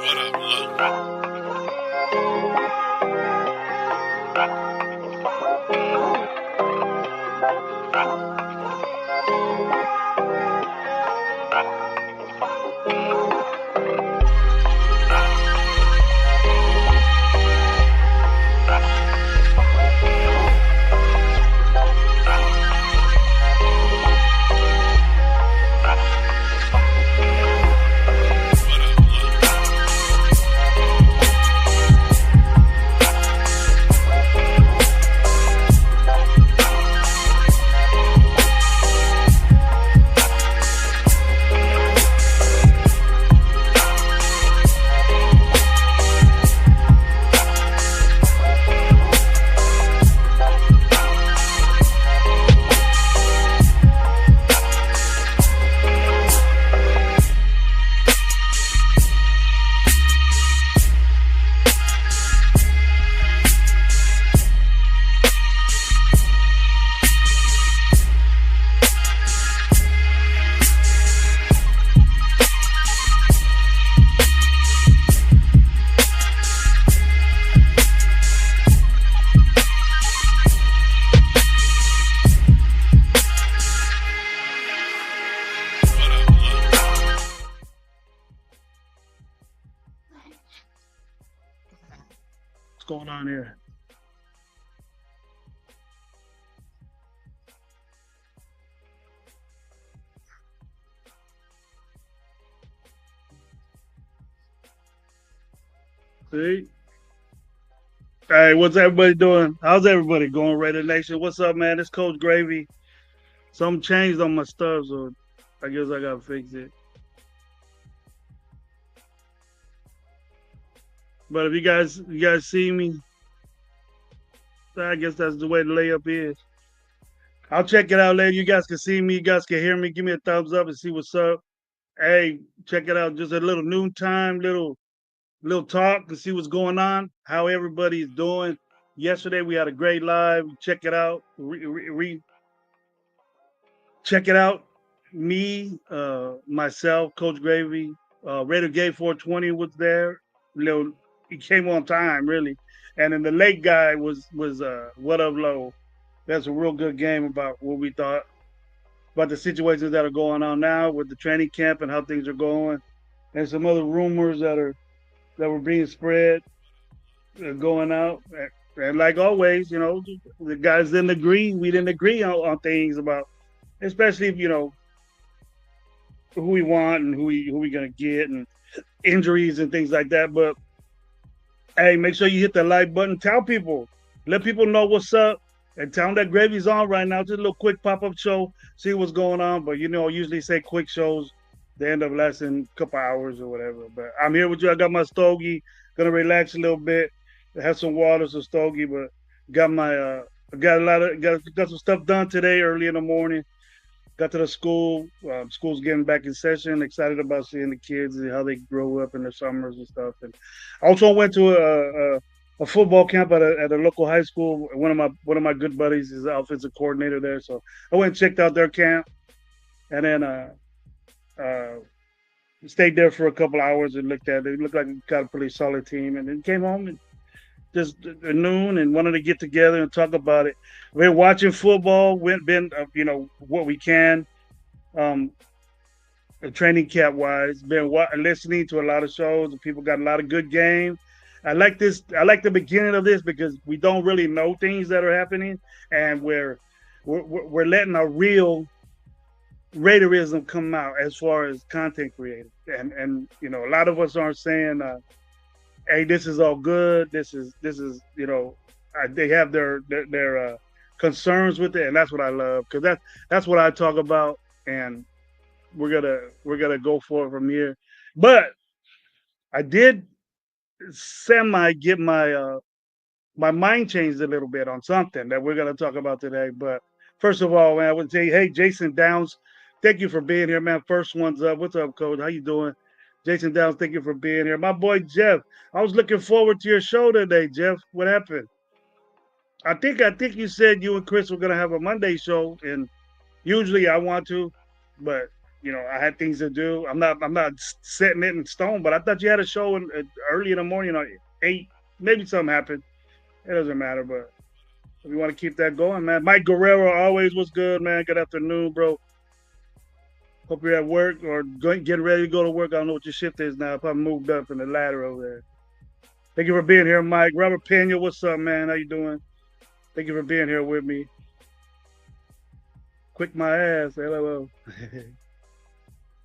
What up, look? What's going on here? See? Hey, what's everybody doing? How's everybody going, Raider Nation? What's up, man? It's Coach Gravy. Something changed on my stuff, so I guess I gotta fix it. But if you guys see me, I guess that's the way the layup is. I'll check it out later. You guys can see me, you guys can hear me. Give me a thumbs up and see what's up. Hey, check it out. Just a little noontime, little talk to see what's going on, how everybody's doing. Yesterday we had a great live. Check it out. Check it out. Me, myself, Coach Gravy, Raider Gay 420 was there. He came on time, really. And then the late guy was What Up Low. That's a real good game about what we thought about the situations that are going on now with the training camp and how things are going, and some other rumors that were being spread going out. And like always, the guys didn't agree. We didn't agree on things about, especially if who we want and who we gonna get and injuries and things like that. But hey, make sure you hit the like button. Tell people, let people know what's up, and tell them that Gravy's on right now. Just a little quick pop up show, see what's going on. But I usually say quick shows. They end up lasting a couple hours or whatever. But I'm here with you. I got my stogie. Gonna relax a little bit. Have some water, some stogie. But got my got a lot of got some stuff done today early in the morning. Got to the school. School's getting back in session. Excited about seeing the kids and how they grow up in the summers and stuff. And I also went to a football camp at a local high school. One of my good buddies is the offensive coordinator there, so I went and checked out their camp, and then uh, stayed there for a couple hours and looked at it. It looked like it got a pretty solid team, and then came home and just at noon and wanted to get together and talk about it. We're watching football. Been what we can, um, training camp wise. Been listening to a lot of shows. And people got a lot of good games. I like this. I like the beginning of this because we don't really know things that are happening, and we're letting a real Raiderism come out as far as content creators, and a lot of us aren't saying, "Hey, this is all good. This is they have their concerns with it, and that's what I love because that's what I talk about, and we're gonna go for it from here. But I did semi get my mind changed a little bit on something that we're gonna talk about today. But first of all, man, I would say, hey, Jason Downs, thank you for being here, man. First one's up. What's up, Coach? How you doing? Jason Downs, thank you for being here. My boy Jeff, I was looking forward to your show today, Jeff. What happened? I think you said you and Chris were gonna have a Monday show, and usually I want to, but I had things to do. I'm not setting it in stone, but I thought you had a show early in the morning, 8. Maybe something happened. It doesn't matter, but if you want to keep that going, man. Mike Guerrero always was good, man. Good afternoon, bro. Hope you're at work or getting ready to go to work. I don't know what your shift is now. Probably moved up in the ladder over there. Thank you for being here, Mike. Robert Pena, what's up, man? How you doing? Thank you for being here with me. Quick my ass. Hello.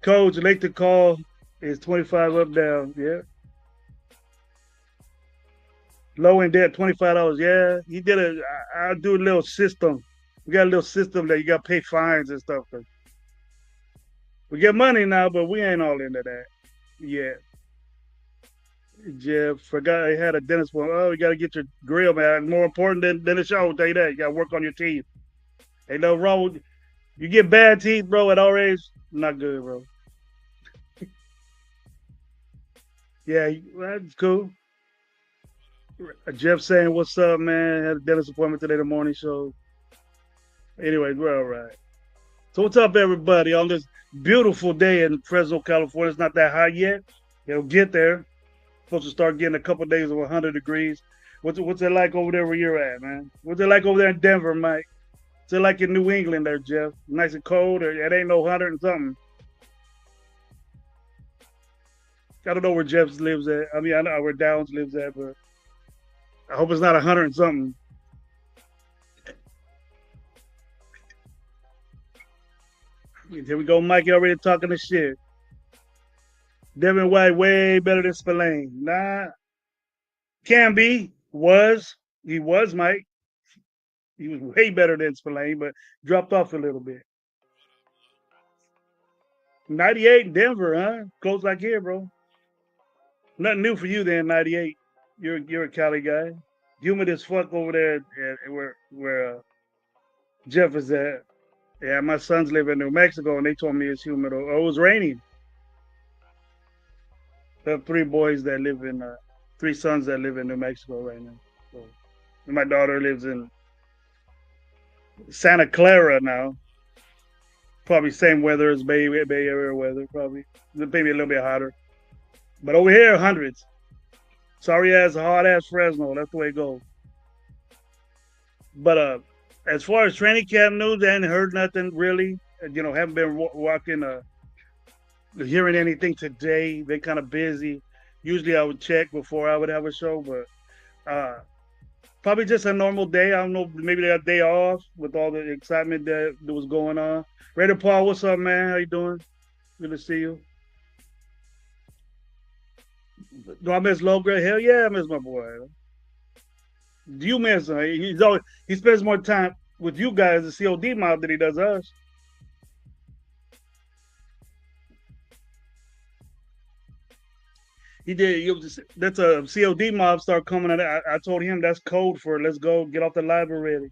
Coach, late to call is 25 up down. Yeah. Low in debt, $25. Yeah. He did I'll do a little system. We got a little system that you got to pay fines and stuff. We get money now, but we ain't all into that yet. Jeff forgot I had a dentist one. Oh, you got to get your grill, man. More important than the show. I'll tell you that. You got to work on your teeth. Ain't no wrong with you. Get bad teeth, bro, at our age. Not good, bro. Yeah, that's cool. Jeff saying, "What's up, man? Had a dentist appointment today, the morning show." Anyway, we're all right. So what's up, everybody, on this beautiful day in Fresno, California? It's not that hot yet. It'll get there. Supposed to start getting a couple of days of 100 degrees. What's it like over there where you're at, man? What's it like over there in Denver, Mike? What's it like in New England there, Jeff? Nice and cold, or it ain't no 100 and something? I don't know where Jeff lives at. I mean, I know where Downs lives at, but I hope it's not 100 and something. Here we go, Mikey already talking the shit. Devin White way better than Spillane. Nah, can be. He was Mike. He was way better than Spillane, but dropped off a little bit. 98 in Denver, huh? Close like here, bro. Nothing new for you then, 98. You're a Cali guy. Humid as fuck over there where Jeff is at. Yeah, my sons live in New Mexico, and they told me it's humid. Or it was raining. I have three sons that live in New Mexico right now. So, and my daughter lives in Santa Clara now. Probably same weather as Bay Area weather, probably. Maybe a little bit hotter. But over here, hundreds. Sorry ass, hard ass Fresno. That's the way it goes. But as far as training camp news, I haven't heard nothing really. Haven't been walking, hearing anything today. Been kind of busy. Usually I would check before I would have a show, but probably just a normal day. I don't know. Maybe they got a day off with all the excitement that was going on. Raider Paul, what's up, man? How you doing? Good to see you. Do I miss Logre? Hell yeah, I miss my boy. Do you miss him? He spends more time with you guys, the COD mob, than he does us. He did. That's a COD mob start coming. And I told him that's code for let's go get off the library.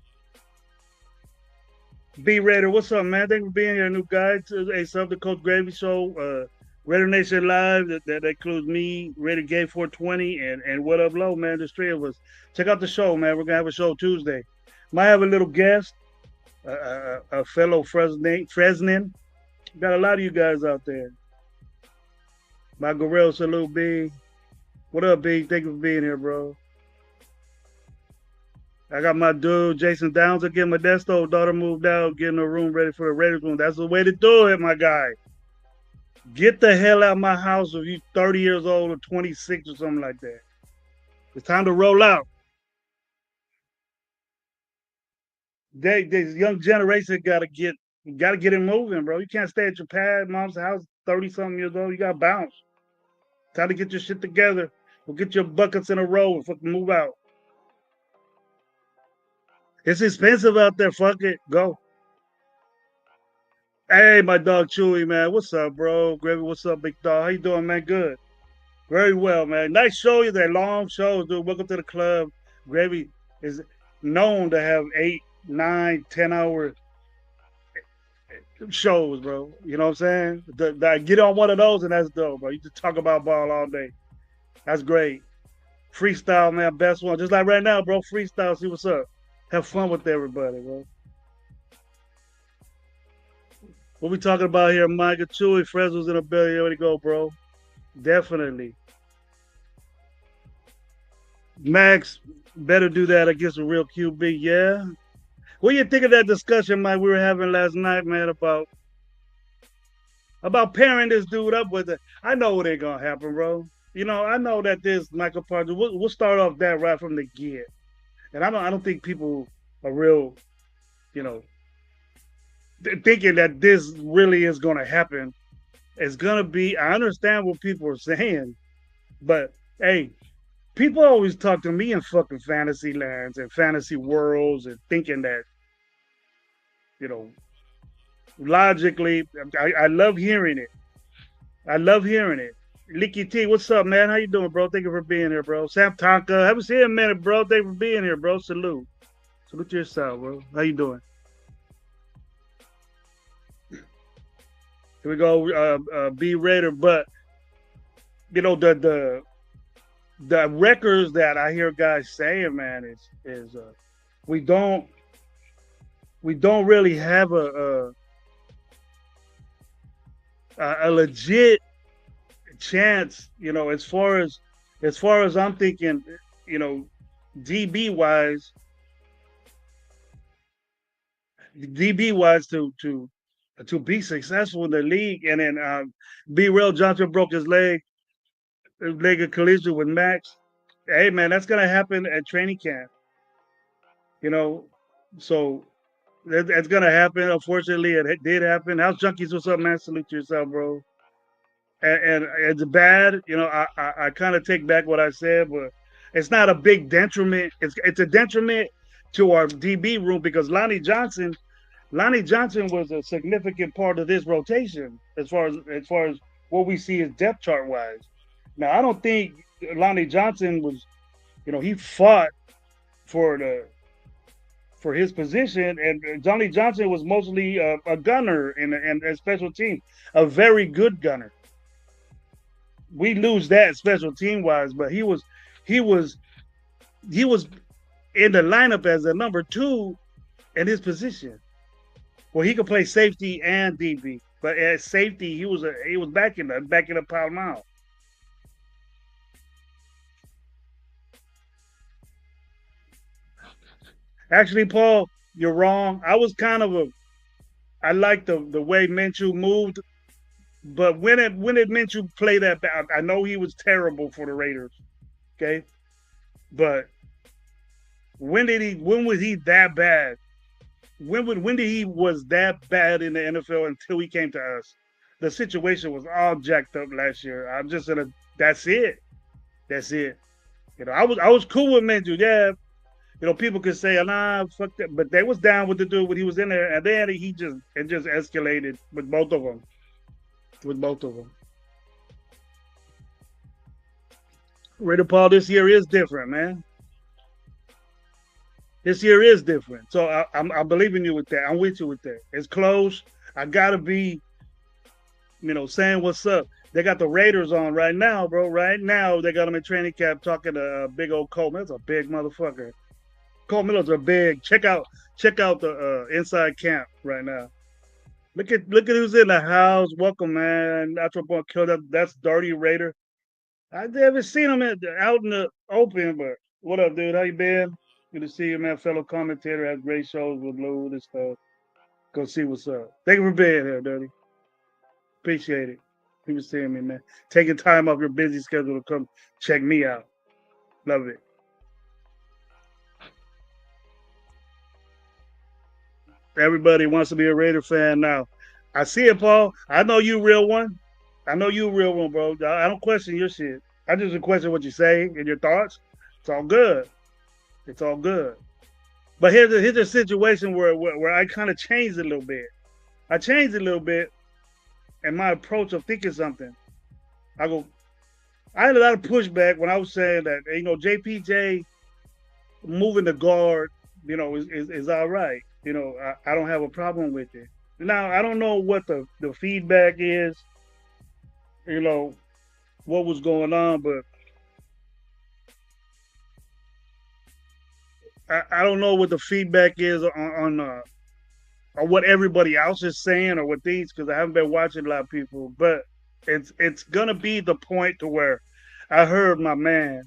B Raider, what's up, man? Thanks for being here, new guy. Hey, sub the Coach Gravy Show, Raider Nation Live. That includes me, Raider Gay 420, and What Up Low, man. There's three of us. Check out the show, man. We're gonna have a show Tuesday. Might have a little guest, a fellow Fresnan. Got a lot of you guys out there. My Guerrero, salute, B. What up, B? Thank you for being here, bro. I got my dude, Jason Downs, again. Modesto daughter moved out, getting a room ready for the Raiders room. That's the way to do it, my guy. Get the hell out of my house if you 30 years old or 26 or something like that. It's time to roll out. This young generation gotta get it moving, bro. You can't stay at your mom's house, 30-something years old. You gotta bounce. Time to get your shit together. We'll get your buckets in a row and fucking move out. It's expensive out there. Fuck it. Go. Hey, my dog Chewy, man. What's up, bro? Gravy, what's up, big dog? How you doing, man? Good. Very well, man. Nice show. They're long shows, dude. Welcome to the club. Gravy is known to have 8, 9, 10-hour shows, bro. You know what I'm saying? Get on one of those and that's dope, bro. You just talk about ball all day. That's great. Freestyle, man. Best one. Just like right now, bro. Freestyle. See what's up. Have fun with everybody, bro. What we talking about here, Micah Chewy, Fresno's in a belly. Way to go, bro. Definitely. Max, better do that against a real QB. Yeah. What do you think of that discussion, Mike, we were having last night, man, about pairing this dude up with it? I know what ain't gonna happen, bro. You know, I know that this Michael Parsons. We'll start off that right from the get, and I don't think people are real, you know, thinking that this really is gonna happen. It's gonna be. I understand what people are saying, but hey, people always talk to me in fucking fantasy lands and fantasy worlds and thinking that, you know, logically, I love hearing it. I love hearing it. Licky T, what's up, man? How you doing, bro? Thank you for being here, bro. Sam Tonka, haven't seen you in a minute, bro. Thank you for being here, bro. Salute. Salute to yourself, bro. How you doing? Here we go, B Raider. But you know the records that I hear guys saying, man, is we don't we don't really have a legit chance, you know, as far as I'm thinking, you know, DB wise, DB wise to be successful in the league, and then B. Real Johnson broke his leg of collision with Max. Hey man, that's gonna happen at training camp, you know. So that's gonna happen. Unfortunately, it did happen. House Junkies, what's up, man? Salute to yourself, bro. And it's bad. You know, I kind of take back what I said, but it's not a big detriment. It's a detriment to our DB room because Lonnie Johnson was a significant part of this rotation as far as what we see as depth chart wise. Now I don't think Lonnie Johnson was, you know, he fought for the for his position, and Johnny Johnson was mostly a gunner in special teams, a very good gunner. We lose that special team wise, but he was he was in the lineup as a number two in his position, where he could play safety and DB. But at safety, he was backing up Pal Mall. Actually, Paul, you're wrong. I like the way Minshew moved, but when it Minshew play that bad, I know he was terrible for the Raiders. Okay, but when was he that bad? When did he was that bad in the NFL until he came to us? The situation was all jacked up last year. I'm just gonna. That's it. That's it. You know, I was cool with Minshew. Yeah, you know, people could say, "Nah, fuck that," but they was down with the dude when he was in there, and then it just escalated with both of them. With both of them, Raider Paul, this year is different, man. This year is different. So I'm believing you with that. I'm with you with that. It's close. I gotta be, saying what's up. They got the Raiders on right now, bro. Right now, they got them in training camp talking to big old Coleman. That's a big motherfucker. Cole Miller's a big. Check out the inside camp right now. Look at who's in the house. Welcome, man. Natural born killer. That's Dirty Raider. I haven't seen him out in the open, but what up, dude? How you been? Good to see you, man. Fellow commentator, has great shows with Lou and stuff. Go see what's up. Thank you for being here, Dirty. Appreciate it. Thank you for seeing me, man. Taking time off your busy schedule to come check me out. Love it. Everybody wants to be a Raider fan now. I see it, Paul. I know you real one. I know you a real one, bro. I don't question your shit. I just question what you say and your thoughts. It's all good. It's all good. But here's a situation where I kind of changed a little bit. I changed a little bit in my approach of thinking something. I go. I had a lot of pushback when I was saying that JPJ moving the guard, is all right. I don't have a problem with it. Now I don't know what the feedback is. You know what was going on, but I don't know what the feedback is on or what everybody else is saying or what these, because I haven't been watching a lot of people, but it's gonna be the point to where I heard my man.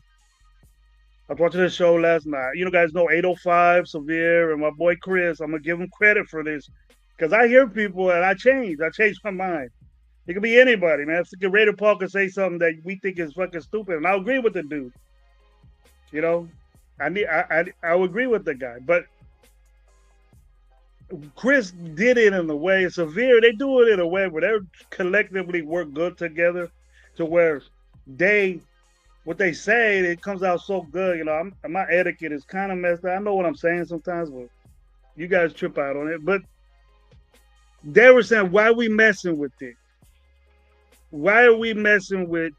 I was watching this show last night. You know, guys know 805 Severe and my boy Chris. I'm gonna give him credit for this because I hear people and I change. I change my mind. It could be anybody, man. If Raider Paul could say something that we think is fucking stupid, and I agree with the dude. You know, I would agree with the guy, but Chris did it in a way. Severe, they do it in a way where they collectively work good together, to where they what they say it comes out so good. You know, my etiquette is kind of messed up. I know what I'm saying sometimes, but you guys trip out on it. But they were saying, why are we messing with it? Why are we messing with?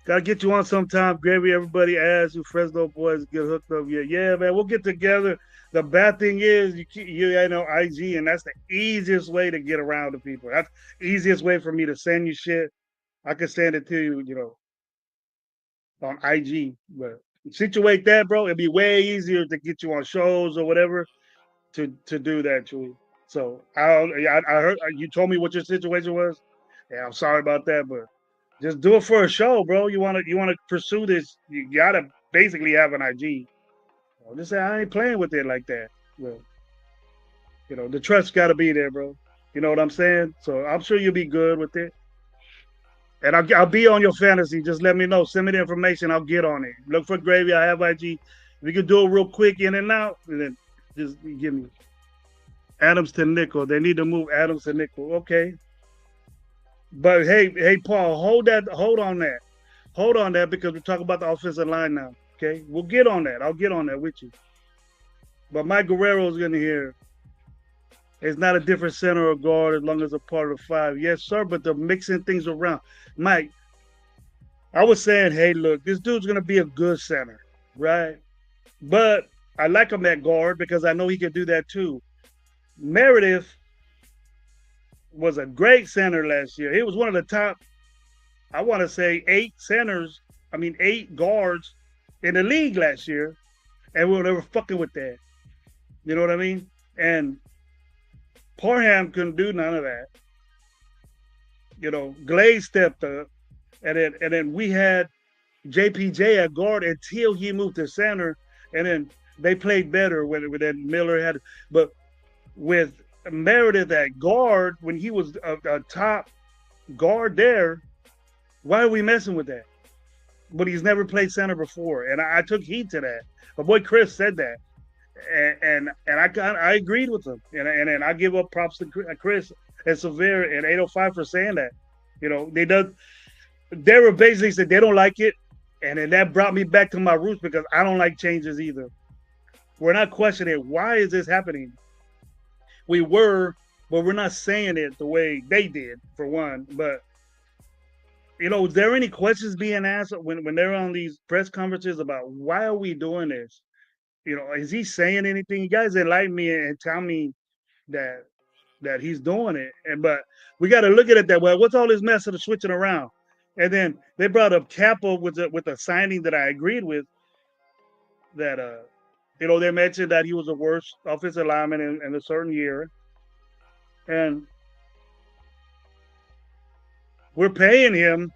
Gotta get you on sometime, Gravy. Everybody asks you Fresno boys get hooked up. Yeah, man. We'll get together. The bad thing is you know IG, and that's the easiest way to get around to people. That's the easiest way for me to send you shit. I can send it to you, you know, on IG. But situate that, bro. It'd be way easier to get you on shows or whatever to do that, Chewy. So I heard you told me what your situation was. Yeah, I'm sorry about that, but just do it for a show, bro. You wanna pursue this? You gotta basically have an IG. Just say I ain't playing with it like that. Well, you know the trust got to be there, bro. You know what I'm saying? So I'm sure you'll be good with it. And I'll be on your fantasy. Just let me know. Send me the information. I'll get on it. Look for Gravy. I have IG. We can do it real quick in and out, and then just give me Adams to nickel. They need to move Adams to nickel. Okay. But hey, Paul, hold on that because we're talking about the offensive line now. Okay, we'll get on that. I'll get on that with you. But Mike Guerrero is going to hear. It's not a different center or guard as long as a part of the five. Yes, sir, but they're mixing things around. Mike, I was saying, hey, look, this dude's going to be a good center, right? But I like him at guard because I know he can do that too. Meredith was a great center last year. He was one of the top, I want to say, 8 guards in the league last year. And we were fucking with that. You know what I mean? And Parham couldn't do none of that. You know, Glaze stepped up, and then we had JPJ at guard until he moved to center, and then they played better when then Miller had. But with Meredith at guard, when he was a top guard there, why are we messing with that? But he's never played center before, and I took heed to that. My boy Chris said that, and I agreed with him, and I give up props to Chris and Severe and 805 for saying that. You know, they were basically said they don't like it, and then that brought me back to my roots because I don't like changes either. We're not questioning why is this happening. We were, but we're not saying it the way they did for one. But you know, is there any questions being asked when they're on these press conferences about why are we doing this? You know, is he saying anything? You guys enlighten me and tell me that he's doing it. And but we got to look at it that way. What's all this mess of the switching around? And then they brought up Kappa with a signing that I agreed with. That you know, they mentioned that he was the worst offensive lineman in a certain year, and we're paying him,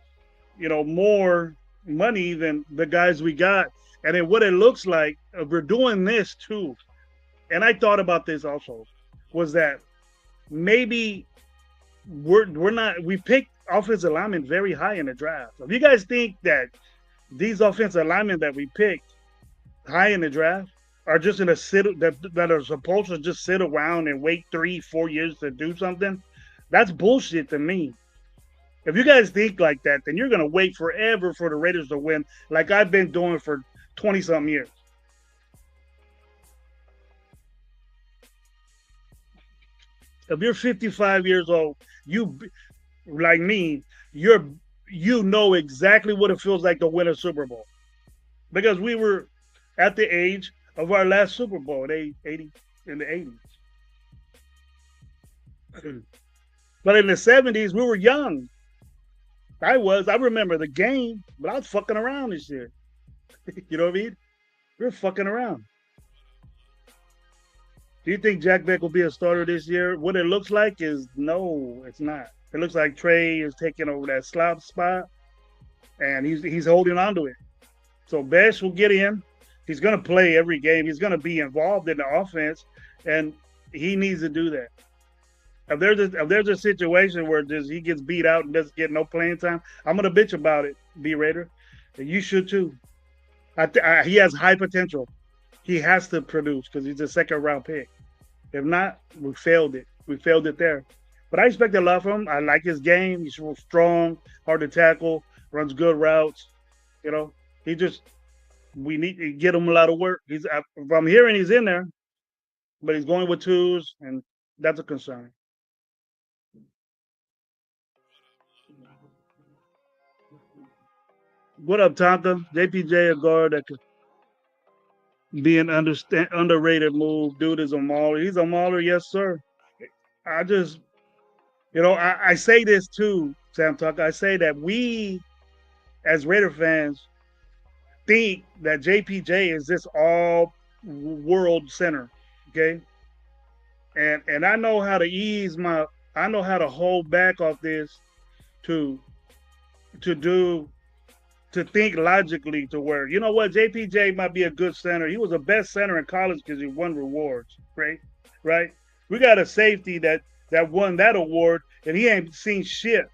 you know, more money than the guys we got. And then what it looks like, we're doing this too. And I thought about this also, was that maybe we picked offensive linemen very high in the draft. So if you guys think that these offensive linemen that we picked high in the draft are just in a that are supposed to just sit around and wait 3-4 years to do something, that's bullshit to me. If you guys think like that, then you're gonna wait forever for the Raiders to win, like I've been doing for 20-something years. If you're 55 years old, you like me, you know exactly what it feels like to win a Super Bowl, because we were at the age of our last Super Bowl, in the 80s. But in the 70s, we were young. I remember the game, but I was fucking around this year. You know what I mean? We were fucking around. Do you think Jack Beck will be a starter this year? What it looks like is no, it's not. It looks like Trey is taking over that slot spot, and he's holding on to it. So Besh will get in. He's going to play every game. He's going to be involved in the offense, and he needs to do that. If there's a situation where he gets beat out and doesn't get no playing time, I'm gonna bitch about it, B Raider. You should too. He has high potential. He has to produce because he's a second round pick. If not, we failed it. We failed it there. But I expect a lot from him. I like his game. He's real strong, hard to tackle, runs good routes. You know, he just we need to get him a lot of work. If I'm hearing he's in there, but he's going with twos, and that's a concern. What up, Tonka? JPJ, a guard that could be an underrated move. Dude is a mauler. He's a mauler, yes, sir. I just, I say this too, Sam Tucker. I say that we, as Raider fans, think that JPJ is this all world center. Okay. And I know how to I know how to hold back off this to to do to think logically to where you know what JPJ might be a good center. He was the best center in college because he won rewards, right? Right. We got a safety that won that award, and he ain't seen shit,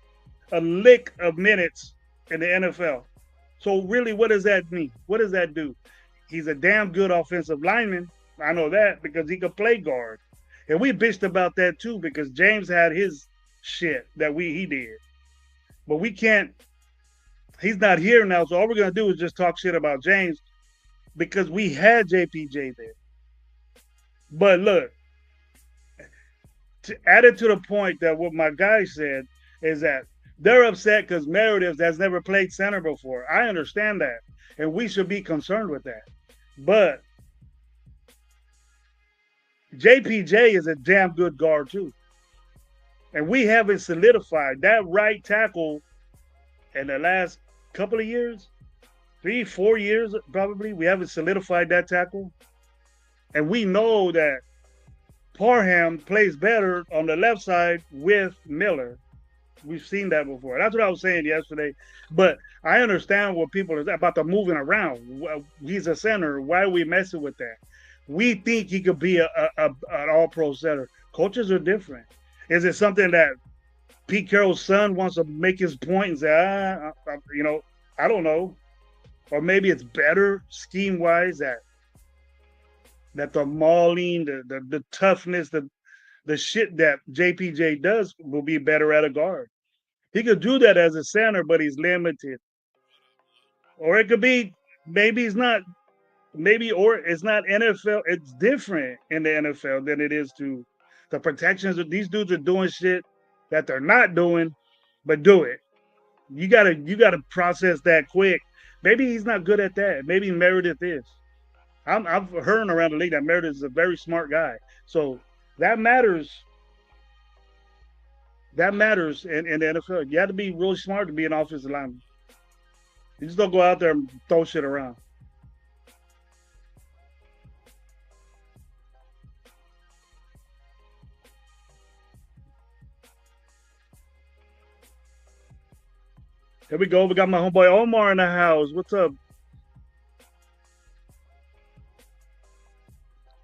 a lick of minutes in the NFL. So really, what does that mean? What does that do? He's a damn good offensive lineman. I know that because he could play guard, and we bitched about that too because James had his shit that he did, but we can't. He's not here now, so all we're gonna do is just talk shit about James because we had JPJ there. But look, to add it to the point that what my guy said is that they're upset because Meredith has never played center before. I understand that, and we should be concerned with that. But JPJ is a damn good guard too, and we haven't solidified that right tackle in the last couple of years, 3, 4 years probably. We haven't solidified that tackle, and we know that Parham plays better on the left side with Miller. We've seen that before. That's what I was saying yesterday. But I understand what people are about the moving around. He's a center. Why are we messing with that? We think he could be an all-pro center. Coaches are different. Is it something that Pete Carroll's son wants to make his point and say, I don't know. Or maybe it's better scheme-wise that the mauling, the toughness, the shit that JPJ does will be better at a guard. He could do that as a center, but he's limited. Or it could be maybe he's not or it's not NFL. It's different in the NFL than it is to the protections. These dudes are doing shit that they're not doing, but do it. You gotta process that quick. Maybe he's not good at that. Maybe Meredith is. I've heard around the league that Meredith is a very smart guy. So that matters. That matters in the NFL. You have to be really smart to be an offensive lineman. You just don't go out there and throw shit around. Here we go. We got my homeboy Omar in the house. What's up?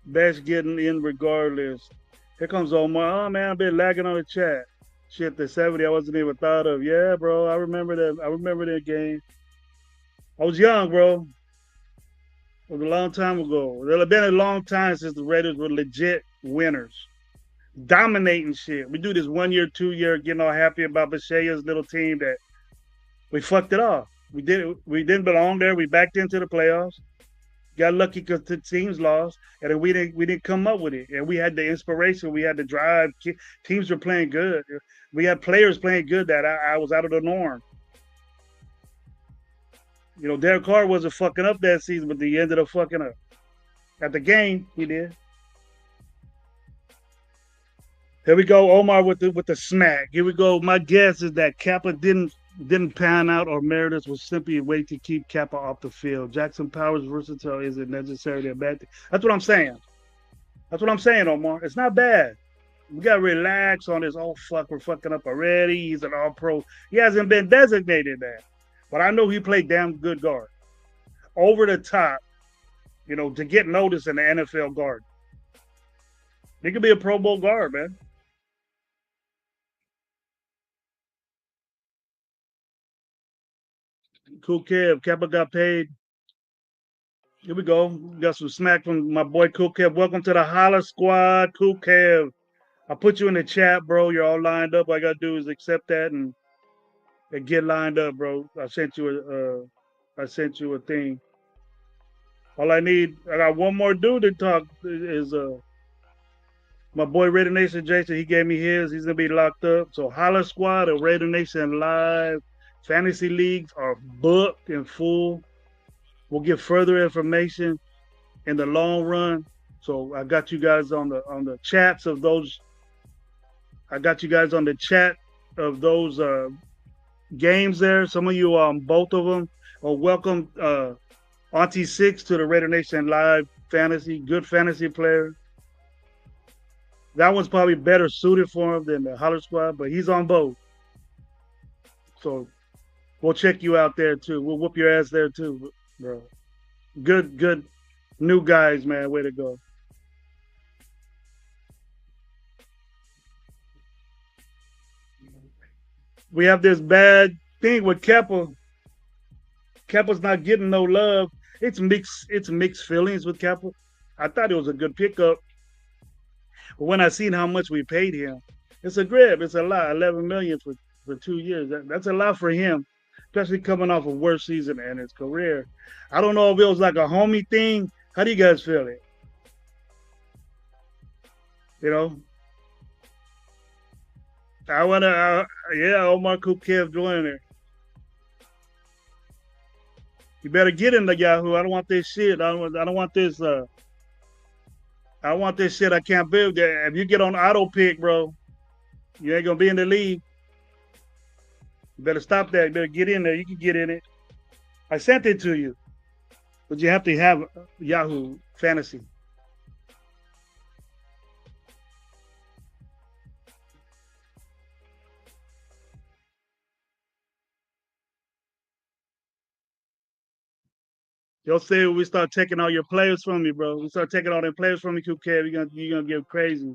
Best getting in regardless. Here comes Omar. Oh man, I've been lagging on the chat. Shit, the 70 I wasn't even thought of. Yeah, bro. I remember that. I remember that game. I was young, bro. It was a long time ago. It'll have been a long time since the Raiders were legit winners. Dominating shit. We do this 1 year, 2 year, getting all happy about Bishaya's little team that we fucked it off. We didn't belong there. We backed into the playoffs. Got lucky because the teams lost, and then we didn't come up with it. And we had the inspiration, we had the drive. Teams were playing good. We had players playing good that I was out of the norm. You know, Derek Carr wasn't fucking up that season, but he ended up fucking up. At the game, he did. Here we go, Omar with the smack. Here we go. My guess is that Kappa didn't pan out, or Meredith was simply a way to keep Kappa off the field. Jackson Powers' versatile isn't necessarily a bad thing. That's what I'm saying. That's what I'm saying, Omar. It's not bad. We gotta relax on this. Oh fuck, we're fucking up already. He's an all pro. He hasn't been designated that. But I know he played damn good guard. Over the top, to get noticed in the NFL guard. He could be a Pro Bowl guard, man. Cool Kev. Kappa got paid. Here we go. Got some smack from my boy Cool Kev. Welcome to the Holler Squad, Cool Kev. I put you in the chat, bro. You're all lined up. All I gotta do is accept that and get lined up, bro. I sent you a thing. All I need, I got one more dude to talk is my boy Raider Nation Jason. He gave me his. He's gonna be locked up. So Holler Squad or Raider Nation Live fantasy leagues are booked in full. We'll get further information in the long run. So I got you guys on the chats of those. I got you guys on the chat of those games there. Some of you on both of them. Well, welcome Auntie Six to the Raider Nation Live Fantasy. Good fantasy player. That one's probably better suited for him than the Holler Squad, but he's on both. So we'll check you out there too. We'll whoop your ass there too, bro. Good new guys, man. Way to go. We have this bad thing with Keppa. Keppa's not getting no love. It's mixed feelings with Keppa. I thought it was a good pickup. But when I seen how much we paid him, it's a grab. It's a lot. 11 million for 2 years. That's a lot for him, especially coming off a worst season in his career. I don't know if it was like a homie thing. How do you guys feel it? You know, I wanna, yeah, Omar Kukev joining it. You better get in the Yahoo. I don't want this shit. I don't want this. I don't want this shit. I can't build that. If you get on auto pick, bro, you ain't gonna be in the league. You better stop that. You better get in there. You can get in it. I sent it to you, but you have to have Yahoo Fantasy. You'll say we start taking all your players from you, bro. We start taking all them players from you, Kukev. You're gonna get crazy.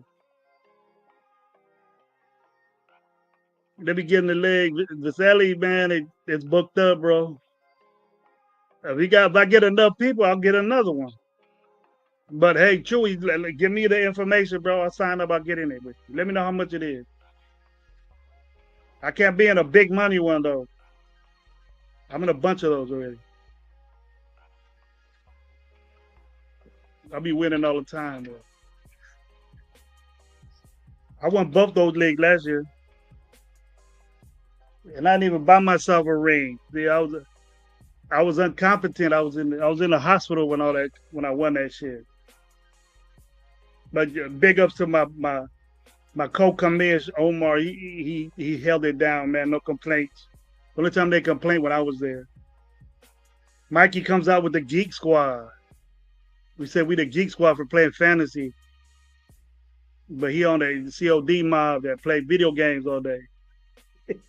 They be getting the leg. Vasily, man, it's booked up, bro. If I get enough people, I'll get another one. But hey, Chewy, give me the information, bro. I'll sign up. I'll get in it with you. Let me know how much it is. I can't be in a big money one though. I'm in a bunch of those already. I'll be winning all the time, bro. I won both those leagues last year, and I didn't even buy myself a ring. See, I was incompetent. I was in the hospital when I won that shit. But big ups to my co-commish Omar. He held it down, man. No complaints. The only time they complained when I was there. Mikey comes out with the Geek Squad. We said we the Geek Squad for playing fantasy, but he on the COD mob that play video games all day. Did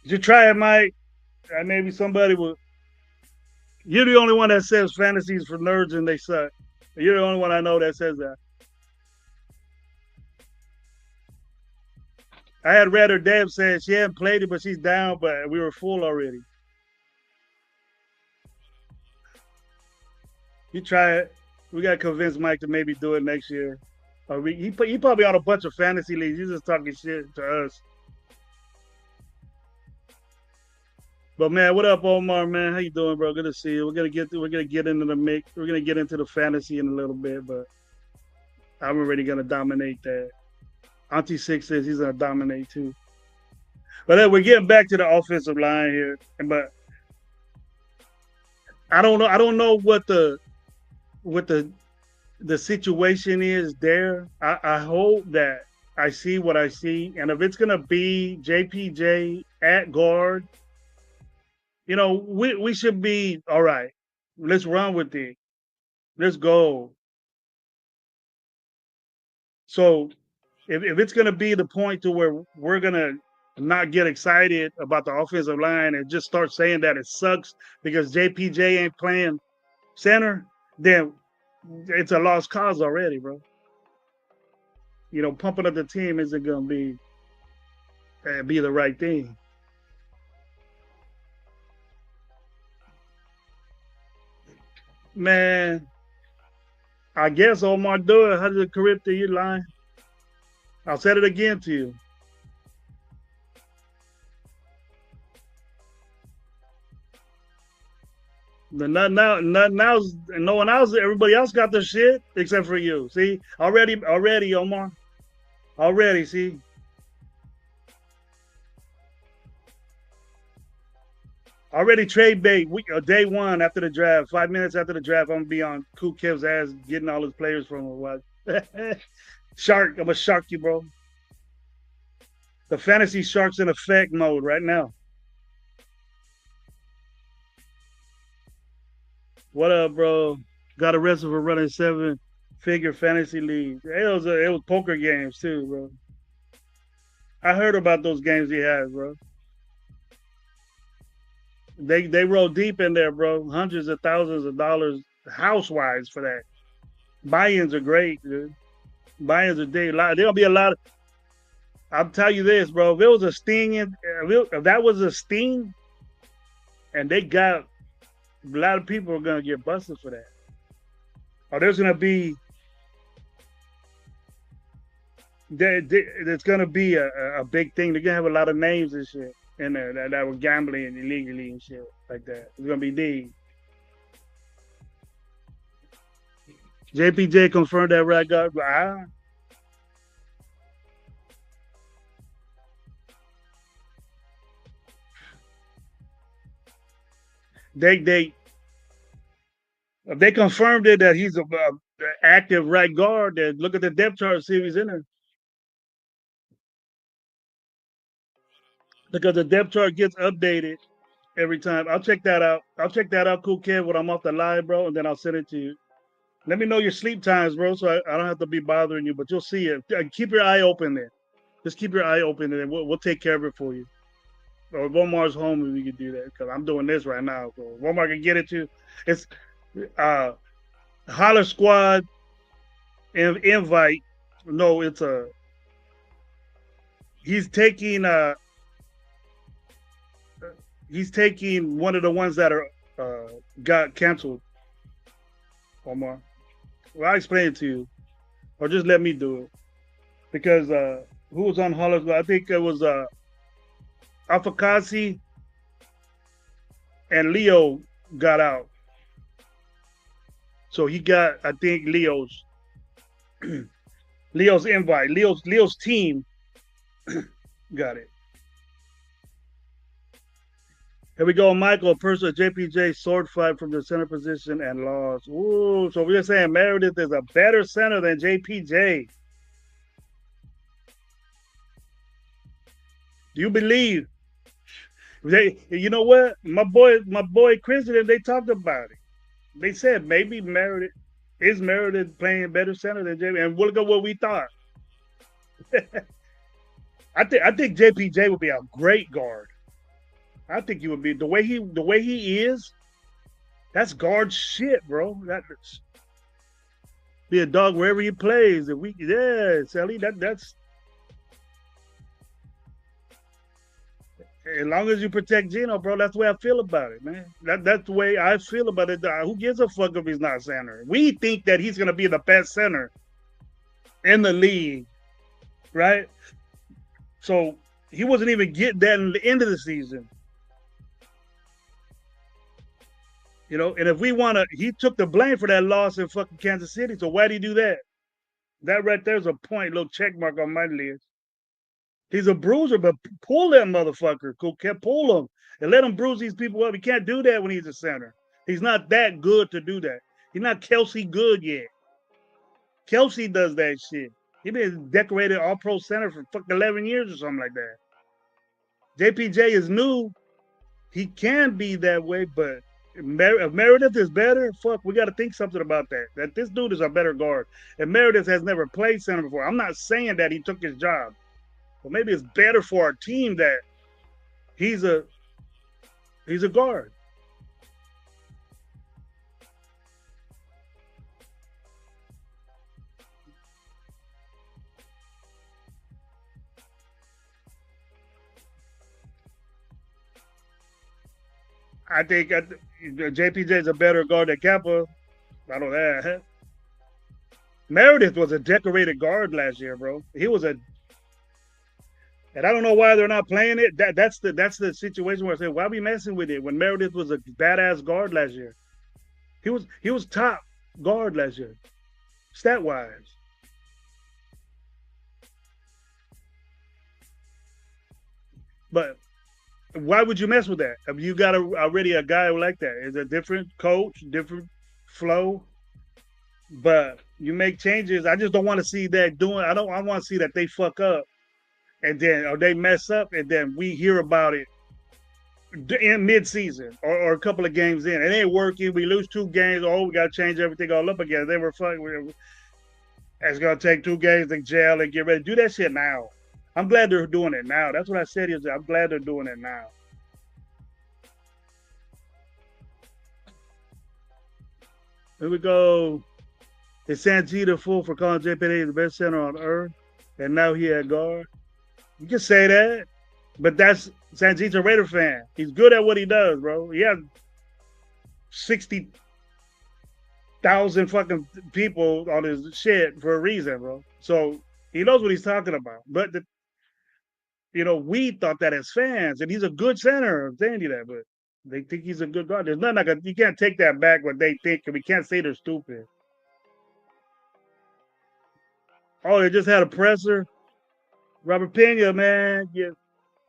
you try it, Mike? Maybe somebody will. You're the only one that says fantasies for nerds and they suck. You're the only one I know that says that. I had read her Deb said she hadn't played it, but she's down, but we were full already. You try it. We got to convince Mike to maybe do it next year. He probably on a bunch of fantasy leagues. He's just talking shit to us. But man, what up, Omar? Man, how you doing, bro? Good to see you. We're gonna get into the mix. We're gonna get into the fantasy in a little bit, but I'm already gonna dominate that. Auntie Six says he's gonna dominate too. But then we're getting back to the offensive line here. But I don't know. I don't know what the situation is there. I hope that I see what I see, and if it's gonna be JPJ at guard, we should be all right. Let's run with it. Let's go. So if it's gonna be the point to where we're gonna not get excited about the offensive line and just start saying that it sucks because JPJ ain't playing center, then it's a lost cause already, bro. You know, pumping up the team isn't gonna be the right thing. Man, I guess Omar Dua has a career to you line. I'll say it again to you. Nothing else, no one else, everybody else got the shit except for you. See, already, Omar, already. See, already trade bait. Day one after the draft, 5 minutes after the draft, I'm gonna be on Cool Kev's ass getting all his players from him. What? Shark, I'm gonna shark you, bro. The fantasy shark's in effect mode right now. What up, bro? Got arrested for running 7-figure fantasy league. It was poker games too, bro. I heard about those games he has, bro. They roll deep in there, bro. Hundreds of thousands of dollars house-wise for that. Buy-ins are great, dude. Buy-ins are deep. There'll be a lot of. I'll tell you this, bro. If it was a sting, if that was a sting, and they got a lot of people are gonna get busted for that. Or there's gonna be there's gonna be a big thing. They're gonna have a lot of names and shit in there that were gambling illegally and shit like that. It's gonna be D. JPJ confirmed that right guard. They confirmed it that he's a active right guard. Then look at the depth chart, see if he's in there. Because the depth chart gets updated every time. I'll check that out. Cool Kid, when I'm off the live, bro, and then I'll send it to you. Let me know your sleep times, bro, so I don't have to be bothering you, but you'll see it. Keep your eye open there. Just keep your eye open, and we'll take care of it for you. Or if Omar's home, we can do that because I'm doing this right now. So if Omar can get it to. It's Holler Squad invite. No, it's a. He's taking one of the ones that are got canceled. Omar. Well, I'll explain it to you, or just let me do it because who was on Holler Squad? I think it was Afakasi and Leo got out. So he got, I think, Leo's invite. Leo's team got it. Here we go, Michael. Personal JPJ sword fight from the center position and lost. Ooh, so we're saying Meredith is a better center than JPJ. Do you believe? You know what? My boy Chris and they talked about it. They said maybe Meredith playing better center than JPJ, and look at what we thought. I think JPJ would be a great guard. I think he would be the way he is. That's guard shit, bro. That's be a dog wherever he plays. Sally, that's as long as you protect Gino, bro. That's the way I feel about it, man. That's the way I feel about it. Who gives a fuck if he's not center? We think that he's gonna be the best center in the league, right? So he wasn't even getting that in the end of the season. You know, and if we want to, he took the blame for that loss in fucking Kansas City. So why did he do that? That right there's a point, little check mark on my list. He's a bruiser, but pull that motherfucker. Pull him and let him bruise these people up. He can't do that when he's a center. He's not that good to do that. He's not Kelsey good yet. Kelsey does that shit. He been decorated all-pro center for fucking 11 years or something like that. JPJ is new. He can be that way, but If Meredith is better, fuck, we got to think something about that. That this dude is a better guard, and Meredith has never played center before. I'm not saying that he took his job, but maybe it's better for our team that he's a he's a guard. I think JPJ is a better guard than Kappa. I know that. Meredith was a decorated guard last year, bro. He was a, and I don't know why they're not playing it. That's the situation where I say, why are we messing with it when Meredith was a badass guard last year? He was top guard last year, stat wise. But why would you mess with that? If you got already a guy like that, it's a different coach, different flow. But you make changes. I just don't want to see that doing. I don't. I want to see that they fuck up and then or they mess up and then we hear about it in mid-season or a couple of games in. It ain't working. We lose 2 games. Oh, we got to change everything all up again. They were fucking. It's gonna take 2 games to jail and get ready. Do that shit now. I'm glad they're doing it now. That's what I said. Is I'm glad they're doing it now. Here we go. Is Sanjita fool for calling JPD the best center on earth? And now he at guard. You can say that, but that's Sanjit's a Raider fan. He's good at what he does, bro. He has 60,000 fucking people on his shit for a reason, bro. So he knows what he's talking about. But we thought that as fans, and he's a good center. I'm saying you that, but they think he's a good guard. There's nothing like you can't take that back what they think, and we can't say they're stupid. Oh, they just had a presser. Robert Pena, man, yeah,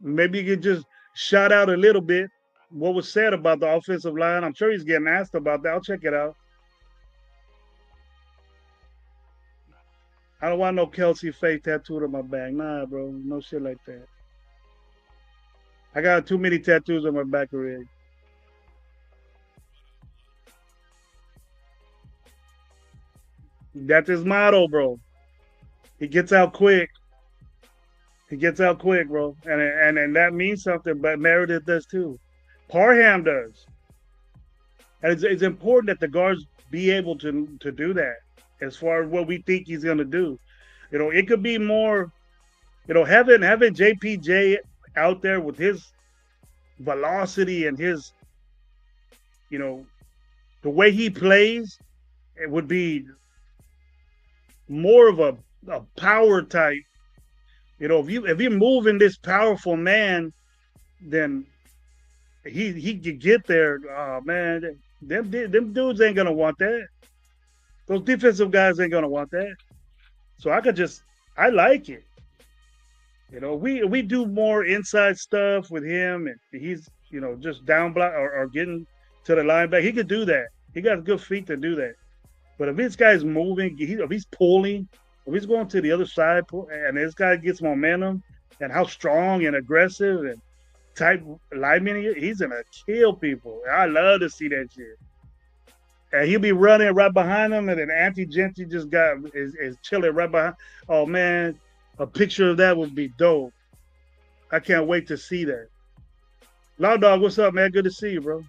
maybe you could just shout out a little bit what was said about the offensive line. I'm sure he's getting asked about that. I'll check it out. I don't want no Kelsey face tattooed on my back. Nah, bro, no shit like that. I got too many tattoos on my back already. That's his motto, bro. He gets out quick. He gets out quick, bro, and that means something. But Meredith does too. Parham does, and it's important that the guards be able to do that. As far as what we think he's gonna do, it could be more. Having JPJ out there with his velocity and his, you know, the way he plays, it would be more of a power type. If you're moving this powerful man, then he could get there. Oh man, them dudes ain't gonna want that. Those defensive guys ain't gonna want that. So I like it. We do more inside stuff with him, and he's just down block or getting to the linebacker. He could do that. He got good feet to do that. But if this guy's moving, if he's pulling, if he's going to the other side, and this guy gets momentum, and how strong and aggressive and type lineman he's gonna kill people. I love to see that shit. And he'll be running right behind him, and then Auntie Genty just is chilling right behind. Oh man, a picture of that would be dope. I can't wait to see that. Law Dog, what's up, man? Good to see you, bro.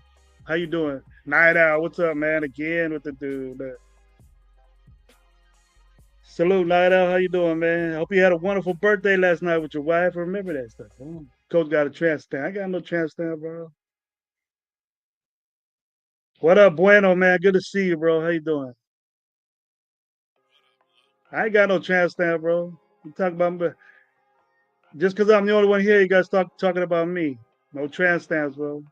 How you doing? Night Owl, what's up, man? Again with the dude. Salute, Night Owl. How you doing, man? Hope you had a wonderful birthday last night with your wife. Remember that stuff. Coach got a transplant. I got no transplant, bro. What up, Bueno, man? Good to see you, bro. How you doing? I ain't got no transplant, bro. You talk about me. Just because I'm the only one here, you guys talking about me. No transplants, bro.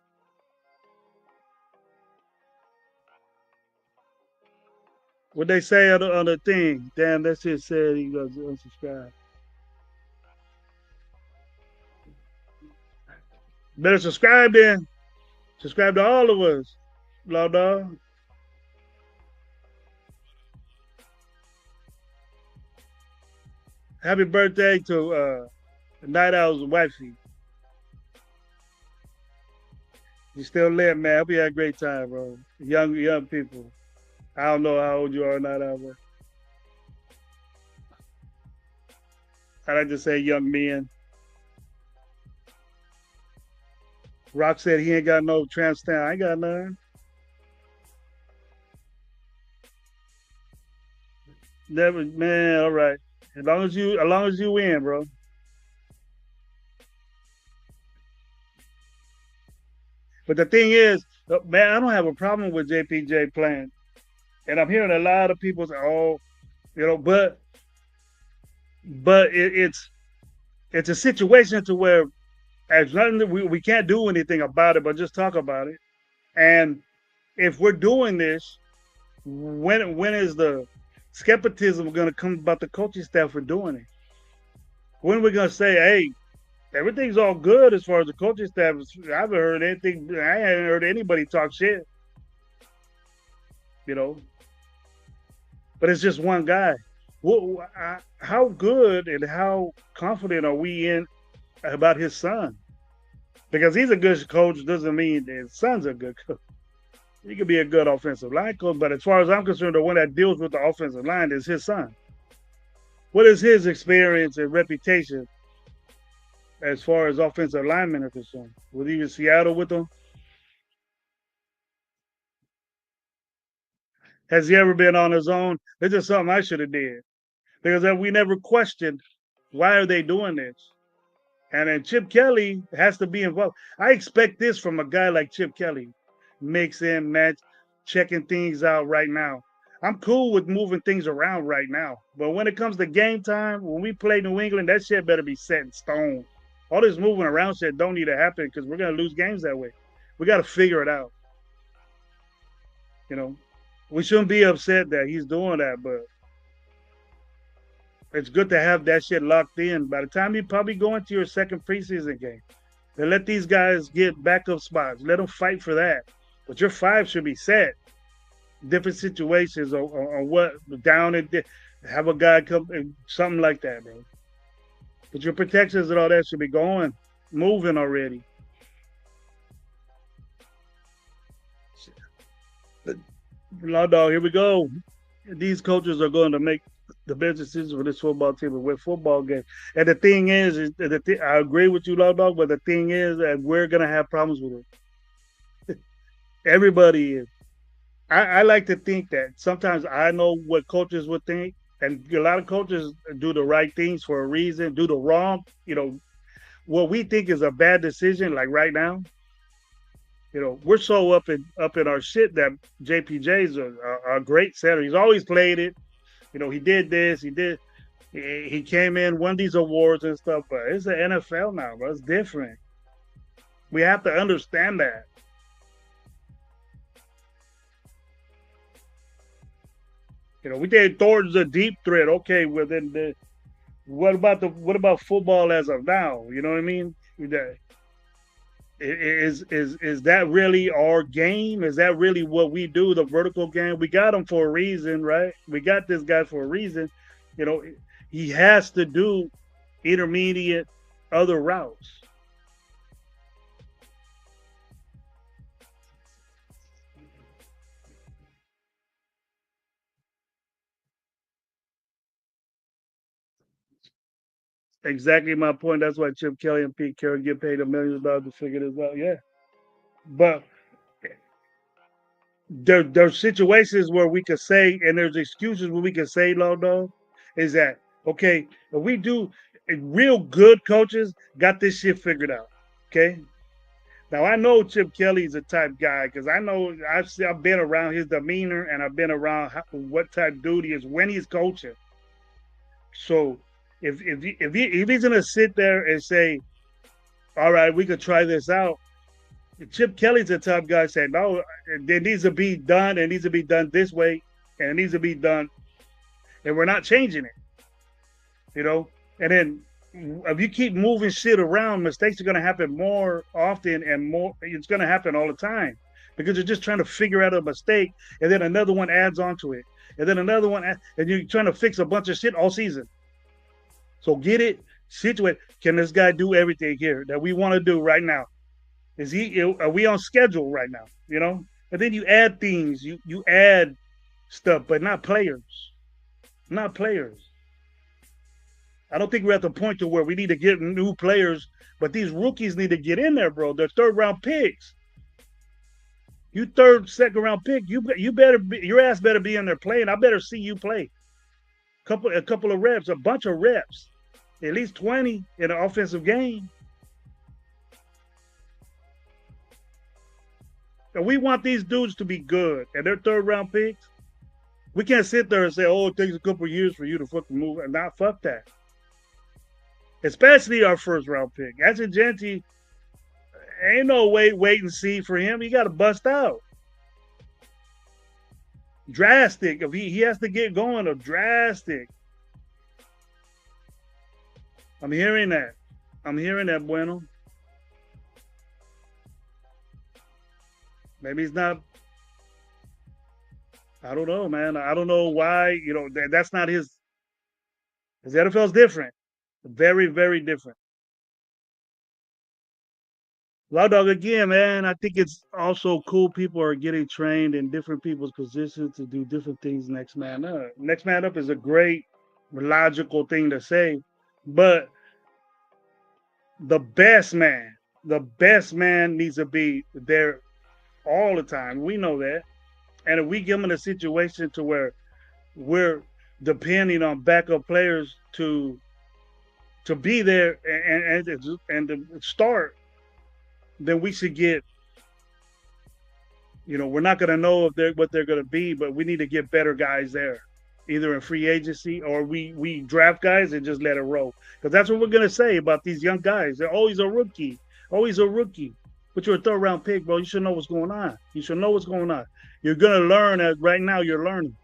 What they say on the thing? Damn, that shit said he goes unsubscribe. Better subscribe then. Subscribe to all of us. Law Dog. Happy birthday to Night Owl's wifey. You still lit, man. Hope you had a great time, bro. Young people. I don't know how old you are now, but I like to say young men. Rock said he ain't got no tramp stamp. I ain't got none. Never, man. All right. As long as you win, bro. But the thing is, man, I don't have a problem with JPJ playing, and I'm hearing a lot of people say, "Oh, but it's a situation to where as nothing we can't do anything about it, but just talk about it. And if we're doing this, when is the skepticism going to come about the coaching staff for doing it? When are we going to say, hey, everything's all good as far as the coaching staff? I haven't heard anything. I haven't heard anybody talk shit, you know. But it's just one guy. How good and how confident are we in about his son? Because he's a good coach doesn't mean his son's a good coach. He could be a good offensive line coach, but as far as I'm concerned, the one that deals with the offensive line is his son. What is his experience and reputation as far as offensive linemen are concerned? Was he in Seattle with them? Has he ever been on his own? It's just something I should have did because we never questioned why are they doing this. And then Chip Kelly has to be involved. I expect this from a guy like Chip Kelly. Mix in, match, checking things out right now. I'm cool with moving things around right now. But when it comes to game time, when we play New England, that shit better be set in stone. All this moving around shit don't need to happen because we're going to lose games that way. We got to figure it out. You know, we shouldn't be upset that he's doing that, but it's good to have that shit locked in. By the time you probably go into your second preseason game, then let these guys get backup spots. Let them fight for that. But your five should be set. Different situations on what down and have a guy come something like that, bro. But your protections and all that should be going, moving already. Law dog, here we go. These coaches are going to make the best decisions for this football team and win football game. And the thing is I agree with you, Law dog, but the thing is that we're going to have problems with it. Everybody is. I like to think that sometimes I know what coaches would think, and a lot of coaches do the right things for a reason, do the wrong. What we think is a bad decision, like right now. We're so up in our shit that JPJ's a great setter. He's always played it. He did this, he came in, won these awards and stuff, but it's the NFL now, bro. It's different. We have to understand that. We did Thornton's a deep threat. Okay, well then what about football as of now? You know what I mean? Is that really our game? Is that really what we do? The vertical game? We got him for a reason, right? We got this guy for a reason. He has to do intermediate other routes. Exactly my point. That's why Chip Kelly and Pete Carroll get paid millions of dollars to figure this out. Yeah, but there's situations where we could say, and there's excuses where we can say, Lodo, is that okay? If we do, real good coaches got this shit figured out. Okay. Now I know Chip Kelly's a type guy because I know I've been around his demeanor and I've been around what type of dude he is when he's coaching. So if he's gonna sit there and say, "All right, we could try this out," Chip Kelly's the type guy saying, "No, it needs to be done. It needs to be done this way, and it needs to be done, and we're not changing it." And then if you keep moving shit around, mistakes are gonna happen more often and more. It's gonna happen all the time because you're just trying to figure out a mistake, and then another one adds onto it, and then another one, and you're trying to fix a bunch of shit all season. So get it situated. Can this guy do everything here that we want to do right now? Are we on schedule right now? You know, and then you add things, you add stuff, but not players, not players. I don't think we're at the point to where we need to get new players, but these rookies need to get in there, bro. They're third round picks. You third, second round pick. You better be, your ass better be in there playing. I better see you play. A couple of reps, a bunch of reps, at least 20 in an offensive game. And we want these dudes to be good, and they're third round picks. We can't sit there and say, "Oh, it takes a couple of years for you to fucking move," and not fuck that. Especially our first round pick, Agenti. Ain't no wait and see for him. He got to bust out. Drastic. If he has to get going, a drastic. I'm hearing that. Bueno. Maybe he's not. I don't know, man. I don't know why. You know, that's not his. His NFL's different. Very, very different. Loud Dog, again, man, I think it's also cool people are getting trained in different people's positions to do different things next man up. Next man up is a great, logical thing to say, but the best man needs to be there all the time. We know that. And if we give them in a situation to where we're depending on backup players to be there and to start, then we should get. You know, we're not going to know if they're what they're going to be, but we need to get better guys there, either in free agency or we draft guys and just let it roll. Because that's what we're going to say about these young guys. They're always a rookie, always a rookie. But you're a third round pick, bro. You should know what's going on. You should know what's going on. You're going to learn as right now. You're learning.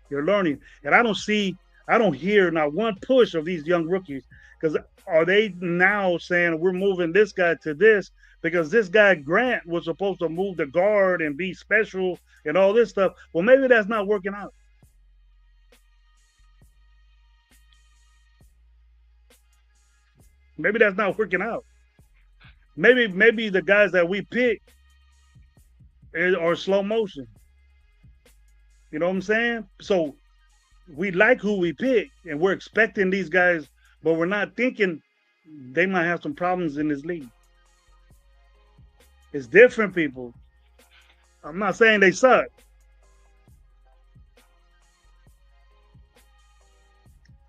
You're learning, and I don't hear not one push of these young rookies. Because are they now saying we're moving this guy to this? Because this guy Grant was supposed to move the guard and be special and all this stuff. Well, maybe that's not working out. Maybe that's not working out. Maybe the guys that we pick are slow motion. You know what I'm saying? So we like who we pick, and we're expecting these guys, but we're not thinking they might have some problems in this league. It's different, people. I'm not saying they suck.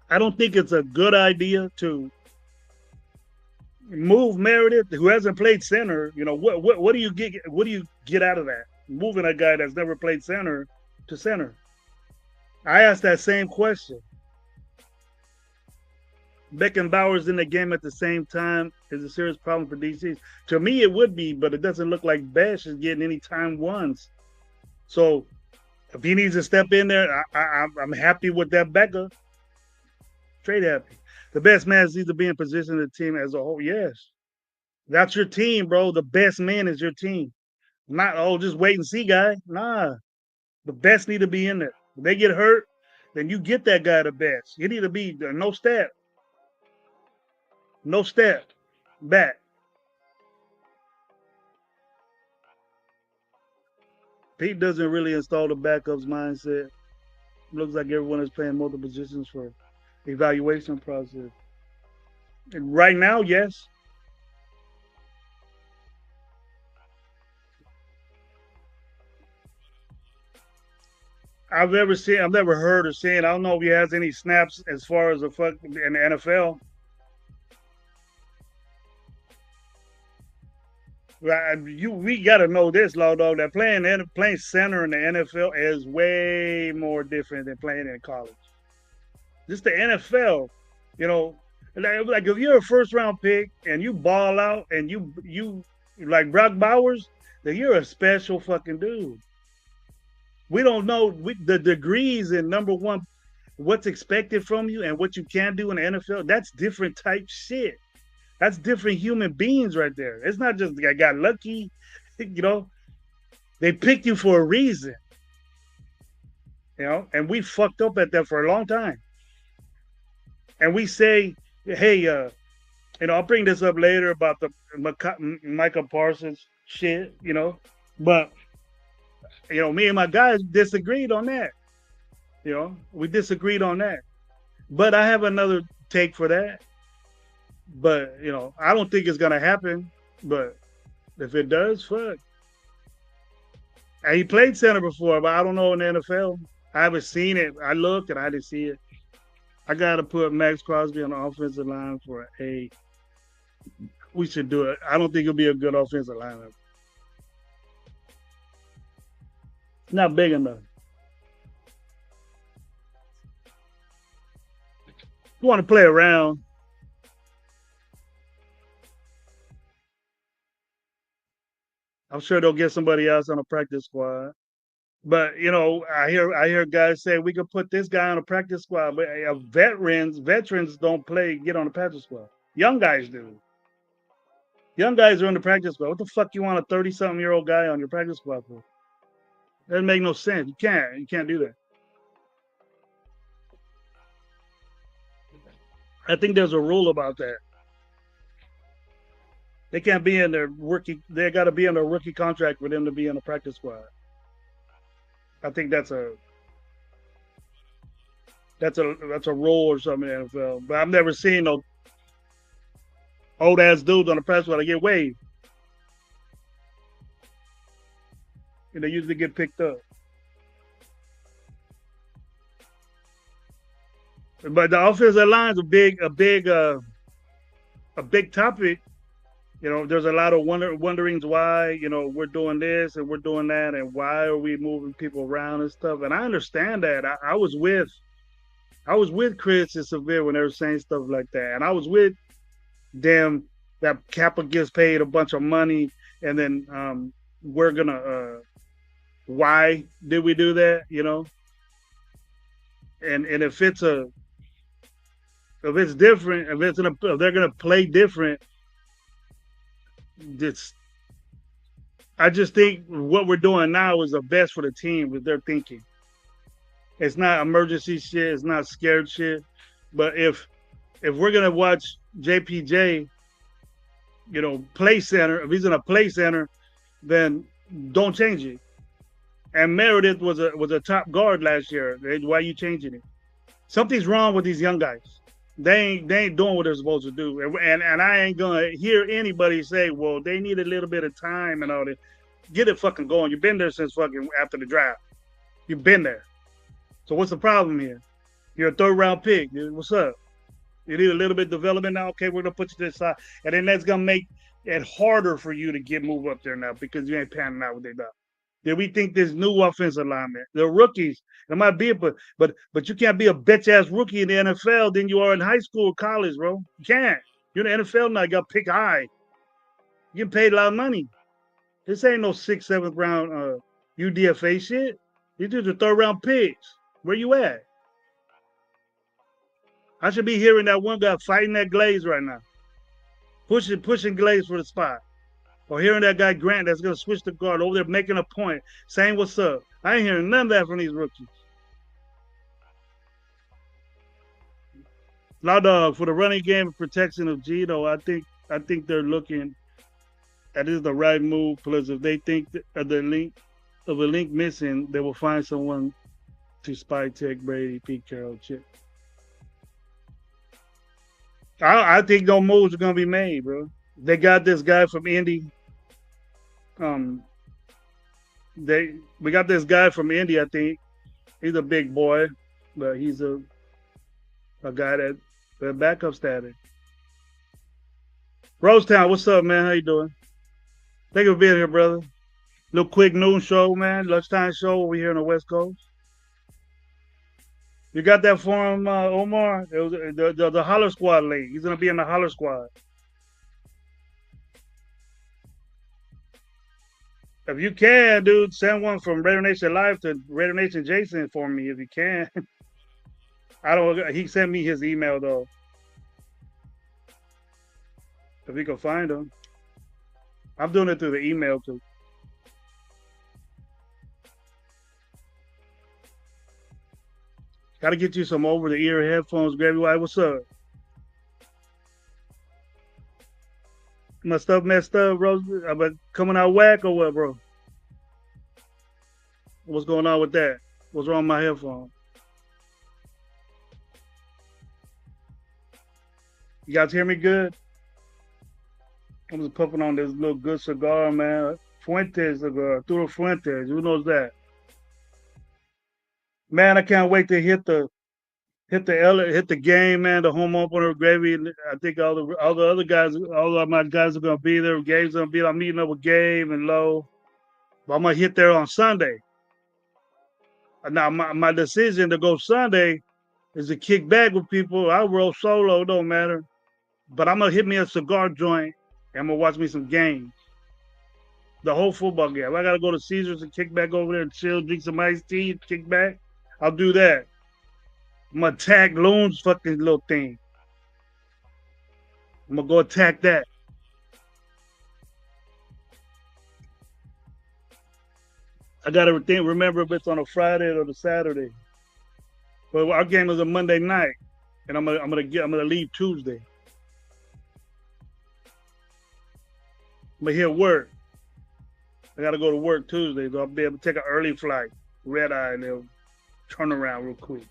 I don't think it's a good idea to move Meredith, who hasn't played center. You know what do you get? What do you get out of that? Moving a guy that's never played center to center. I asked that same question. Beckenbauer's in the game at the same time is a serious problem for DC. To me, it would be, but it doesn't look like Besh is getting any time once. So if he needs to step in there, I'm happy with that Becca. Straight happy. The best man needs to be in position of the team as a whole. Yes. That's your team, bro. The best man is your team. Not, oh, just wait and see, guy. Nah. The best need to be in there. If they get hurt, then you get that guy the best. You need to be no step. No step back. Pete doesn't really install the backups mindset. Looks like everyone is playing multiple positions for evaluation process. And right now, yes. I've never heard or seen. I don't know if he has any snaps as far as the fuck in the NFL. We got to know this, Law Dog. That playing center in the NFL is way more different than playing in college. Just the NFL, you know, like if you're a first round pick and you ball out and you like Brock Bowers, then you're a special fucking dude. We don't know the degrees in number one, what's expected from you and what you can do in the NFL. That's different type shit. That's different human beings right there. It's not just I got lucky, you know. They picked you for a reason, you know, and we fucked up at that for a long time. And we say, hey, I'll bring this up later about the Micah Parsons shit. But me and my guys disagreed on that. We disagreed on that. But I have another take for that. But I don't think it's gonna happen. But if it does, fuck. And he played center before, but I don't know in the NFL. I haven't seen it. I looked and I didn't see it. I gotta put Max Crosby on the offensive line for a. We should do it. I don't think it'll be a good offensive lineup. Not big enough. You want to play around. I'm sure they'll get somebody else on a practice squad. But I hear guys say we could put this guy on a practice squad, but veterans don't get on the practice squad. Young guys do. Young guys are in the practice squad. What the fuck you want a 30-something-year-old guy on your practice squad for? That doesn't make no sense. You can't do that. I think there's a rule about that. They can't be in their rookie. They got to be in a rookie contract for them to be in a practice squad. I think that's a rule or something in the NFL. But I've never seen no old ass dudes on the practice squad that get waived. They usually get picked up. But the offensive line is a big topic. There's a lot of wonderings why we're doing this and we're doing that, and why are we moving people around and stuff. And I understand that. I was with Chris and Severe when they were saying stuff like that, and I was with them that Kappa gets paid a bunch of money, and then we're gonna. Why did we do that? And if it's different, if they're gonna play different, it's I just think what we're doing now is the best for the team with their thinking. It's not emergency shit. It's not scared shit. But if we're gonna watch JPJ, play center, if he's gonna play center, then don't change it. And Meredith was a top guard last year. Why are you changing it? Something's wrong with these young guys. They ain't doing what they're supposed to do. And I ain't gonna hear anybody say, well, they need a little bit of time and all that. Get it fucking going. You've been there since fucking after the draft. You've been there. So what's the problem here? You're a third round pick. What's up? You need a little bit of development now. Okay, we're gonna put you to the side, and then that's gonna make it harder for you to move up there now because you ain't panning out what they done. Did we think this new offensive lineman? They're rookies. It might be, but you can't be a bitch ass rookie in the NFL than you are in high school or college, bro. You can't. You're in the NFL now. You got to pick high. You getting paid a lot of money. This ain't no 6th, 7th round UDFA shit. These dudes are third round picks. Where you at? I should be hearing that one guy fighting that Glaze right now, pushing Glaze for the spot. Or hearing that guy Grant that's going to switch the guard over there making a point, saying what's up. I ain't hearing none of that from these rookies. Now, dog, for the running game and protection of Gino, I think they're looking that is the right move. Because if they think of a link missing, they will find someone to spy Tech Brady, Pete Carroll, Chip. I think no moves are gonna be made, bro. They got this guy from Indy. We got this guy from Indy. I think he's a big boy, but he's a guy that backup status. Rosetown, what's up, man? How you doing? Thank you for being here, brother. Little quick noon show, man. Lunchtime show over here on the West Coast. You got that for him, Omar? It was the Holler Squad link. He's gonna be in the Holler Squad. If you can, dude, send one from Raider Nation Live to Raider Nation Jason for me if you can. I don't. He sent me his email though. If you can find him, I'm doing it through the email too. Got to get you some over the ear headphones, Gravy White. What's up? My stuff messed up, bro. But coming out whack or what, bro? What's going on with that? What's wrong with my headphone? You guys hear me good? I'm just puffing on this little good cigar, man. Fuentes cigar, Arturo Fuentes. Who knows that? Man, I can't wait to hit the game, man. The home opener, Gravy. I think all the other guys, all of my guys are gonna be there. Gabe's gonna be. I'm meeting up with Gabe and Low. But I'm gonna hit there on Sunday. Now my decision to go Sunday is to kick back with people. I'll roll solo, don't matter. But I'm gonna hit me a cigar joint and I'm gonna watch me some games. The whole football game. If I gotta go to Caesars and kick back over there and chill, drink some iced tea, kick back, I'll do that. I'm gonna attack Loon's fucking little thing. I'm gonna go attack that. I gotta remember if it's on a Friday or the Saturday. But our game is a Monday night, and I'm gonna leave Tuesday. I'm gonna hit work. I gotta go to work Tuesday, so I'll be able to take an early flight, red eye, and they'll turn around real quick.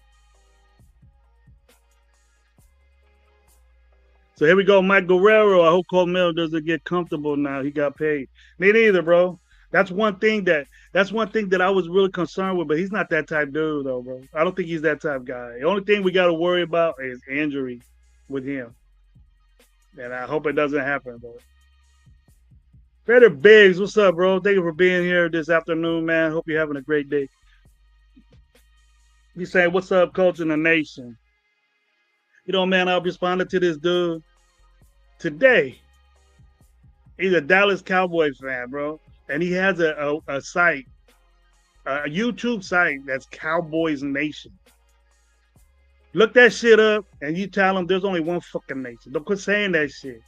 So here we go, Mike Guerrero. I hope Colmel doesn't get comfortable now. He got paid. Me neither, bro. That's one thing that I was really concerned with, but he's not that type dude though, bro. I don't think he's that type guy. The only thing we got to worry about is injury with him, and I hope it doesn't happen, bro. Better Biggs, what's up, bro? Thank you for being here this afternoon, man. Hope you're having a great day. You saying what's up, coach in the nation? You know, man, I responded to this dude today. He's a Dallas Cowboy fan, bro, and he has a site, a YouTube site that's Cowboys Nation. Look that shit up, and you tell him there's only one fucking nation. Don't quit saying that shit.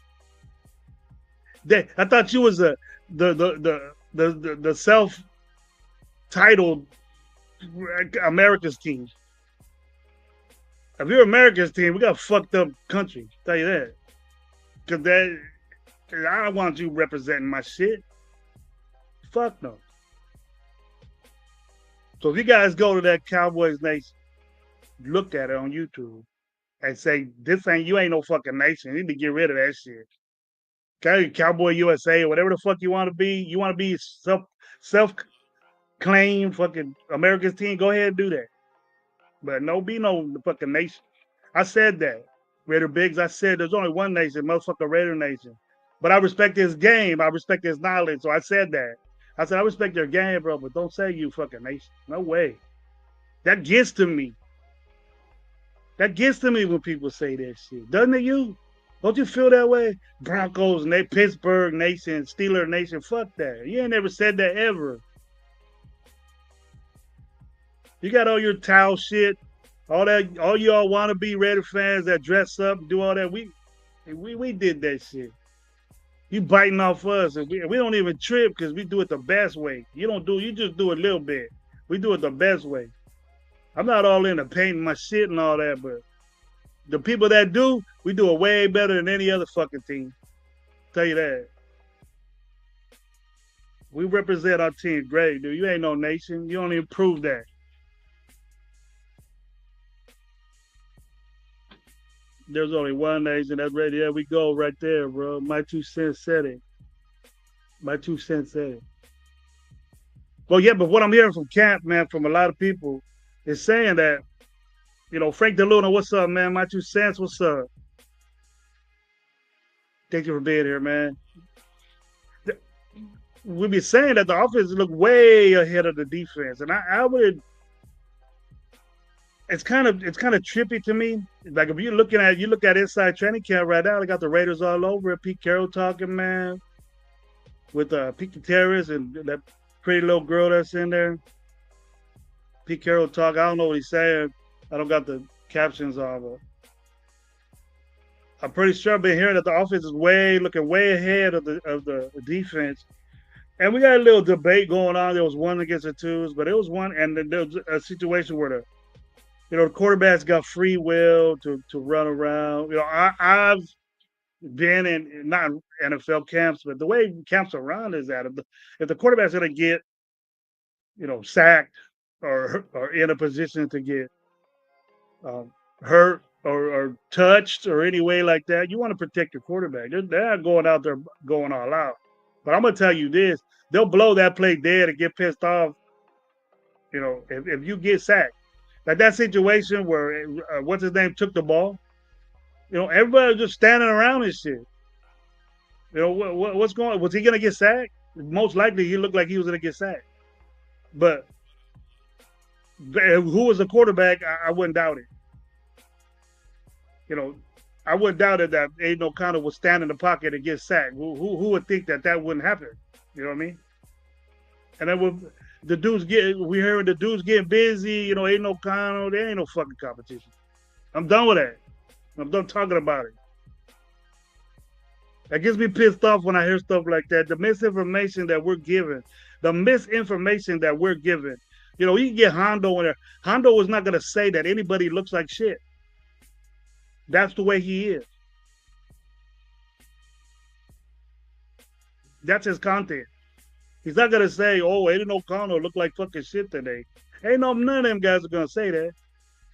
I thought you was the self-titled America's team. If you're America's team, we got a fucked up country. Tell you that. Cause I don't want you representing my shit. Fuck no. So if you guys go to that Cowboys Nation, look at it on YouTube and say, you ain't no fucking nation. You need to get rid of that shit. Okay, Cowboy USA or whatever the fuck you want to be. You want to be self-claimed fucking America's team, go ahead and do that. But be no fucking nation. I said that. Raider Biggs, I said there's only one nation, motherfucker Raider Nation. But I respect his game. I respect his knowledge. So I said that. I said, I respect your game, bro, but don't say you fucking nation. No way. That gets to me. That gets to me when people say that shit. Doesn't it you? Don't you feel that way? Broncos, Pittsburgh Nation, Steeler Nation. Fuck that. You ain't never said that ever. You got all your towel shit, all y'all want to be Raider fans that dress up, do all that. We did that shit. You biting off us, and we don't even trip because we do it the best way. You just do it a little bit. We do it the best way. I'm not all into painting my shit and all that, but the people that do, we do it way better than any other fucking team. Tell you that. We represent our team great, dude. You ain't no nation. You don't even prove that. There's only one nation. That's right. There we go right there, bro. My 2 cents said it. My 2 cents said it. Well, yeah, but what I'm hearing from camp, man, from a lot of people, is saying that, Frank DeLuna, what's up, man? My 2 cents, what's up? Thank you for being here, man. We'll be saying that the offense look way ahead of the defense, and I would. It's kind of trippy to me. Like if you look at inside training camp right now, they got the Raiders all over it. Pete Carroll talking, man, with Pete Gutierrez and that pretty little girl that's in there. Pete Carroll talk. I don't know what he's saying. I don't got the captions on, but I'm pretty sure I've been hearing that the offense is looking way ahead of the defense. And we got a little debate going on. There was one against the twos, but it was one, and then there was a situation where the quarterbacks got free will to run around. I've been in not NFL camps, but the way camps around is that if the quarterback's going to get sacked or in a position to get um, hurt or touched or any way like that, you want to protect your quarterback. They're not going out there going all out. But I'm gonna tell you this: they'll blow that play dead and get pissed off. If you get sacked, like that situation where what's his name took the ball. Everybody was just standing around and shit. What's going? Was he gonna get sacked? Most likely, he looked like he was gonna get sacked. But who was the quarterback? I wouldn't doubt it. You know, I wouldn't doubt it that Aiden O'Connell would stand in the pocket and get sacked. Who would think that wouldn't happen? You know what I mean? And then with the dudes we hearing the dudes getting busy. Aiden O'Connell, there ain't no fucking competition. I'm done with that. I'm done talking about it. That gets me pissed off when I hear stuff like that. The misinformation that we're given, you can get Hondo in there. Hondo is not going to say that anybody looks like shit. That's the way he is. That's his content. He's not going to say, oh, Aiden O'Connell looked like fucking shit today. None of them guys are going to say that.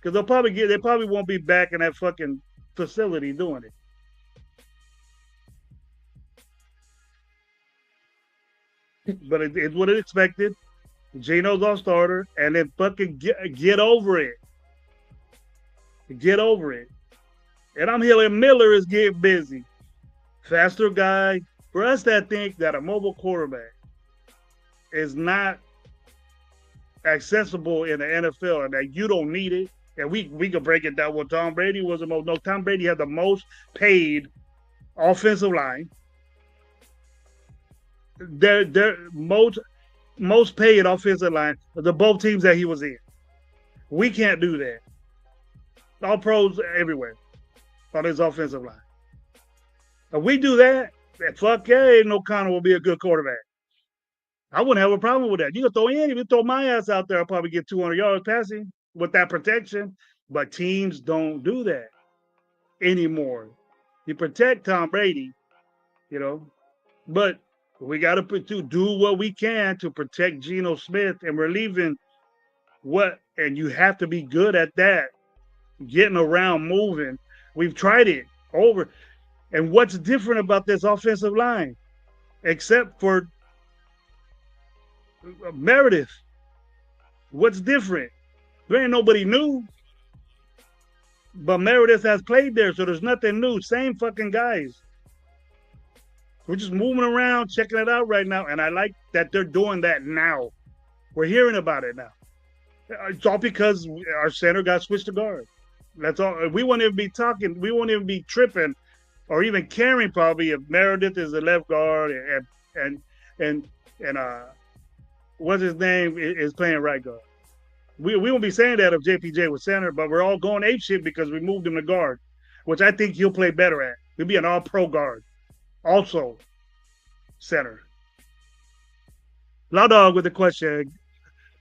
Because they probably won't be back in that fucking facility doing it. But it's what it expected. Gino's our starter, and then fucking get over it. Get over it. And I'm hearing Miller is getting busy. Faster guy. For us that think that a mobile quarterback is not accessible in the NFL and that you don't need it, and we could break it down. What Tom Brady was Tom Brady had the most paid offensive line. They're most paid offensive line of the both teams that he was in. We can't do that. All pros everywhere on his offensive line. If we do that, fuck yeah, Aiden O'Connell will be a good quarterback. I wouldn't have a problem with that. You can throw my ass out there, I'll probably get 200 yards passing with that protection. But teams don't do that anymore. You protect Tom Brady, but we got to do what we can to protect Geno Smith, and we're leaving and you have to be good at that, getting around, moving. We've tried it over. And what's different about this offensive line, except for Meredith? What's different? There ain't nobody new. But Meredith has played there, so there's nothing new. Same fucking guys. We're just moving around, checking it out right now, and I like that they're doing that now. We're hearing about it now. It's all because our center got switched to guard. That's all. We won't even be talking. We won't even be tripping, or even caring probably if Meredith is the left guard and what's his name is playing right guard. We won't be saying that if JPJ was center, but we're all going ape shit because we moved him to guard, which I think he'll play better at. He'll be an all-pro guard. Also, center. Law Dog with the question.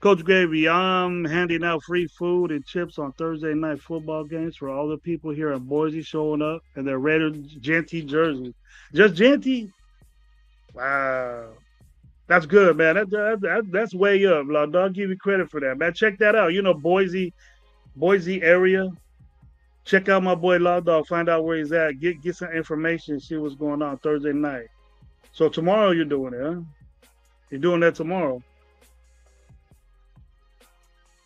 Coach Gravy, I'm handing out free food and chips on Thursday night football games for all the people here in Boise showing up in their red Genty jerseys. Just Genty? Wow. That's good, man. That's way up. Law Dog, give you credit for that, man. Check that out. Boise area. Check out my boy Law Dog. Find out where he's at. Get some information. See what's going on Thursday night. So tomorrow you're doing it, huh? You're doing that tomorrow.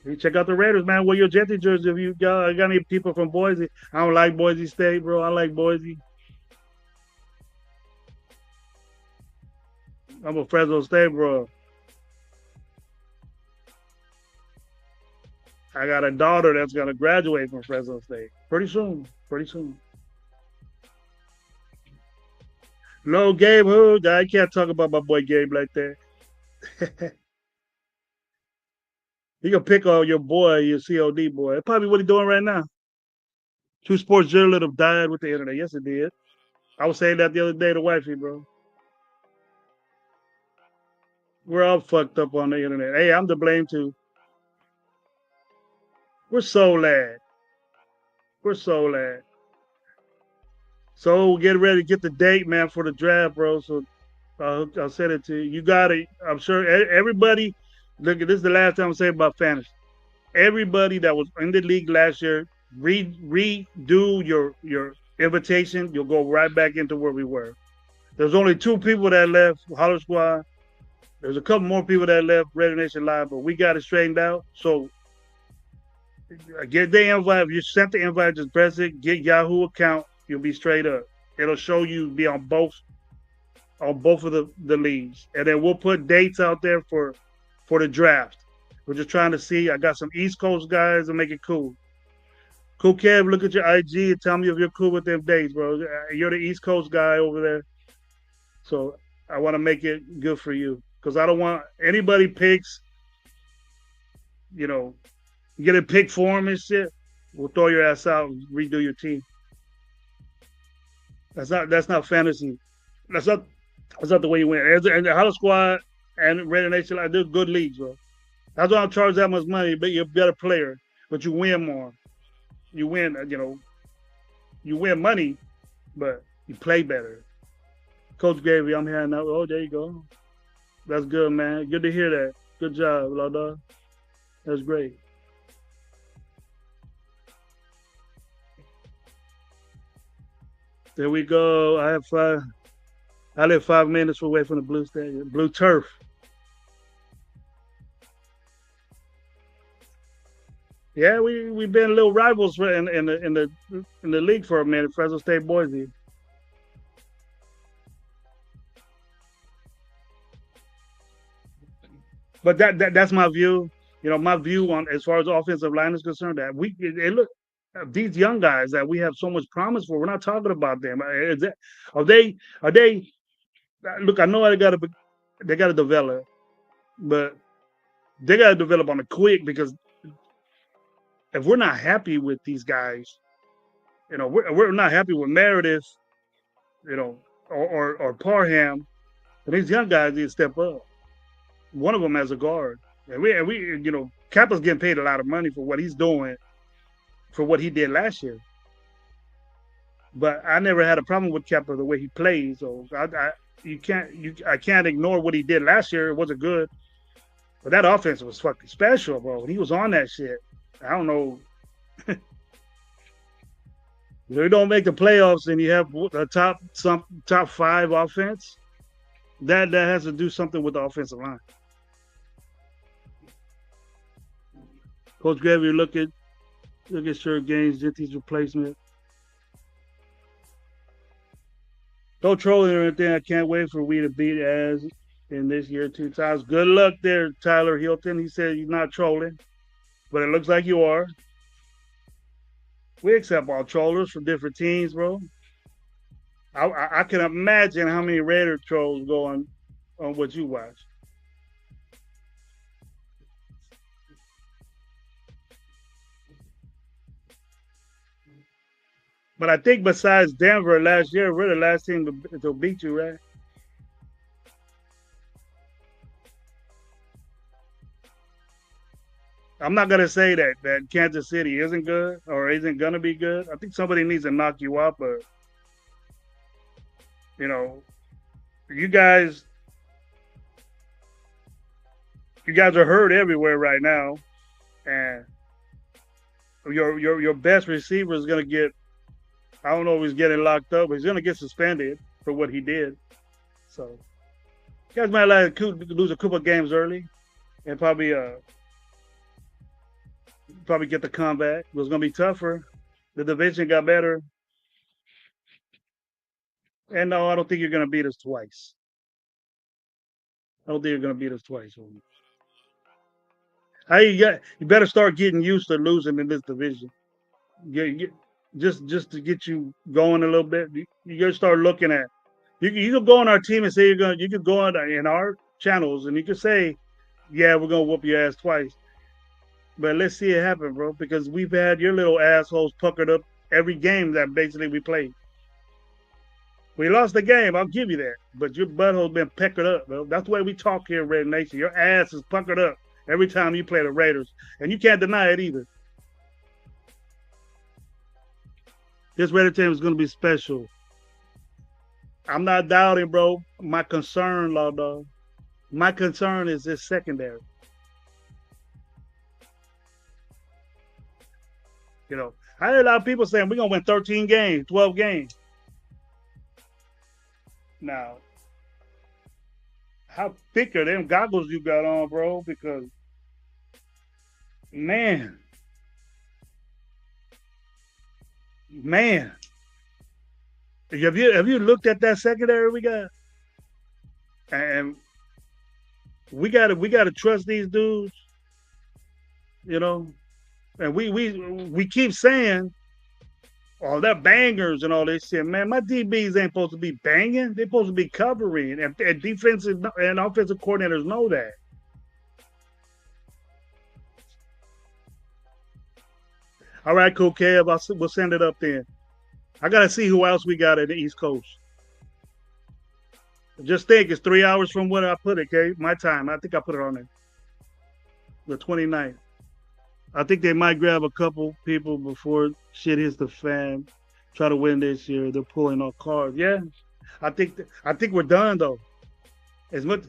You check out the Raiders, man. Wear your Genty jersey if you got any people from Boise. I don't like Boise State, bro. I like Boise. I'm a Fresno State, bro. I got a daughter that's going to graduate from Fresno State pretty soon. No, Gabe Hood. I can't talk about my boy Gabe like that. You can pick on your boy, your COD boy. That's probably what he's doing right now. Two sports journalists have died with the internet. Yes, it did. I was saying that the other day to wifey, bro. We're all fucked up on the internet. Hey, I'm to blame too. We're so glad. So get ready to get the date, man, for the draft, bro. So I'll send it to you. You got it. I'm sure everybody. Look, this is the last time I'm saying about fantasy. Everybody that was in the league last year, redo your invitation. You'll go right back into where we were. There's only two people that left Holler Squad. There's a couple more people that left Raider Nation Live, but we got it straightened out. So get the invite. If you sent the invite, just press it. Get Yahoo account. You'll be straight up. It'll show you be on both of the leagues, and then we'll put dates out there for the draft. We're just trying to see. I got some East Coast guys to make it cool. Cool Kev, look at your IG and tell me if you're cool with them dates, bro. You're the East Coast guy over there, so I want to make it good for you because I don't want anybody picks. You know, get a pick form and shit. We'll throw your ass out and redo your team. That's not fantasy. That's not that's not the way you win. And the Hollow Squad and Raider Nation, like, they're good leagues, bro. That's why I don't charge that much money, but you're a better player, but you win more. You win, you win money, but you play better. Coach Gravy, I'm hearing that. Oh, there you go. That's good, man. Good to hear that. Good job, Lada. That's great. There we go. I live 5 minutes away from the Blue Stadium, Blue Turf. Yeah, we've been little rivals in the league for a minute. Fresno State, Boise. But that's my view. My view on as far as offensive line is concerned. That look, these young guys that we have so much promise for. We're not talking about them. Are they? Look, I know they got to develop, but they got to develop on the quick because if we're not happy with these guys, we're not happy with Meredith, or Parham, and these young guys need to step up. One of them as a guard, and we Kappa's getting paid a lot of money for what he's doing, for what he did last year. But I never had a problem with Kappa the way he plays. So I can't ignore what he did last year. It wasn't good, but that offense was fucking special, bro. When he was on that shit, I don't know. You don't make the playoffs and you have a top five offense. That has to do something with the offensive line. Coach Gravy, look at Sure Gaines, Genty's replacement. Don't troll or anything. I can't wait for we to beat as in this year 2 times. Good luck there, Tyler Hilton. He said he's not trolling, but it looks like you are. We accept all trollers from different teams, bro. I can imagine how many Raider trolls go on what you watch. But I think besides Denver last year, we're the last team to beat you, right? I'm not gonna say that Kansas City isn't good or isn't gonna be good. I think somebody needs to knock you out, but you know, you guys you guys are hurt everywhere right now, and your best receiver is gonna get. I don't know if he's getting locked up, but he's gonna get suspended for what he did. So you guys might like to lose a couple of games early, and probably get the comeback. It was gonna be tougher. The division got better, and no, I don't think you're gonna beat us twice. I don't think you're gonna beat us twice. You better start getting used to losing in this division. Get, just to get you going a little bit. You gotta start looking at. You could go on our team and say you're gonna. You could go on in our channels and you could say, "Yeah, we're gonna whoop your ass twice." But let's see it happen, bro. Because we've had your little assholes puckered up every game that basically we played. We lost the game, I'll give you that. But your butthole's been puckered up, bro. That's the way we talk here, Red Nation. Your ass is puckered up every time you play the Raiders, and you can't deny it either. This Raider team is going to be special. I'm not doubting, bro. My concern, Law Dog. My concern is this secondary. You know, I heard a lot of people saying we're gonna win 13 games, 12 games. Now, how thick are them goggles you got on, bro? Because man, man, have you looked at that secondary we got? And we gotta trust these dudes, you know. And we keep saying, oh, they're bangers and all this shit. Man, my DBs ain't supposed to be banging. They're supposed to be covering. And defensive and offensive coordinators know that. All right, cool, Kev. We'll send it up then. I got to see who else we got at the East Coast. Just think, it's 3 hours from when I put it, okay? My time. I think I put it on there. The 29th. I think they might grab a couple people before shit hits the fan. Try to win this year. They're pulling off cards. Yeah, I think we're done though. As much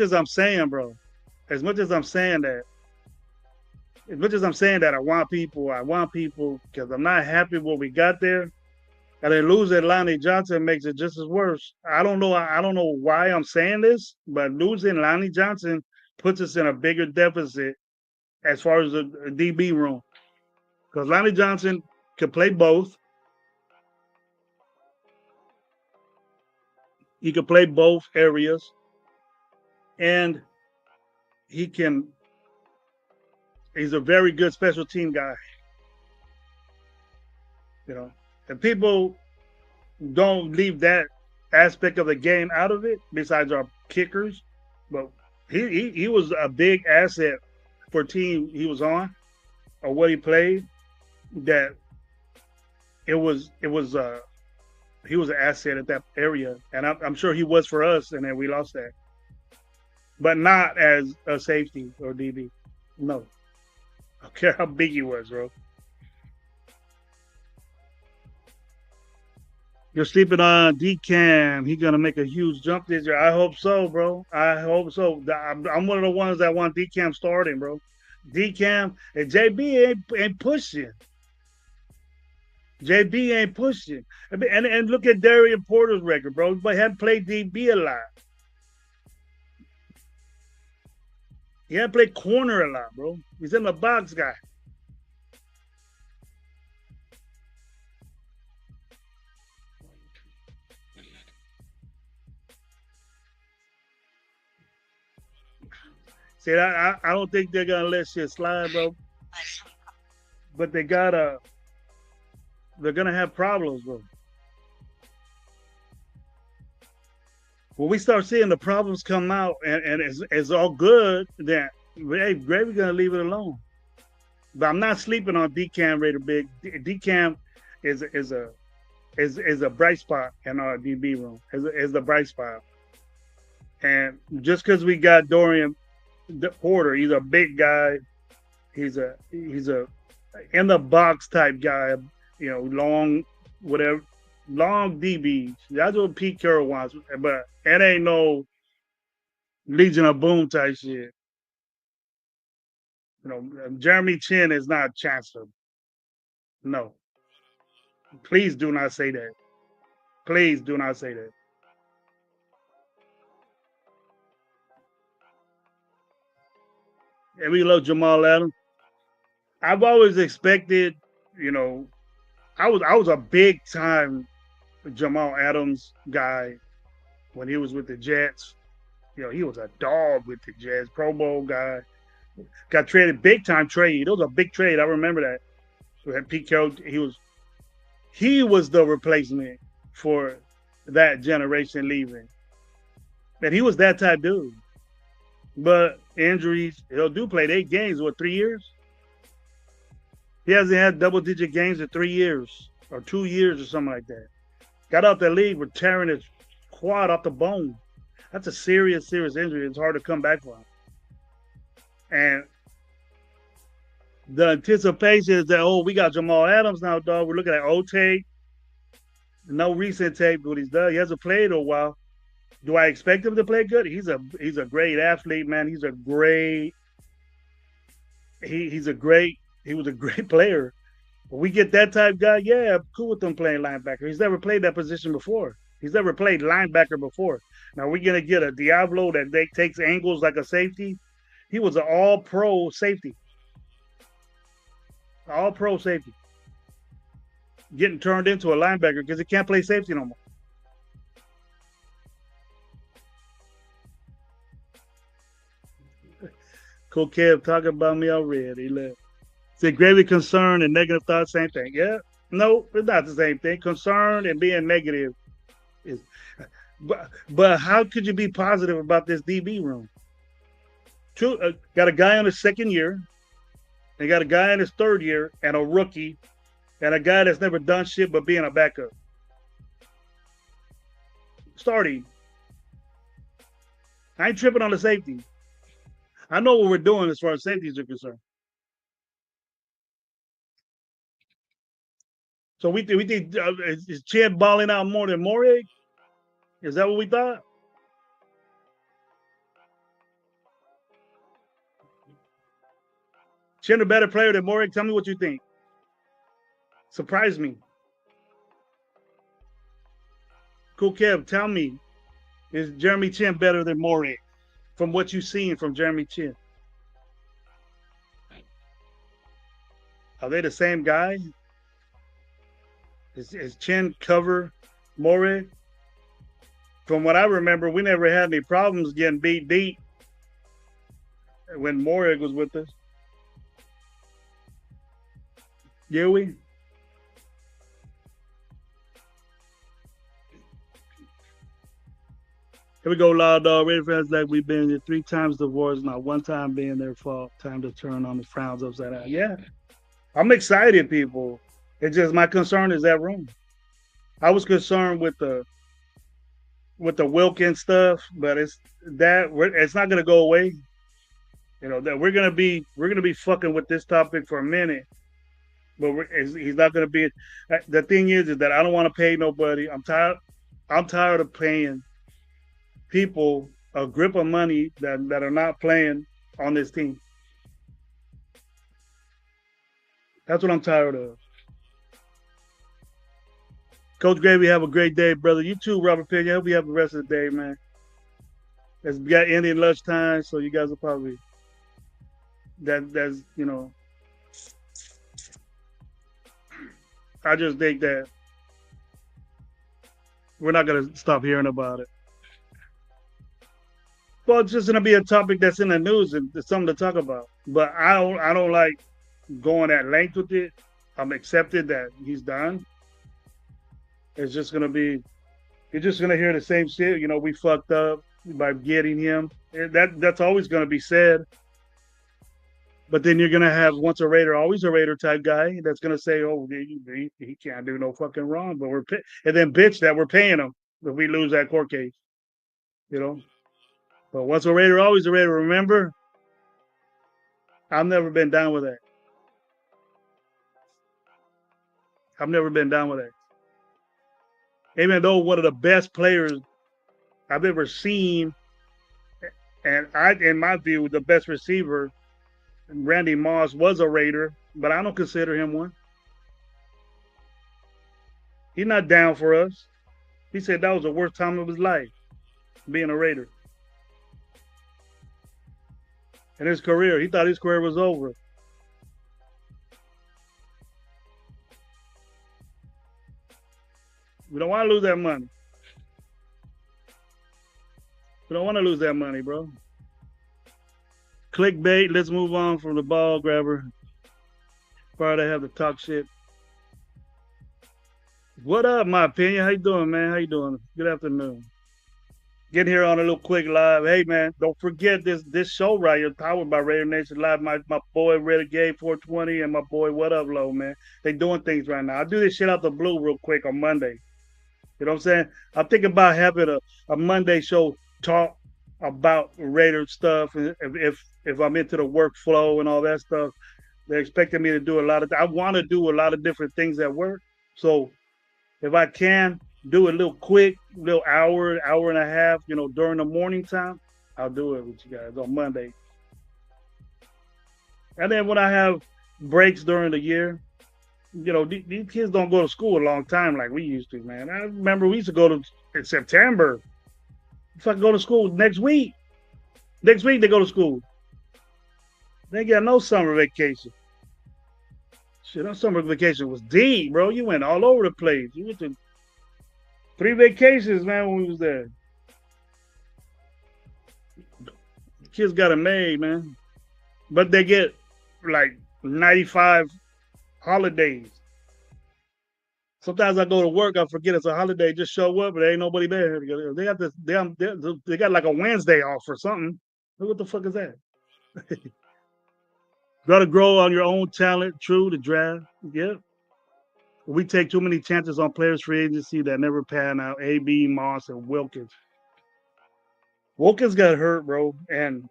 as I'm saying, bro. As much as I'm saying that. As much as I'm saying that, I want people because I'm not happy with what we got there. And then losing Lonnie Johnson makes it just as worse. I don't know why I'm saying this, but losing Lonnie Johnson puts us in a bigger deficit as far as the DB room. Because Lonnie Johnson could play both. He could play both areas, and he can. He's a very good special team guy. You know, and people don't leave that aspect of the game out of it. Besides our kickers, but he was a big asset for team he was on or what he played. That it was he was an asset at that area, and I'm sure he was for us, and then we lost that, but not as a safety or DB. No, I don't care how big he was, bro. You're sleeping on DCAM. He's gonna make a huge jump this year. I hope so, bro. I hope so. I'm one of the ones that want DCAM starting, bro. DCAM and JB ain't pushing. JB ain't pushing. I mean, and look at Darian Porter's record, bro. But hadn't played DB a lot. He hadn't played corner a lot, bro. He's in the box guy. See, I don't think they're gonna let shit slide, bro. But they're gonna have problems, bro. When we start seeing the problems come out and it's all good, then hey, Gravy gonna leave it alone. But I'm not sleeping on DCAM Raider Big. DCAM is a bright spot in our DB room. Is the bright spot. And just because we got Dorian Porter, he's a big guy. He's a in the box type guy. You know, long whatever, long DBs. That's what Pete Carroll wants. But it ain't no Legion of Boom type shit. You know, Jeremy Chin is not Chancellor. No, please do not say that. Please do not say that. And we love Jamal Adams. I've always expected, you know, I was a big time Jamal Adams guy when he was with the Jets. You know, he was a dog with the Jets, Pro Bowl guy. Got traded big time trade. It was a big trade. I remember that. We had Pete Carroll. He was the replacement for that generation leaving. And he was that type dude. But injuries, he'll do played 8 games, what, 3 years? He hasn't had double digit games in 3 years or 2 years or something like that. Got out the league with tearing his quad off the bone. That's a serious, serious injury. It's hard to come back from. And the anticipation is that, oh, we got Jamal Adams now, dog. We're looking at Ote. No recent tape what he's done. He hasn't played in a while. Do I expect him to play good? He's a great athlete, man. He was a great player. When we get that type guy, yeah, I'm cool with him playing linebacker. He's never played that position before. He's never played linebacker before. Now we're gonna get a Diablo that takes angles like a safety. He was an all pro safety. All pro safety. Getting turned into a linebacker because he can't play safety no more. Cool Kev talking about me already. Look. Say gravely concerned and negative thoughts, same thing. Yeah. No, it's not the same thing. Concerned and being negative is but how could you be positive about this DB room? Got a guy on his second year, they got a guy in his third year, and a rookie, and a guy that's never done shit but being a backup. Starting. I ain't tripping on the safety. I know what we're doing as far as safeties are concerned. So we think is Chin balling out more than Morig? Is that what we thought? Chin a better player than Morig? Tell me what you think. Surprise me. Cool Kev, tell me, is Jeremy Chin better than Morig from what you've seen from Jeremy Chin? Are they the same guy? Is Chin cover Morig? From what I remember, we never had any problems getting beat deep when Morig was with us. Yeah, we. Here we go, Law Dog. Raider fans like we've been here 3 times divorced, not one time being their fault. Time to turn on the frowns upside down. Yeah, I'm excited, people. It's just my concern is that room. I was concerned with the Wilkins stuff, but it's not gonna go away. You know that we're gonna be fucking with this topic for a minute, but he's not gonna be. The thing is that I don't want to pay nobody. I'm tired. I'm tired of paying people a grip of money that are not playing on this team. That's what I'm tired of. Coach Gravy, have a great day, brother. You too, Robert Pena. I hope you have the rest of the day, man. It's got Indian lunchtime, so you guys will probably that's I just think that we're not gonna stop hearing about it. Well, it's just gonna be a topic that's in the news and it's something to talk about. But I don't like going at length with it. I'm accepted that he's done. It's just gonna be you're just gonna hear the same shit. You know, we fucked up by getting him. That's always gonna be said. But then you're gonna have once a Raider, always a Raider type guy that's gonna say, "Oh, he can't do no fucking wrong," but and then bitch that we're paying him if we lose that court case, you know. But once a Raider, always a Raider. Remember, I've never been down with that. I've never been down with that. Even though one of the best players I've ever seen, and in my view, the best receiver, Randy Moss was a Raider, but I don't consider him one. He's not down for us. He said that was the worst time of his life, being a Raider. In his career, he thought his career was over. We don't want to lose that money. We don't want to lose that money, bro. Clickbait. Let's move on from the ball grabber. Probably have to talk shit. What up, my opinion? How you doing, man? How you doing? Good afternoon. Getting here on a little quick live. Hey, man, don't forget this show right here, powered by Raider Nation Live. My boy Renegade 420 and my boy What Up Low, man. They doing things right now. I do this shit out the blue real quick on Monday. You know what I'm saying? I'm thinking about having a Monday show talk about Raider stuff. If I'm into the workflow and all that stuff, they're expecting me to do a lot of. I want to do a lot of different things at work. So If I can do it a little quick, little hour, hour and a half, during the morning time, I'll do it with you guys on Monday. And then when I have breaks during the year, these kids don't go to school a long time like we used to, man. I remember we used to go to in September. If I go to school next week, they go to school. They got no summer vacation. Shit, our summer vacation was deep, bro. You went all over the place. You went to 3 vacations, man, when we was there. Kids got it made, man. But they get like 95 holidays. Sometimes I go to work, I forget it's a holiday, just show up, but there ain't nobody there. They got this damn, they got like a Wednesday off or something. What the fuck is that? Got to grow on your own talent. True, the draft. Yep. We take too many chances on players free agency that never pan out. AB, Moss, and Wilkins. Wilkins got hurt, bro, and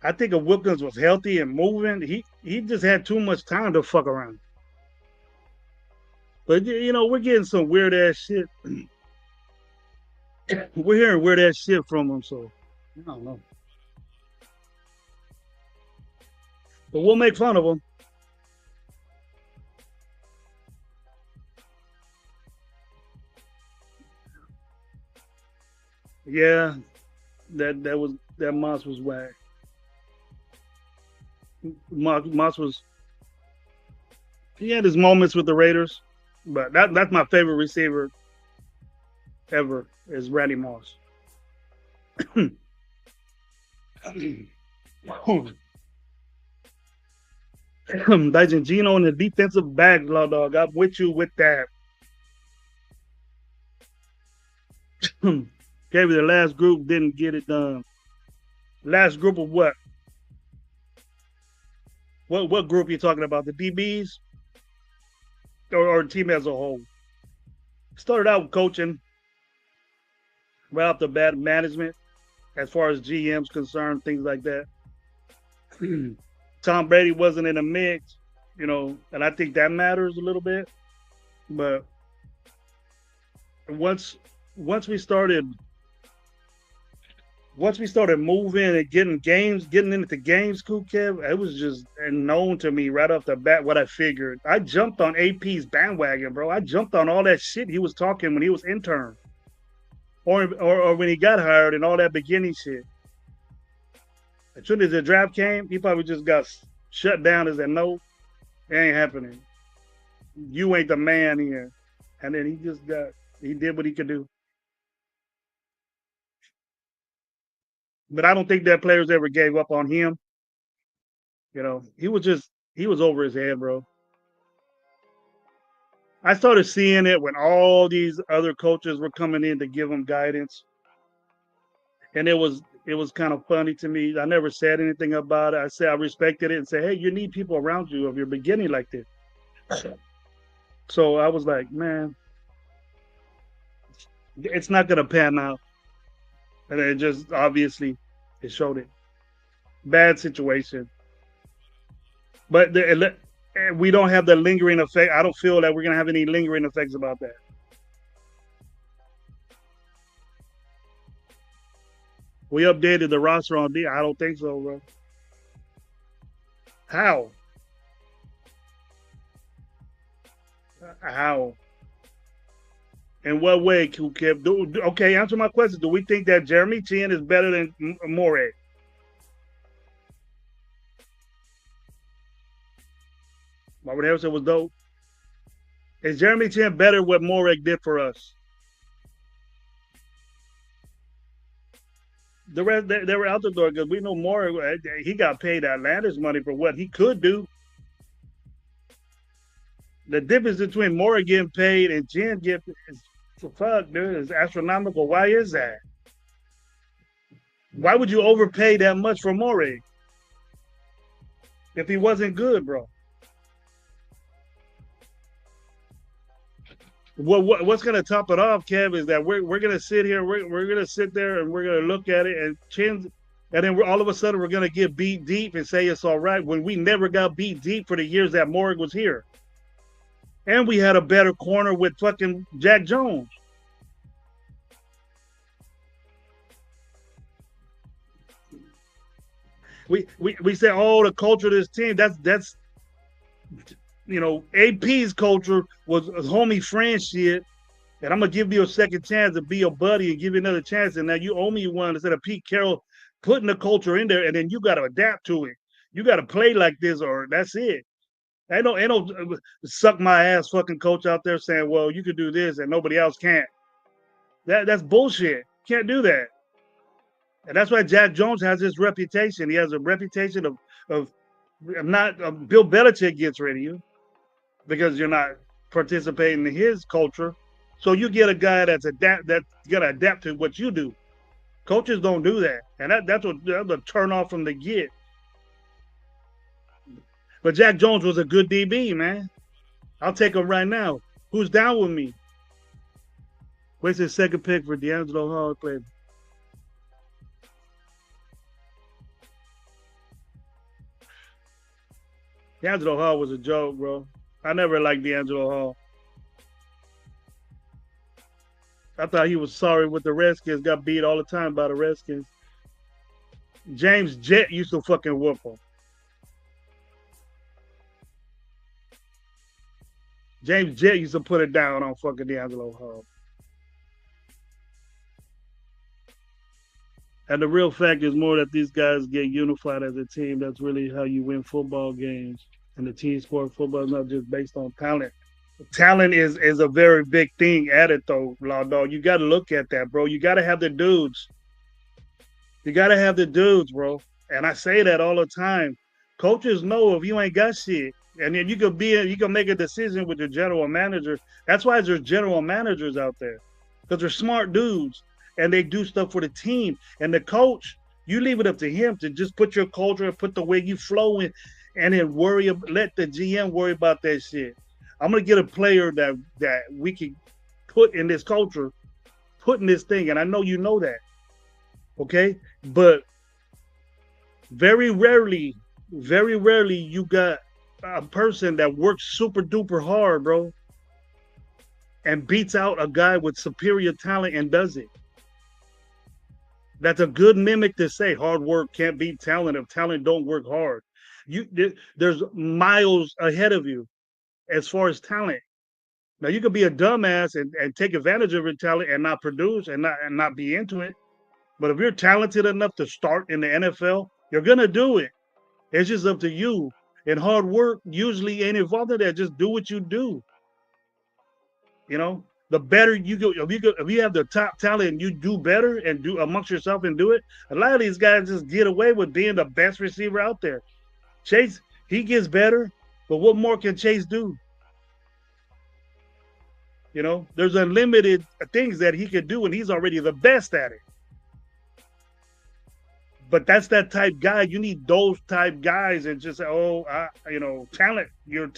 I think if Wilkins was healthy and moving, he just had too much time to fuck around. But we're getting some weird ass shit. We're hearing weird ass shit from him, so I don't know. But we'll make fun of him. Yeah, that Moss was whack. Moss was he had his moments with the Raiders, but that's my favorite receiver ever is Randy Moss. Dyson Gino in the defensive back, Law Dog. I'm with you with that. Gave the last group didn't get it done. Last group of what? What group are you talking about? The DBs or team as a whole? Started out with coaching, right off the bat, management, as far as GM's concerned, things like that. Tom Brady wasn't in the mix, and I think that matters a little bit. But once we started moving and getting into games, Cool Kev, it was just known to me right off the bat what I figured. I jumped on AP's bandwagon, bro. I jumped on all that shit he was talking when he was intern, or when he got hired and all that beginning shit. As soon as the draft came, he probably just got shut down and said, no, it ain't happening. You ain't the man here. And then he did what he could do. But I don't think that players ever gave up on him. He was over his head, bro. I started seeing it when all these other coaches were coming in to give him guidance. And it was kind of funny to me. I never said anything about it. I said I respected it and said, hey, you need people around you if you're beginning like this. So I was like, man, it's not going to pan out. And it just obviously it showed it. Bad situation. But we don't have the lingering effect. I don't feel that we're going to have any lingering effects about that. We updated the roster on D. I don't think so, bro. How? How? In what way, Kev? Okay, answer my question. Do we think that Jeremy Chinn is better than Morey? Robert Harrison was dope. Is Jeremy Chinn better what Morey did for us? The rest, they were out the door because we know Morey, he got paid Atlanta's money for what he could do. The difference between Morey getting paid and Chinn getting fuck, dude, is astronomical. Why is that? Why would you overpay that much for Morey if he wasn't good, bro? What's going to top it off, Kev, is that we're going to sit here, we're going to sit there and we're going to look at it and then all of a sudden we're going to get beat deep and say it's all right when we never got beat deep for the years that Morey was here. And we had a better corner with fucking Jack Jones. We say, oh, the culture of this team. That's AP's culture was homie friend shit. And I'm gonna give you a second chance to be your buddy and give you another chance. And now you owe me one instead of Pete Carroll putting the culture in there, and then you got to adapt to it. You got to play like this, or that's it. Ain't no suck my ass fucking coach out there saying, well, you could do this and nobody else can't. That's bullshit. Can't do that. And that's why Jack Jones has this reputation. He has a reputation of not Bill Belichick gets rid of you because you're not participating in his culture. So you get a guy that's gonna adapt to what you do. Coaches don't do that, and that's a turn off from the get. But Jack Jones was a good DB, man. I'll take him right now. Who's down with me? Where's his second pick for D'Angelo Hall? Played. D'Angelo Hall was a joke, bro. I never liked D'Angelo Hall. I thought he was sorry with the Redskins. Got beat all the time by the Redskins. James Jett used to fucking whoop him. James Jett used to put it down on fucking D'Angelo Hall. And the real fact is more that these guys get unified as a team. That's really how you win football games. And the team sport football is not just based on talent. Talent is a very big thing at it though, Law Dog. You got to look at that, bro. You got to have the dudes. You got to have the dudes, bro. And I say that all the time. Coaches know if you ain't got shit, and then you can make a decision with your general manager. That's why there's general managers out there, because they're smart dudes and they do stuff for the team. And the coach, you leave it up to him to just put your culture and put the way you flow in, and then let the GM worry about that shit. I'm gonna get a player that we can put in this culture, put in this thing, and I know you know that. Okay, but very rarely you got a person that works super duper hard, bro, and beats out a guy with superior talent and does it. That's a good mimic to say hard work can't beat talent if talent don't work hard. There's miles ahead of you as far as talent. Now you could be a dumbass and take advantage of your talent and not produce and not be into it. But if you're talented enough to start in the NFL, you're gonna do it. It's just up to you. And hard work usually ain't involved in that. Just do what you do. You know, the better you go, if you have the top talent and you do better and do amongst yourself and do it, a lot of these guys just get away with being the best receiver out there. Chase, he gets better, but what more can Chase do? You know, there's unlimited things that he could do, and he's already the best at it. But that's that type guy. You need those type guys, and just say, "Oh, talent. You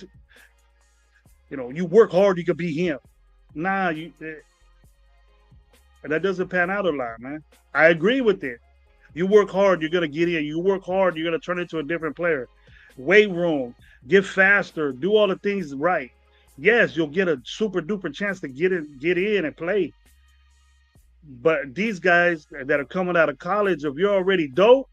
work hard, you could be him." Nah, and that doesn't pan out a lot, man. I agree with it. You work hard, you're gonna get in. You work hard, you're gonna turn into a different player. Weight room, get faster, do all the things right. Yes, you'll get a super duper chance to get in and play. But these guys that are coming out of college, if you're already dope,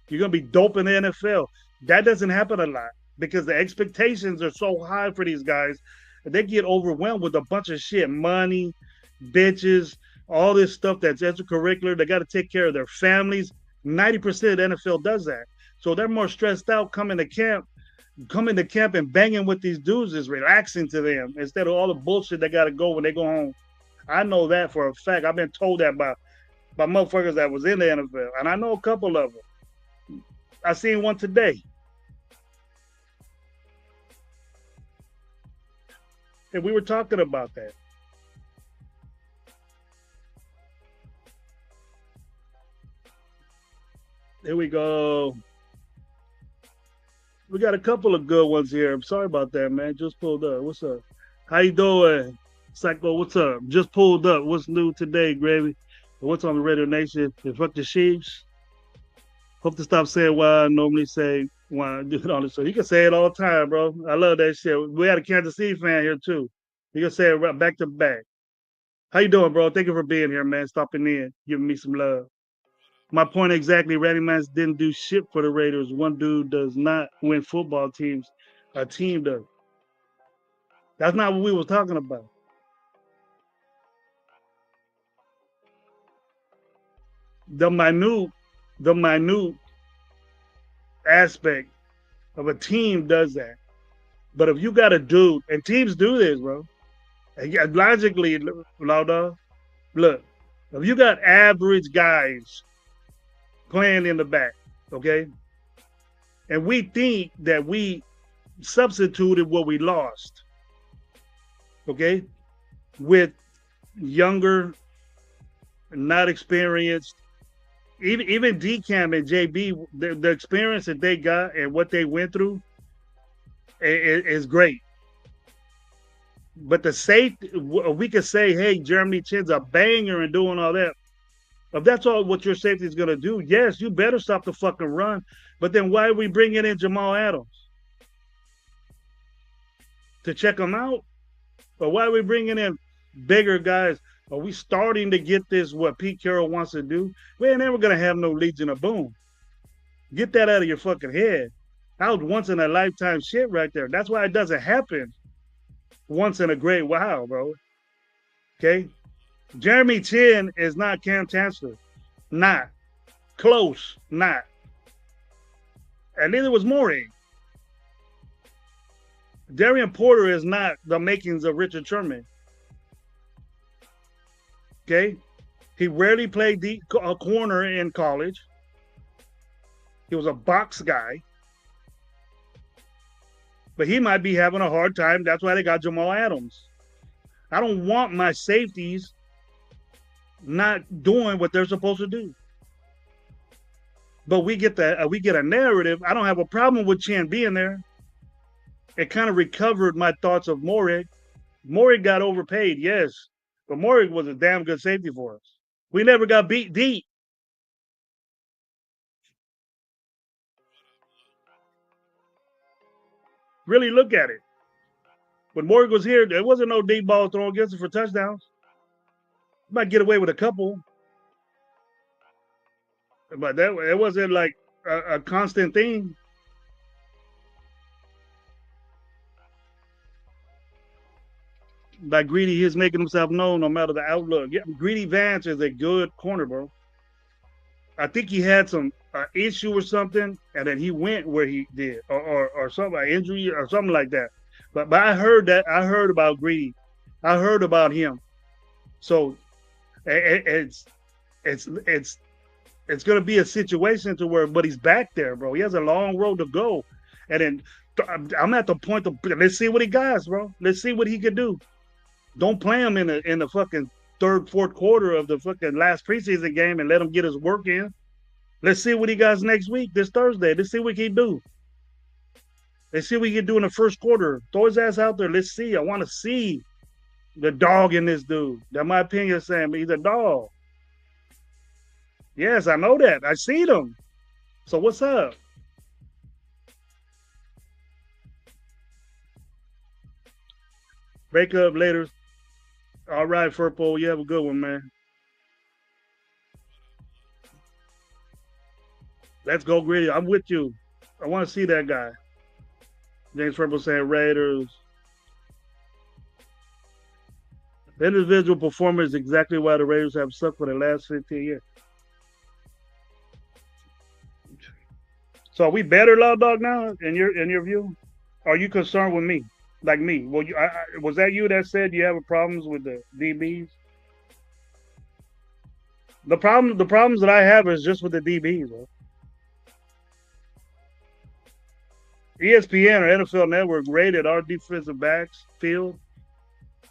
you're gonna be dope in the NFL. That doesn't happen a lot because the expectations are so high for these guys. They get overwhelmed with a bunch of shit, money, bitches, all this stuff that's extracurricular. They got to take care of their families. 90% of the NFL does that. So they're more stressed out coming to camp and banging with these dudes is relaxing to them instead of all the bullshit they got to go when they go home. I know that for a fact. I've been told that by motherfuckers that was in the NFL, and I know a couple of them. I seen one today. And we were talking about that. Here we go. We got a couple of good ones here. I'm sorry about that, man. Just pulled up. What's up? How you doing? Psycho, what's up? Just pulled up. What's new today, Gravy? What's on the Radio Nation? And fuck the Chiefs. Hope to stop saying what I normally say. want to do it on the show. You can say it all the time, bro. I love that shit. We had a Kansas City fan here too. You can say it back to back. How you doing, bro? Thank you for being here, man. Stopping in, giving me some love. My point exactly. Randy Moss didn't do shit for the Raiders. One dude does not win football teams. A team does. That's not what we were talking about. The minute, the minute aspect of a team does that. But if you got a dude, and teams do this, bro. And logically, Lauda, look, if you got average guys playing in the back, okay, and we think that we substituted what we lost, okay, with younger, not experienced, even DCAM and JB, the experience that they got and what they went through is great. But the safety, we could say, hey, Jeremy Chinn's a banger and doing all that. If that's all what your safety is going to do, yes, you better stop the fucking run. But then why are we bringing in Jamal Adams? To check him out? Or why are we bringing in bigger guys? Are we starting to get this, what Pete Carroll wants to do? We ain't never going to have no Legion of Boom. Get that out of your fucking head. That was once in a lifetime shit right there. That's why it doesn't happen once in a great while, bro. Okay? Jeremy Chinn is not Cam Chancellor. Not. Close. Not. And neither was Morey. Darian Porter is not the makings of Richard Sherman. Okay? He rarely played a corner in college. He was a box guy. But he might be having a hard time. That's why they got Jamal Adams. I don't want my safeties not doing what they're supposed to do. But we get a narrative. I don't have a problem with Chinn being there. It kind of recovered my thoughts of Morig. Morig got overpaid, yes. But Morig was a damn good safety for us. We never got beat deep. Really look at it. When Morig was here, there wasn't no deep ball thrown against him for touchdowns. You might get away with a couple. But that it wasn't like a constant thing. Like Greedy, he's making himself known no matter the outlook. Yeah, Greedy Vance is a good corner, bro. I think he had some issue or something, and then he went where he did, or something, like injury or something like that. But I heard that. I heard about Greedy. I heard about him. So it's it's going to be a situation to where, but he's back there, bro. He has a long road to go, and then I'm at the point of let's see what he got, bro. Let's see what he can do. Don't play him in the fucking third, fourth quarter of the fucking last preseason game and let him get his work in. Let's see what he got next week, this Thursday. Let's see what he can do. Let's see what he can do in the first quarter. Throw his ass out there. Let's see. I want to see the dog in this dude. That's my opinion, Sam. He's a dog. Yes, I know that. I seen him. So what's up? Break up later. All right, Furpo. You have a good one, man. Let's go, Gritty. I'm with you. I want to see that guy. James Furpo saying Raiders. The individual performance is exactly why the Raiders have sucked for the last 15 years. So are we better, Loud Dog, now in your view? Are you concerned with me, like me? Well, was that you that said you have problems with the DBs? The problems that I have is just with the DBs. Bro. ESPN or NFL Network rated our defensive backs field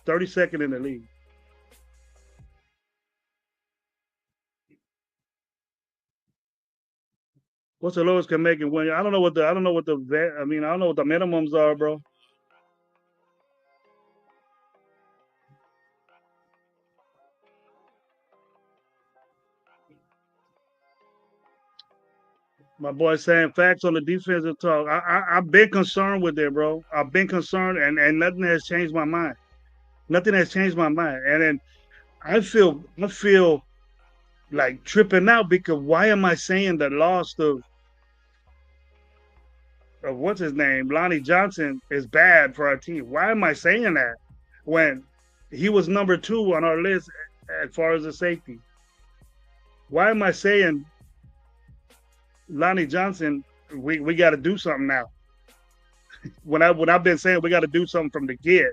32nd in the league. What's the lowest can make it win? I don't know what the minimums are, bro. My boy saying facts on the defensive talk. I've been concerned with it, bro. I've been concerned, and nothing has changed my mind. Nothing has changed my mind. And then I feel like tripping out because why am I saying the loss of what's his name, Lonnie Johnson, is bad for our team? Why am I saying that when he was number 2 on our list as far as the safety? Why am I saying Lonnie Johnson? We got to do something now. When I've been saying we got to do something from the get.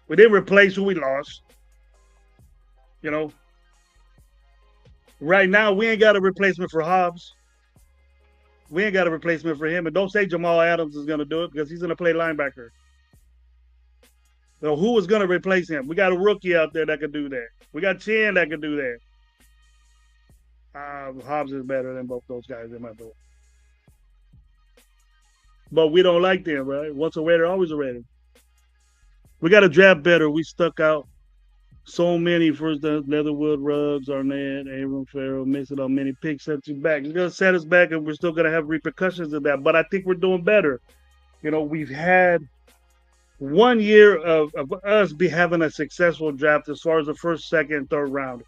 We didn't replace who we lost. You know, right now we ain't got a replacement for Hobbs. We ain't got a replacement for him. And don't say Jamal Adams is going to do it because he's going to play linebacker. So who is going to replace him? We got a rookie out there that can do that. We got Chin that can do that. Hobbs is better than both those guys in my book. But we don't like them, right? Once a Raider, always a Raider. We got to draft better. We stuck out so many first Leatherwood, Ruggs, Arnett, Abram Farrell, missing on many picks, set you back. It's going to set us back, and we're still going to have repercussions of that. But I think we're doing better. You know, we've had 1 year of us be having a successful draft as far as the first, second, third round.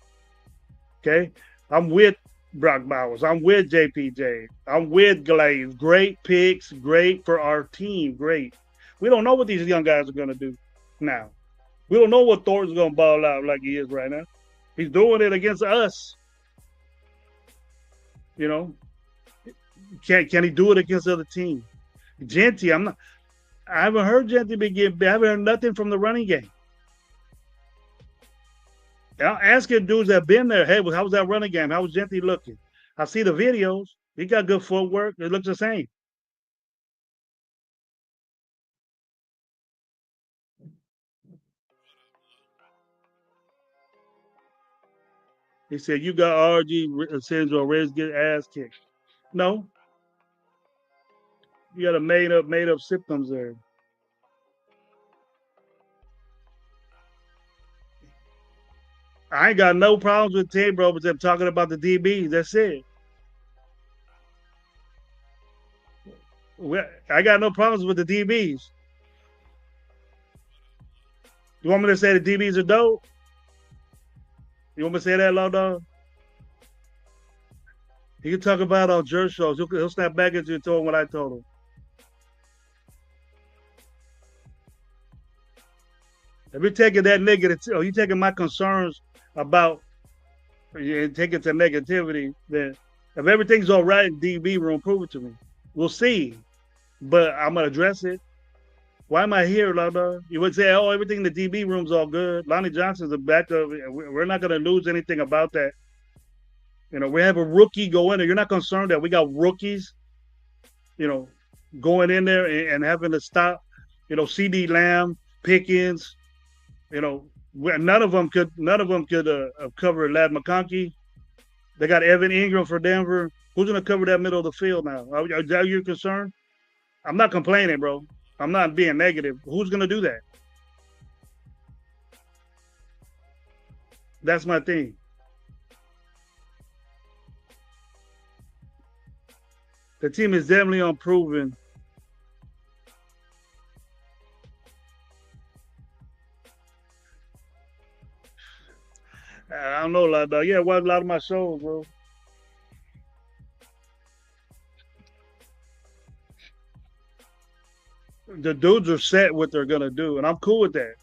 Okay? I'm with Brock Bowers. I'm with JPJ. I'm with Glaze. Great picks. Great for our team. Great. We don't know what these young guys are going to do now. We don't know what Thornton's going to ball out like he is right now. He's doing it against us. You know, can he do it against other teams? Genty, I haven't heard Genty I haven't heard nothing from the running game. I'm asking dudes that have been there, hey, how was that running game? How was Genty looking? I see the videos. He got good footwork. It looks the same. He said, you got RG Sandro Reyes get ass kicked. No. You got a made up symptoms there. I ain't got no problems with Ted, bro, but them talking about the DBs. That's it. I got no problems with the DBs. You want me to say the DBs are dope? You want me to say that, Low Dog? He can talk about it on Jer shows. He'll snap back at you and tell him what I told him. If you're taking that negative, or you taking my concerns about taking to negativity, then if everything's all right in DB room, prove it to me. We'll see. But I'm gonna address it. Why am I here, Loda? You would say, oh, everything in the DB room's all good. Lonnie Johnson's a backup. We're not gonna lose anything about that. You know, we have a rookie go in there. You're not concerned that we got rookies, you know, going in there and having to stop, you know, CD Lamb, Pickens, you know, none of them could cover Ladd McConkey. They got Evan Ingram for Denver. Who's going to cover that middle of the field now? Is that your concern? I'm not complaining, bro. I'm not being negative. Who's going to do that? That's my thing. The team is definitely unproven. I don't know a lot, dog. Yeah, watch a lot of my shows, bro. The dudes are set what they're gonna do, and I'm cool with that.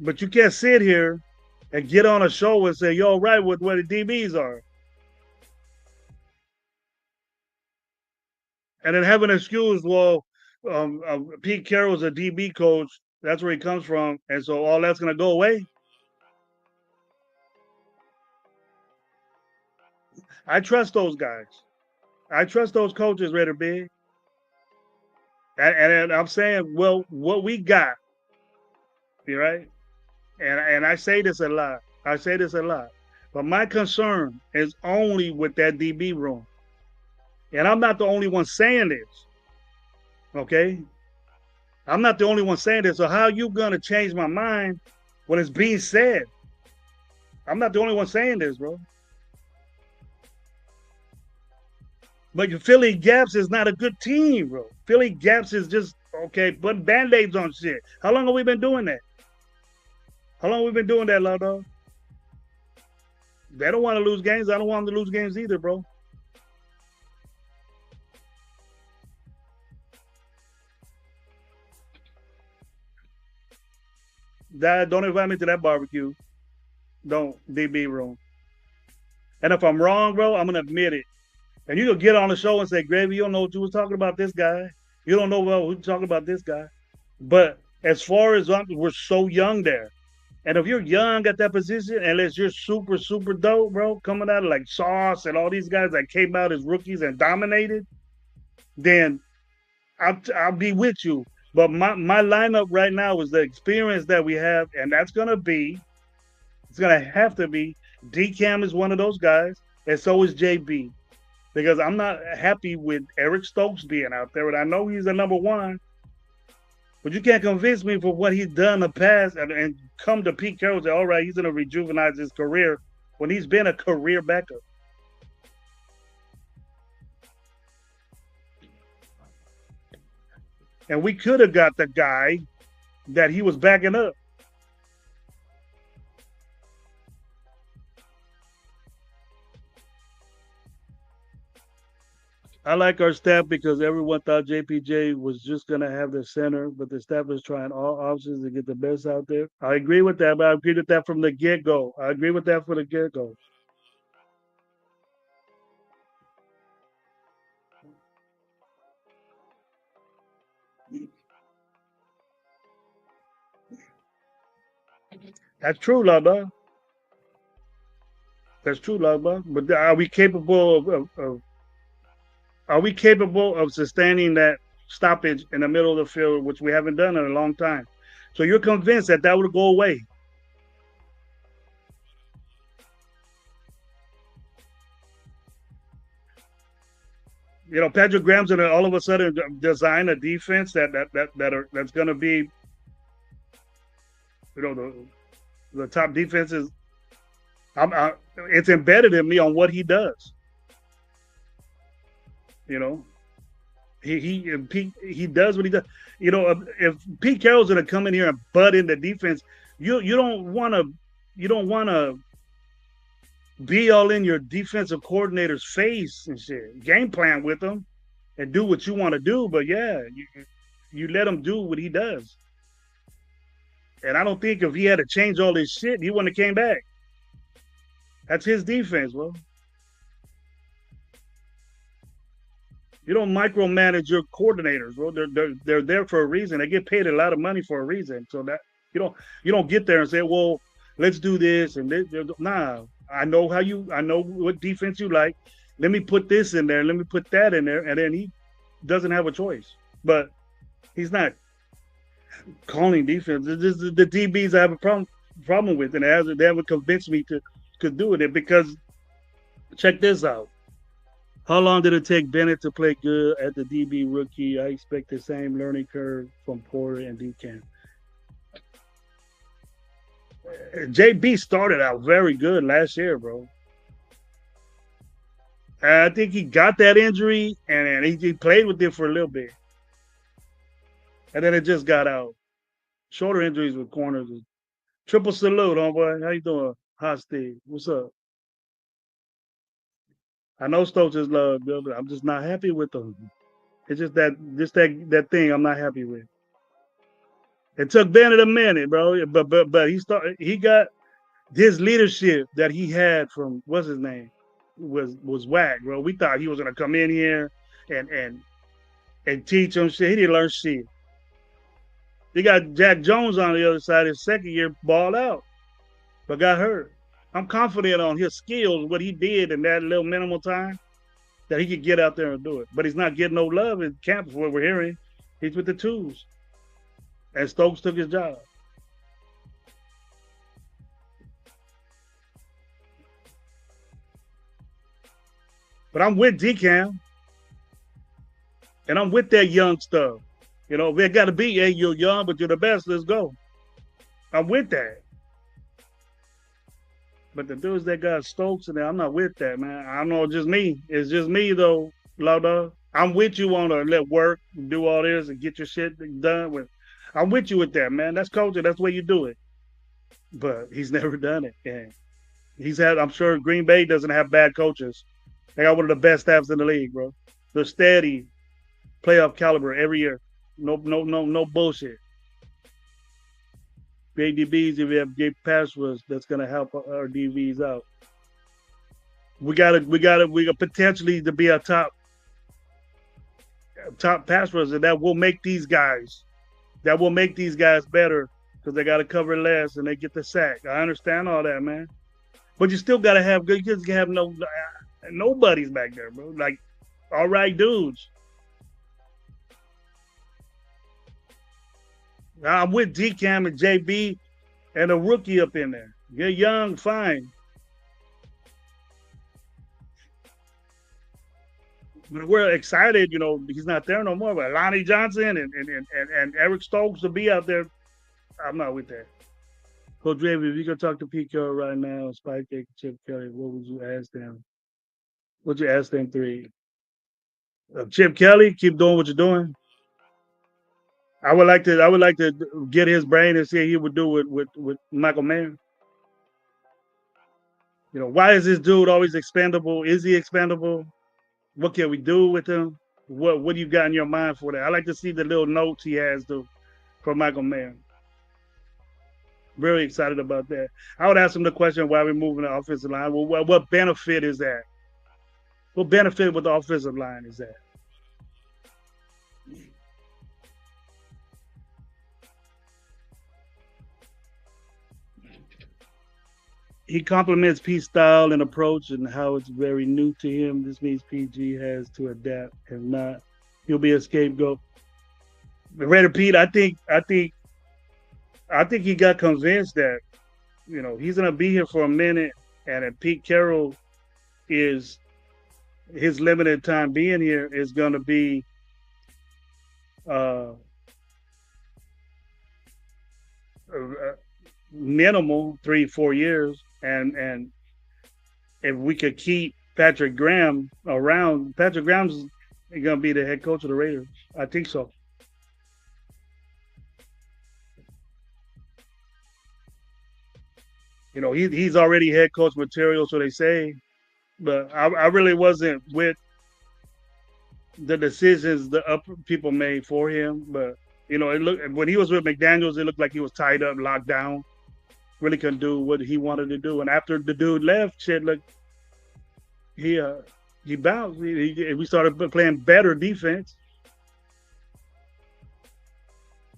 But you can't sit here and get on a show and say you're all right with what the DBs are, and then have an excuse. Well, Pete Carroll's a DB coach. That's where he comes from, and so all that's gonna go away. I trust those guys. I trust those coaches, Raider Big. And I'm saying, well, what we got, you right? And I say this a lot. I say this a lot. But my concern is only with that DB room. And I'm not the only one saying this. Okay? I'm not the only one saying this. So how are you gonna change my mind when it's being said? I'm not the only one saying this, bro. But your Philly Gaps is not a good team, bro. Philly Gaps is just okay, putting band-aids on shit. How long have we been doing that? How long have we been doing that, Lodo? They don't want to lose games. I don't want them to lose games either, bro. Don't invite me to that barbecue. Don't DB room. And if I'm wrong, bro, I'm gonna admit it. And you can get on the show and say, Gravy, you don't know what you was talking about this guy. You don't know what we talking about this guy. But as far as we're so young there. And if you're young at that position, unless you're super, super dope, bro, coming out of like Sauce and all these guys that came out as rookies and dominated, then I'll be with you. But my lineup right now is the experience that we have, and it's gonna have to be DCam is one of those guys, and so is JB. Because I'm not happy with Eric Stokes being out there, and I know he's the number one, but you can't convince me for what he's done in the past and come to Pete Carroll and say, all right, he's gonna rejuvenize his career when he's been a career backup. And we could have got the guy that he was backing up. I like our staff because everyone thought JPJ was just going to have the center, but the staff is trying all options to get the best out there. I agree with that, but I agree with that from the get go. I agree with that from the get go. That's true, Laba. That's true, Laba. But are we capable of sustaining that stoppage in the middle of the field, which we haven't done in a long time? So you're convinced that that would go away? Patrick Graham's gonna all of a sudden design a defense that's gonna be, the top defenses. It's embedded in me on what he does. You know, he does what he does. If Pete Carroll's gonna come in here and butt in the defense, you don't want to be all in your defensive coordinator's face and shit. Game plan with him and do what you want to do. But yeah, you let him do what he does. And I don't think if he had to change all this shit, he wouldn't have came back. That's his defense, bro. You don't micromanage your coordinators, bro. They're there for a reason. They get paid a lot of money for a reason. So that you don't get there and say, well, let's do this and this. Nah. I know what defense you like. Let me put this in there. Let me put that in there. And then he doesn't have a choice. But he's not calling defense. This is the DBs I have a problem with, and they haven't convinced me to do it because check this out. How long did it take Bennett to play good at the DB rookie? I expect the same learning curve from Porter and DCam. JB started out very good last year, bro. I think he got that injury and he played with it for a little bit. And then it just got out. Shoulder injuries with corners. Triple salute, homeboy. How you doing? Hot Steve. What's up? I know Stokes is loved, but I'm just not happy with him. It's just that thing I'm not happy with. It took Bennett a minute, bro. But he got his leadership that he had from what's his name was whack, bro. We thought he was gonna come in here and teach him shit. He didn't learn shit. They got Jack Jones on the other side. His second year balled out, but got hurt. I'm confident on his skills, what he did in that little minimal time, that he could get out there and do it. But he's not getting no love in camp, is what we're hearing. He's with the twos. And Stokes took his job. But I'm with DCam. And I'm with that young stuff. We got to be, hey, you're young, but you're the best. Let's go. I'm with that. But the dudes that got Stokes in there, I'm not with that, man. I don't know, just me. It's just me, though. Low dog. I'm with you on let work, do all this, and get your shit done. I'm with you with that, man. That's culture. That's the way you do it. But he's never done it, and he's had. I'm sure Green Bay doesn't have bad coaches. They got one of the best staffs in the league, bro. They're steady, playoff caliber every year. No bullshit. Great DBs, if we have great pass rush, that's gonna help our DBs out. We got potentially to be a top pass rusher that will make these guys better because they got to cover less and they get the sack. I understand all that, man, but you still got to have good. You just have nobody's back there, bro. Like, all right, dudes. I'm with DCam and JB and a rookie up in there. You're young, fine. We're excited, he's not there no more. But Lonnie Johnson and Eric Stokes to be out there, I'm not with that. Coach Raven, if you could talk to Pete Carroll right now, Spike Cake, Chip Kelly, what would you ask them? What'd you ask them three? Chip Kelly, keep doing what you're doing. I would like to get his brain and see what he would do with Michael Mayer. Why is this dude always expendable? Is he expendable? What can we do with him? What do you got in your mind for that? I like to see the little notes he has for Michael Mayer. Very excited about that. I would ask him the question, why are we moving the offensive line? Well, what benefit is that? What benefit with the offensive line is that? He compliments Pete's style and approach and how it's very new to him. This means PG has to adapt. If not, he'll be a scapegoat. Raider Pete, I think he got convinced that he's gonna be here for a minute, and if Pete Carroll is his limited time being here is gonna be minimal 3-4 years, and if we could keep Patrick Graham around, Patrick Graham's gonna be the head coach of the Raiders. I think so. He's already head coach material, so they say. But I really wasn't with the decisions the upper people made for him. But it looked, when he was with McDaniels, it looked like he was tied up, locked down. Really couldn't do what he wanted to do. And after the dude left, shit, look, he bounced. We started playing better defense.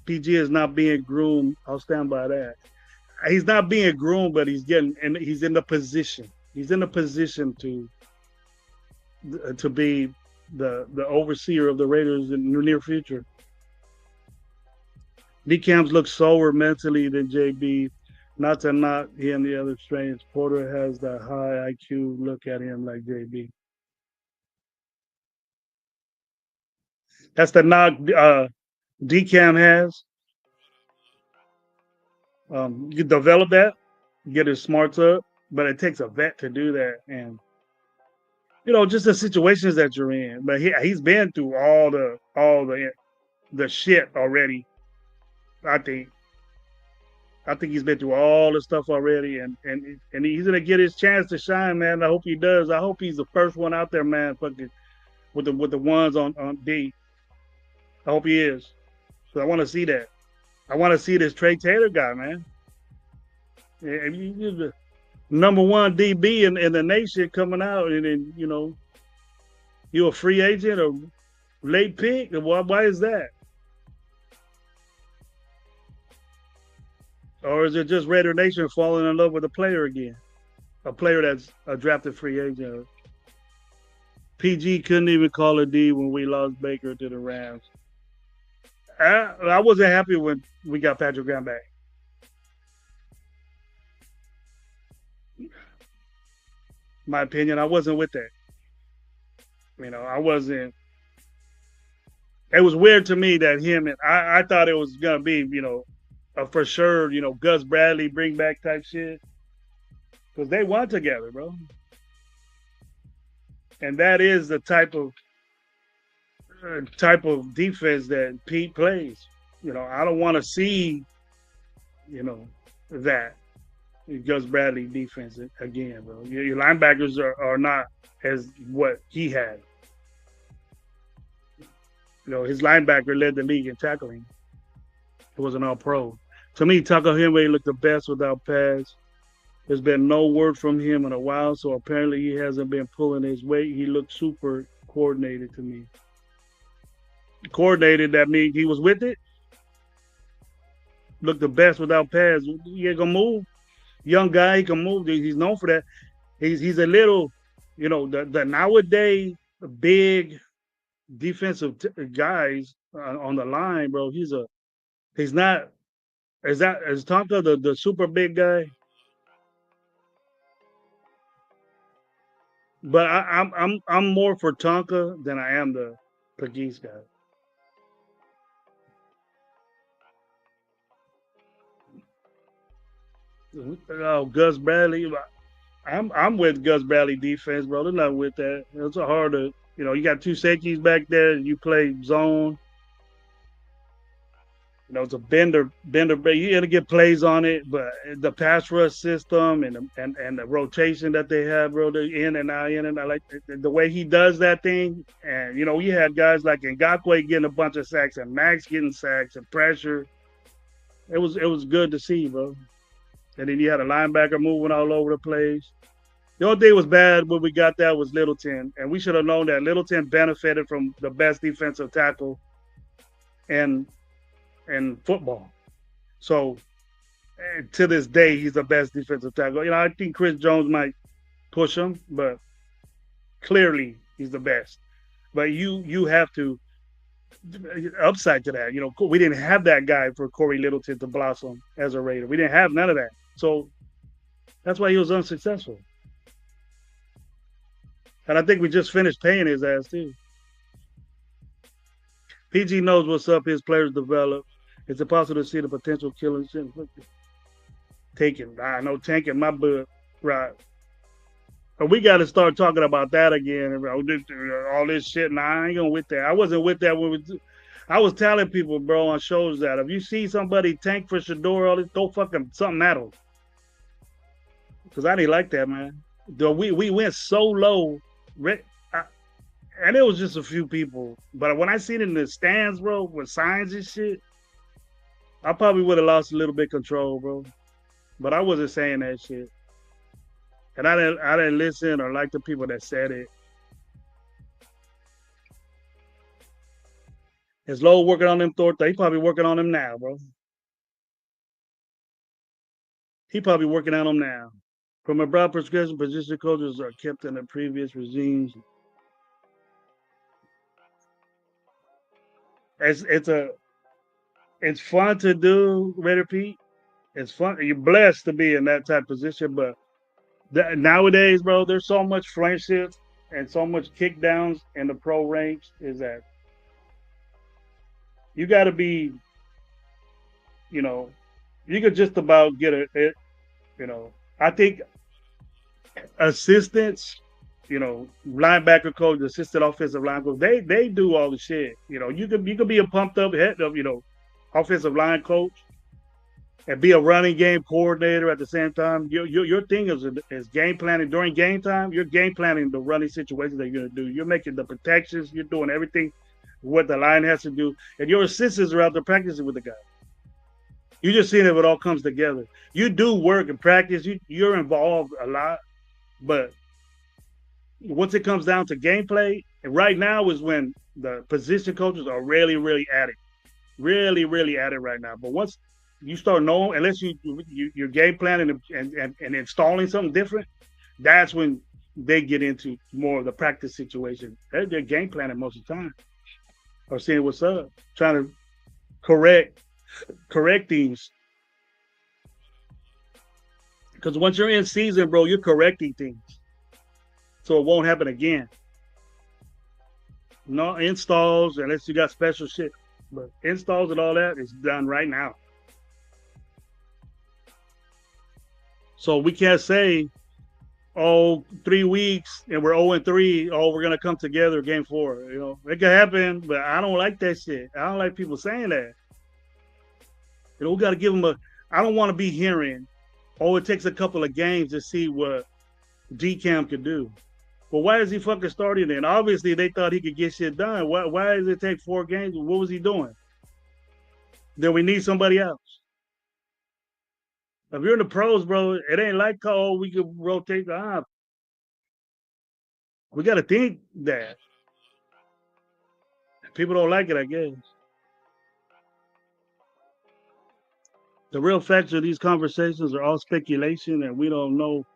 PG is not being groomed. I'll stand by that. He's not being groomed, but he's in the position. He's in the position to be the overseer of the Raiders in the near future. DCams look slower mentally than JB. Not to knock he and the other strains. Porter has the high IQ. Look at him like JB. That's the knock DCam has. You develop that, get his smarts up, but it takes a vet to do that. And just the situations that you're in. But he's been through all the shit already. I think he's been through all the stuff already, and he's gonna get his chance to shine, man. I hope he does. I hope he's the first one out there, man. Fucking with the ones on D. I hope he is. So I want to see that. I want to see this Trey Taylor guy, man. And you're the number one DB in the nation coming out, and then you a free agent or late pick. Why is that? Or is it just Raider Nation falling in love with a player again? A player that's a drafted free agent. PG couldn't even call a D when we lost Baker to the Rams. I wasn't happy when we got Patrick Graham back. My opinion, I wasn't with that. I wasn't. It was weird to me that him and I thought it was gonna be, for sure, Gus Bradley bring back type shit. Because they won together, bro. And that is the type of type of defense that Pete plays. I don't want to see, that Gus Bradley defense again, bro. Your linebackers are not as what he had. His linebacker led the league in tackling. He was an all-pro. To me, Tucker Henry looked the best without pads. There's been no word from him in a while, so apparently he hasn't been pulling his weight. He looked super coordinated to me. Coordinated, that means he was with it. Looked the best without pads. He ain't gonna move. Young guy, he can move. He's known for that. He's a little, the nowadays big defensive guys on the line, bro. He's not. Is Tonka the super big guy? But I'm more for Tonka than I am the Pegues guy. Oh, Gus Bradley. I'm with Gus Bradley defense, bro. They're not with that. It's a harder. You got two safeties back there. You play zone. It's a bender. You're gonna get plays on it, but the pass rush system and the rotation that they have, bro, they're in and out, in and out. Like the way he does that thing. And you had guys like Ngakoue getting a bunch of sacks and Max getting sacks and pressure. It was good to see, bro. And then you had a linebacker moving all over the place. The only thing was bad when we got that was Littleton, and we should have known that Littleton benefited from the best defensive tackle and football. So to this day, he's the best defensive tackle. I think Chris Jones might push him, but clearly he's the best. But you have to upside to that. We didn't have that guy for Corey Littleton to blossom as a Raider. We didn't have none of that. So that's why he was unsuccessful. And I think we just finished paying his ass too. PG knows what's up. His players develop. It's impossible to see the potential killing shit. Taking, I know, tanking my butt, right? But we got to start talking about that again. All this shit. Nah, I ain't going with that. I wasn't with that when I was telling people, bro, on shows that if you see somebody tank for Shedeur, all this, go fucking something at them. Because I didn't like that, man. We went so low. And it was just a few people. But when I seen it in the stands, bro, with signs and shit, I probably would have lost a little bit of control, bro. But I wasn't saying that shit. And I didn't listen or like the people that said it. Is Lowe working on them Thor? He probably working on them now, bro. He probably working on them now. From a broad prescription, position coaches are kept in the previous regimes. It's fun to do, Raider Pete. It's fun. You're blessed to be in that type of position, but nowadays, bro, there's so much friendship and so much kickdowns in the pro ranks. Is that you got to be, you could just about get it. I think assistants, linebacker coach, assistant offensive line coach, they do all the shit. You could be a pumped up head of, offensive line coach and be a running game coordinator at the same time. Your thing is game planning during game time. You're game planning the running situations that you're gonna do. You're making the protections. You're doing everything what the line has to do, and your assistants are out there practicing with the guy. You just seeing if it all comes together. You do work and practice. You're involved a lot, but once it comes down to gameplay, and right now is when the position coaches are really, really at it, really, really at it right now. But once you start knowing, unless you're game planning and installing something different, that's when they get into more of the practice situation. They're game planning most of the time, or seeing what's up, trying to correct things. Because once you're in season, bro, you're correcting things, so it won't happen again. No installs unless you got special shit, but installs and all that is done right now. So we can't say oh 3 weeks and we're 0-3. Oh, we're gonna come together game 4. You know, it could happen, but I don't like that shit. I don't like people saying that. You know, we got to give them a. I don't want to be hearing, oh, it takes a couple of games to see what DCAM could do. Well, why is he fucking starting then? Obviously, they thought he could get shit done. Why does it take 4 games? What was he doing? Then we need somebody else. If you're in the pros, bro, it ain't like, oh, we could rotate the op. We got to think that. People don't like it, I guess. The real facts of these conversations are all speculation, and we don't know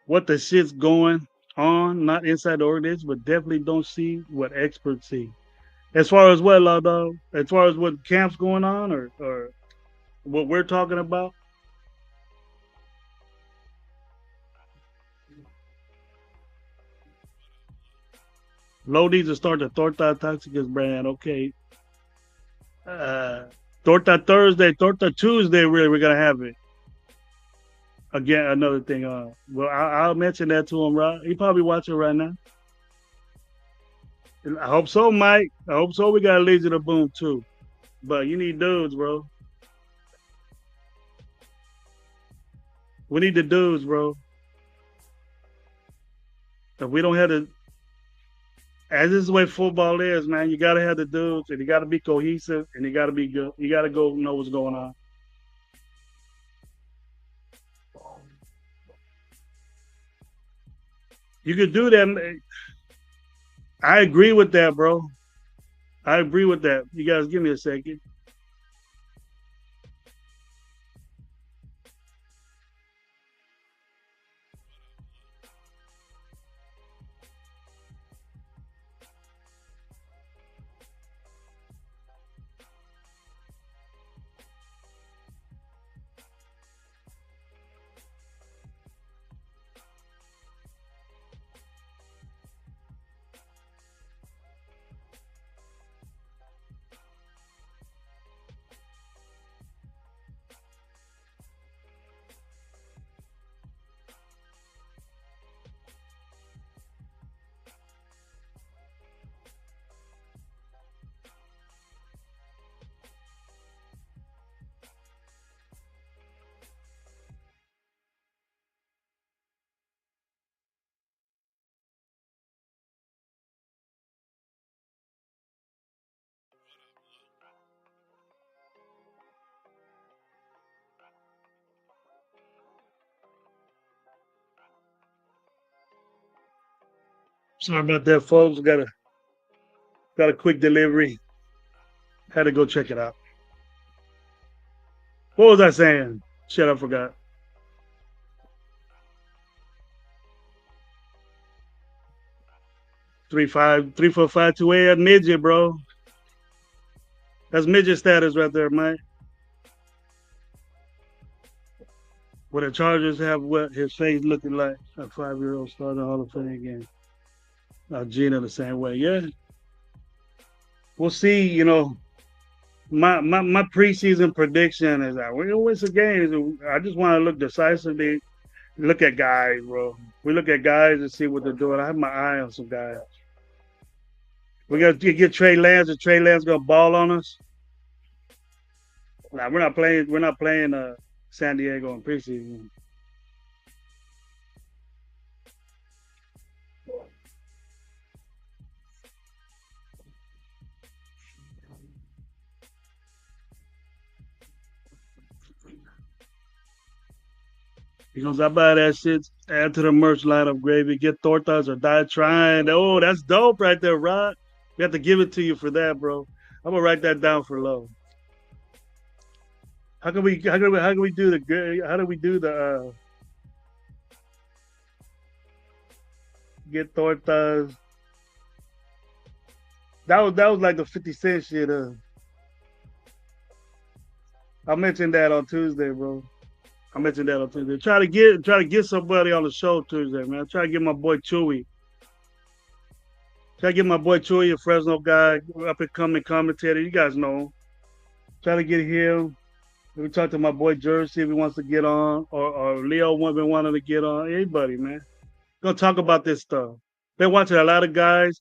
what the shit's going on, not inside the organization, but definitely don't see what experts see. As far as what, dog? As far as what camp's going on, or what we're talking about. Low needs to start the Torta Toxicus brand. Okay. Torta Thursday, Torta Tuesday, really, we're going to have it. Again, another thing. Well, I'll mention that to him, right? He probably watching right now. I hope so, Mike. I hope so. We got Legion of Boom, too. But you need dudes, bro. We need the dudes, bro. If we don't have the, as this is the way football is, man, you got to have the dudes, and you got to be cohesive, and you got to be good. You got to go know what's going on. You could do that. I agree with that, bro. I agree with that. You guys give me a second. Sorry about that, folks. Got a quick delivery. Had to go check it out. What was I saying? Shit, I forgot. 3'5", 3'5", 2'8". That's midget, bro. That's midget status right there, Mike. Where the Chargers have what his face looking like a 5-year-old starting Hall of Fame again. Gina the same way. Yeah. We'll see, my preseason prediction is that we're gonna win some games. I just want to look decisively, look at guys, bro. We look at guys and see what they're doing. I have my eye on some guys. We got to get Trey Lance. Is Trey Lance gonna ball on us? Nah, we're not playing. We're not playing San Diego in preseason. Because I buy that shit, add to the merch line of gravy, get tortas or die trying. Oh, that's dope right there, Rod. We have to give it to you for that, bro. I'm gonna write that down for low. How can we do the how do we do the get tortas? That was like the 50 Cent shit. I mentioned that on Tuesday, bro. I mentioned that on Tuesday. Try to get somebody on the show Tuesday, man. Try to get my boy Chewy. Try to get my boy Chewy, a Fresno guy, up and coming commentator. You guys know him. Try to get him. We talk to my boy Jersey if he wants to get on, or Leo been wanting to get on. Anybody, man. Gonna talk about this stuff. Been watching a lot of guys,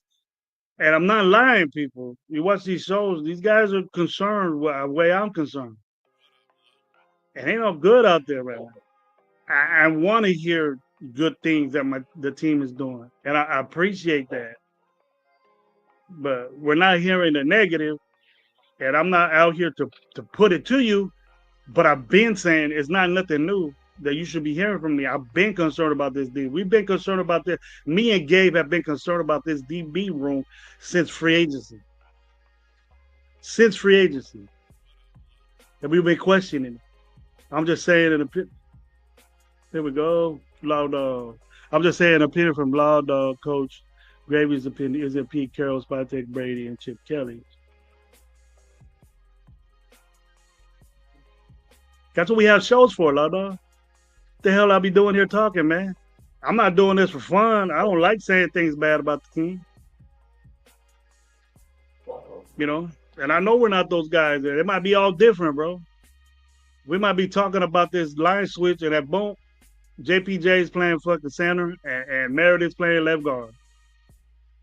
and I'm not lying, people. You watch these shows, these guys are concerned the way I'm concerned. And ain't no good out there right now. I want to hear good things that the team is doing, and I appreciate that. But we're not hearing the negative, and I'm not out here to put it to you. But I've been saying it's not nothing new that you should be hearing from me. I've been concerned about this D. We've been concerned about this. Me and Gabe have been concerned about this DB room since free agency. Since free agency, and we've been questioning it. I'm just saying in a pit. Here we go, Law Dog. I'm just saying opinion from Law Dog, Coach Gravy's opinion is it Pete Carroll, Spytek Brady, and Chip Kelly. That's what we have shows for, Law Dog. The hell I be doing here talking, man? I'm not doing this for fun. I don't like saying things bad about the team. You know, and I know we're not those guys. It might be all different, bro. We might be talking about this line switch and that boom. JPJ's playing fucking center and Meredith's playing left guard.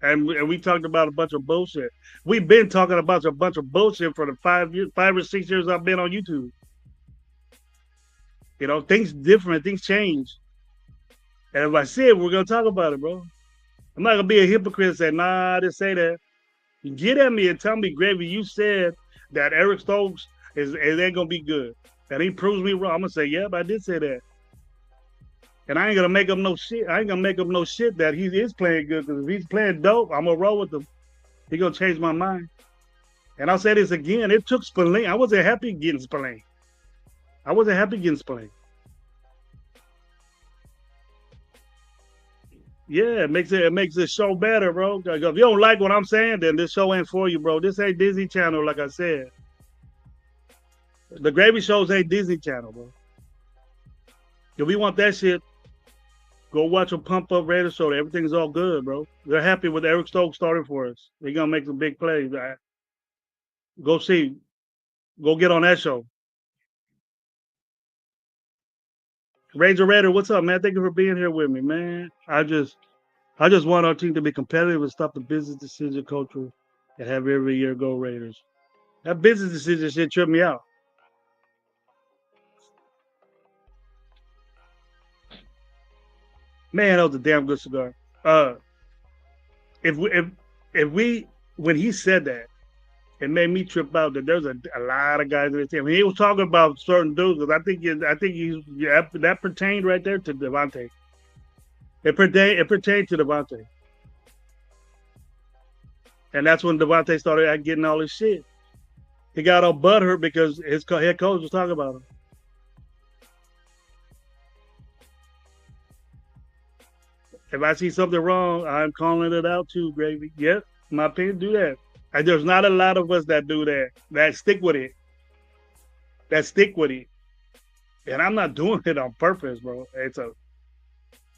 And we talked about a bunch of bullshit. We've been talking about a bunch of bullshit for the 5 or 6 years I've been on YouTube. You know, things different, things change. And if I see it, we're gonna talk about it, bro. I'm not gonna be a hypocrite and say, nah, I didn't say that. You get at me and tell me, Gravy, you said that Eric Stokes ain't gonna be good. And he proves me wrong. I'm gonna say, yeah, but I did say that. And I ain't gonna make up no shit. I ain't gonna make up no shit that he is playing good. Because if he's playing dope, I'm gonna roll with him. He gonna change my mind. And I'll say this again. It took Spillane. I wasn't happy getting Spillane. Yeah, it makes the show better, bro. If you don't like what I'm saying, then this show ain't for you, bro. This ain't Disney Channel, like I said. The Gravy shows ain't Disney Channel, bro. If we want that shit, go watch a pump up Raiders show. Everything's all good, bro. They're happy with Eric Stokes starting for us. They're gonna make some big plays. Right? Go see. Go get on that show. Raider, what's up, man? Thank you for being here with me, man. I just want our team to be competitive and stop the business decision culture and have every year go Raiders. That business decision shit tripped me out. Man, that was a damn good cigar. If we when he said that, it made me trip out that there's a lot of guys in the team. I mean, he was talking about certain dudes because I think that pertained right there to Devontae. It pertained to Devontae. And that's when Devontae started getting all his shit. He got all butthurt because his head coach was talking about him. If I see something wrong, I'm calling it out too, Gravy. Yep, my opinion, do that. And there's not a lot of us that do that. That stick with it. And I'm not doing it on purpose, bro.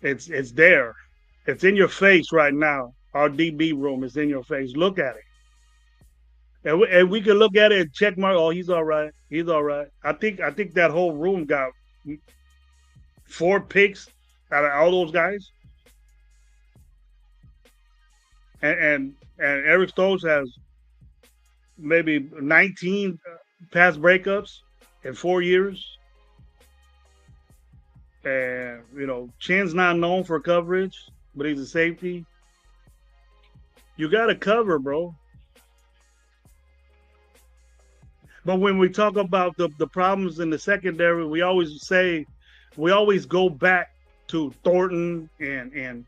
It's there. It's in your face right now. Our DB room is in your face. Look at it. And we can look at it and check mark. Oh, he's all right. He's all right. I think that whole room got 4 picks out of all those guys. And Eric Stokes has maybe 19 pass breakups in 4 years. And, you know, Chin's not known for coverage, but he's a safety. You got to cover, bro. But when we talk about the problems in the secondary, we always go back to Thornton and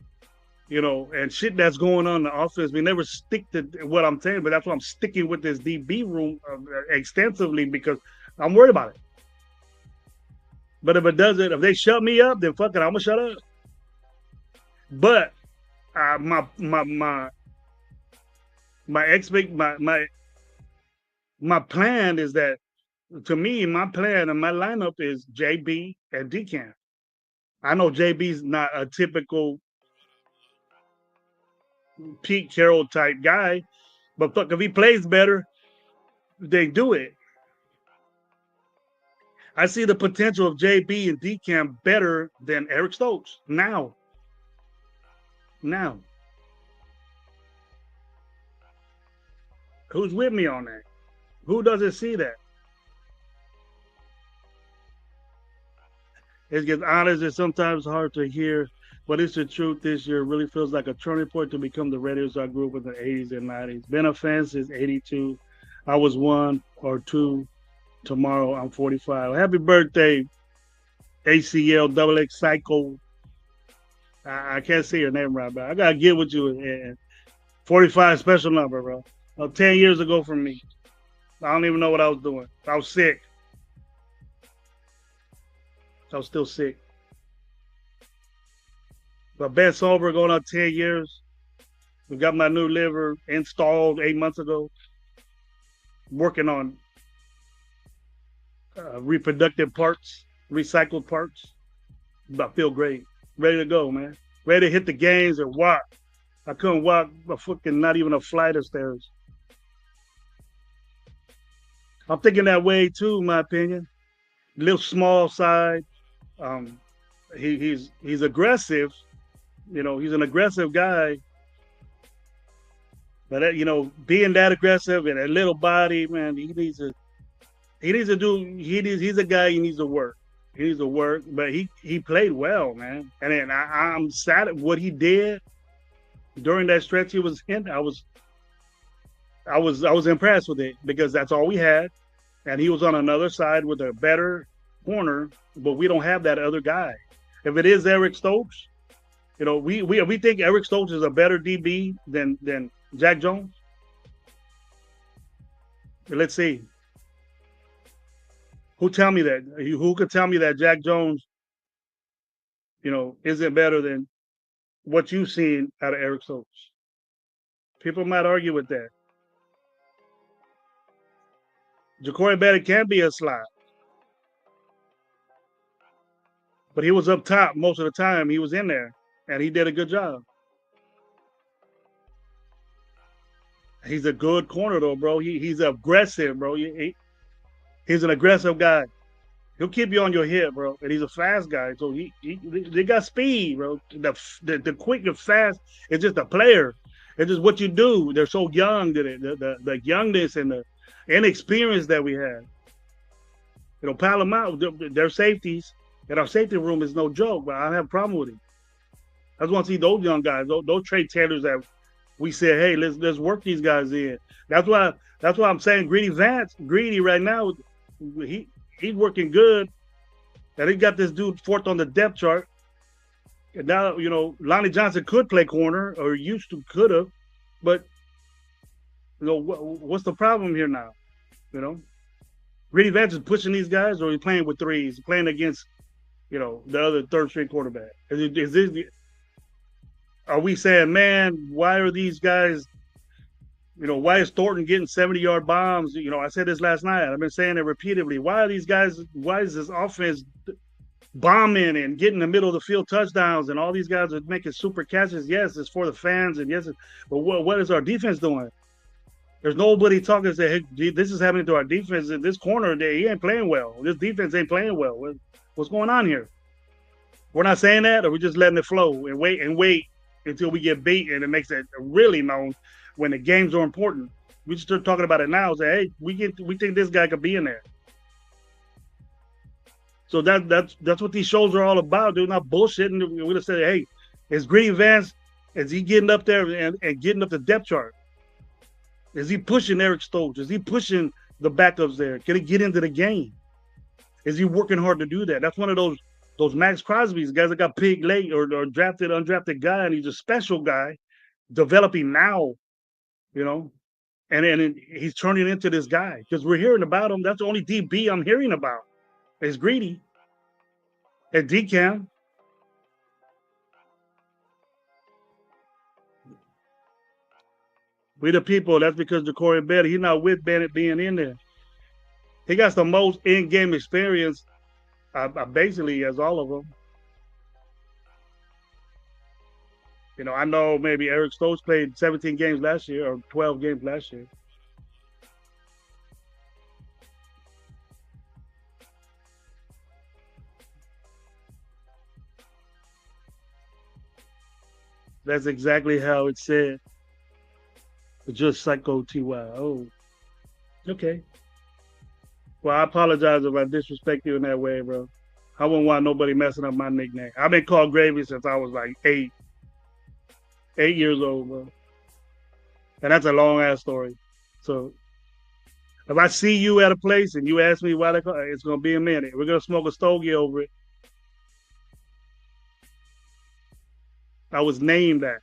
you know, and shit that's going on in the offense. We never stick to what I'm saying, but that's why I'm sticking with this DB room extensively because I'm worried about it. But if it doesn't, if they shut me up, then fuck it, I'm gonna shut up. But my plan is that, to me, my plan and my lineup is JB and DCAM. I know JB's not a typical Pete Carroll type guy, but fuck, if he plays better, they do it. I see the potential of JB and DCAM better than Eric Stokes now. now. Who's with me on that? Who doesn't see that? It gets honest. It's sometimes hard to hear, but it's the truth. This year really feels like a turning point to become the Raiders I grew up in the 80s and 90s. Been a fan since 82. I was one or two. Tomorrow I'm 45. Happy birthday, ACL double X Psycho. I can't say your name right, but I gotta get with you. And 45 special number, bro. 10 years ago from me. I don't even know what I was doing. I was sick. I was still sick. But been sober going on 10 years. We got my new liver installed 8 months ago. Working on reproductive parts, recycled parts. I feel great. Ready to go, man. Ready to hit the games and walk. I couldn't walk a fucking not even a flight of stairs. I'm thinking that way too, in my opinion. Little small side. Um, he's aggressive. You know, he's an aggressive guy. But being that aggressive and a little body, man, he's a guy he needs to work. He needs to work, but he played well, man. And then I'm sad at what he did during that stretch he was in. I was impressed with it because that's all we had, and he was on another side with a better corner, but we don't have that other guy. If it is Eric Stokes, we think Eric Stokes is a better DB than Jack Jones. Let's see. Who tell me that? Who could tell me that Jack Jones, isn't better than what you've seen out of Eric Stokes? People might argue with that. Ja'Cory Bennett can be a slot, but he was up top most of the time. He was in there, and he did a good job. He's a good corner though, bro. He's aggressive, bro. He's an aggressive guy. He'll keep you on your hip, bro. And he's a fast guy, so they got speed, bro. The quick and fast. It's just a player. It's just what you do. They're so young that the youngness and the inexperience that we have. Pile them out. Their safeties and our safety room is no joke, but I don't have a problem with it. I just want to see those young guys, those Trey Taylors that we said, hey, let's work these guys in. That's why I'm saying Greedy right now, he's working good. And he got this dude fourth on the depth chart. And now, Lonnie Johnson could play corner or could have, but what's the problem here now? Greedy Vance is pushing these guys, or he's playing with threes, playing against, the other third string quarterback. Are we saying, man, why are these guys? Why is Thornton getting 70-yard bombs? I said this last night. I've been saying it repeatedly. Why is this offense bombing and getting in the middle of the field touchdowns and all these guys are making super catches? Yes, it's for the fans, and yes, but what is our defense doing? There's nobody talking to say, hey, this is happening to our defense. In this corner, he ain't playing well. This defense ain't playing well. What's going on here? We're not saying that, or we're just letting it flow and wait until we get beat, and it makes it really known when the games are important. We just start talking about it now. Say, hey, we think this guy could be in there. So that's what these shows are all about. They're not bullshitting. We're gonna say, hey, is Greedy Vance, is he getting up there and getting up the depth chart? Is he pushing Eric Stokes? Is he pushing the backups there? Can he get into the game? Is he working hard to do that? That's one of those Max Crosby's guys that got picked late or drafted, undrafted guy, and he's a special guy developing now, and he's turning into this guy because we're hearing about him. That's the only DB I'm hearing about is Greedy and DCAM. We the people. That's because Ja'Cory Bennett, he's not with Bennett being in there. He got the most in-game experience, basically, as all of them. I know maybe Eric Stokes played 17 games last year or 12 games last year. That's exactly how it said. Just Psycho TY. Oh, okay. Well, I apologize if I disrespect you in that way, bro. I wouldn't want nobody messing up my nickname. I've been called Gravy since I was like 8 years old, bro. And that's a long ass story. So if I see you at a place and you ask me why they call it, it's gonna be a minute. We're gonna smoke a stogie over it. I was named that.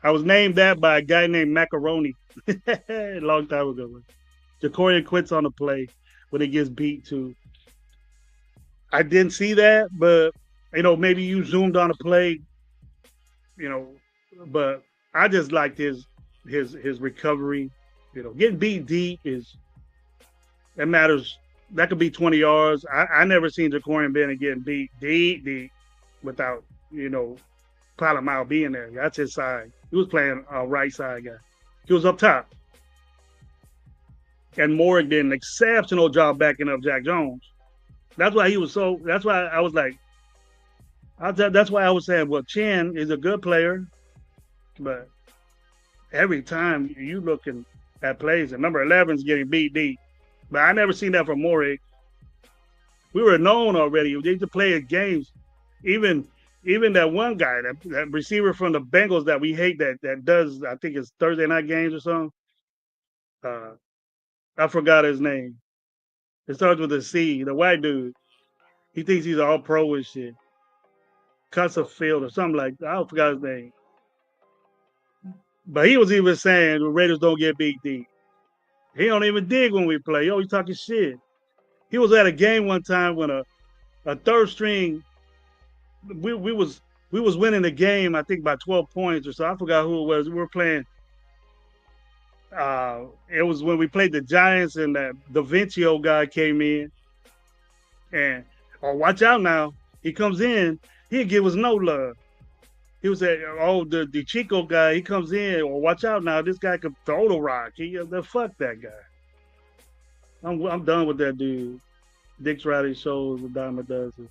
I was named that by a guy named Macaroni a long time ago. Jacorian quits on the play when he gets beat too. I didn't see that, but maybe you zoomed on a play, you know, but I just liked his recovery. Getting beat deep that matters. That could be 20 yards. I never seen Jacorian Bennett getting beat deep without, Palomar being there. That's his side. He was playing a right side guy. He was up top. And Morrig did an exceptional job backing up Jack Jones. That's why that's why I was like, that's why I was saying, well, Chin is a good player, but every time you looking at plays, and number 11 is getting beat deep. But I never seen that from Morrig. We were known already. They used to play at games. Even that one guy, that receiver from the Bengals that we hate that does, I think it's Thursday night games or something. I forgot his name. It starts with a C. The white dude. He thinks he's all pro and shit. Cussa Field or something like that. I forgot his name. But he was even saying the Raiders don't get beat deep. He don't even dig when we play. Yo, he talking shit. He was at a game one time when a third string, we was winning the game, I think by 12 points or so. I forgot who it was. We were playing. It was when we played the Giants and that Da Vincio guy came in. And watch out now. He comes in, he'll give us no love. He was at the Chico guy, he comes in, watch out now. This guy could throw the rock. Fuck that guy. I'm done with that dude. Dick's Riley shows, the Diamond does it.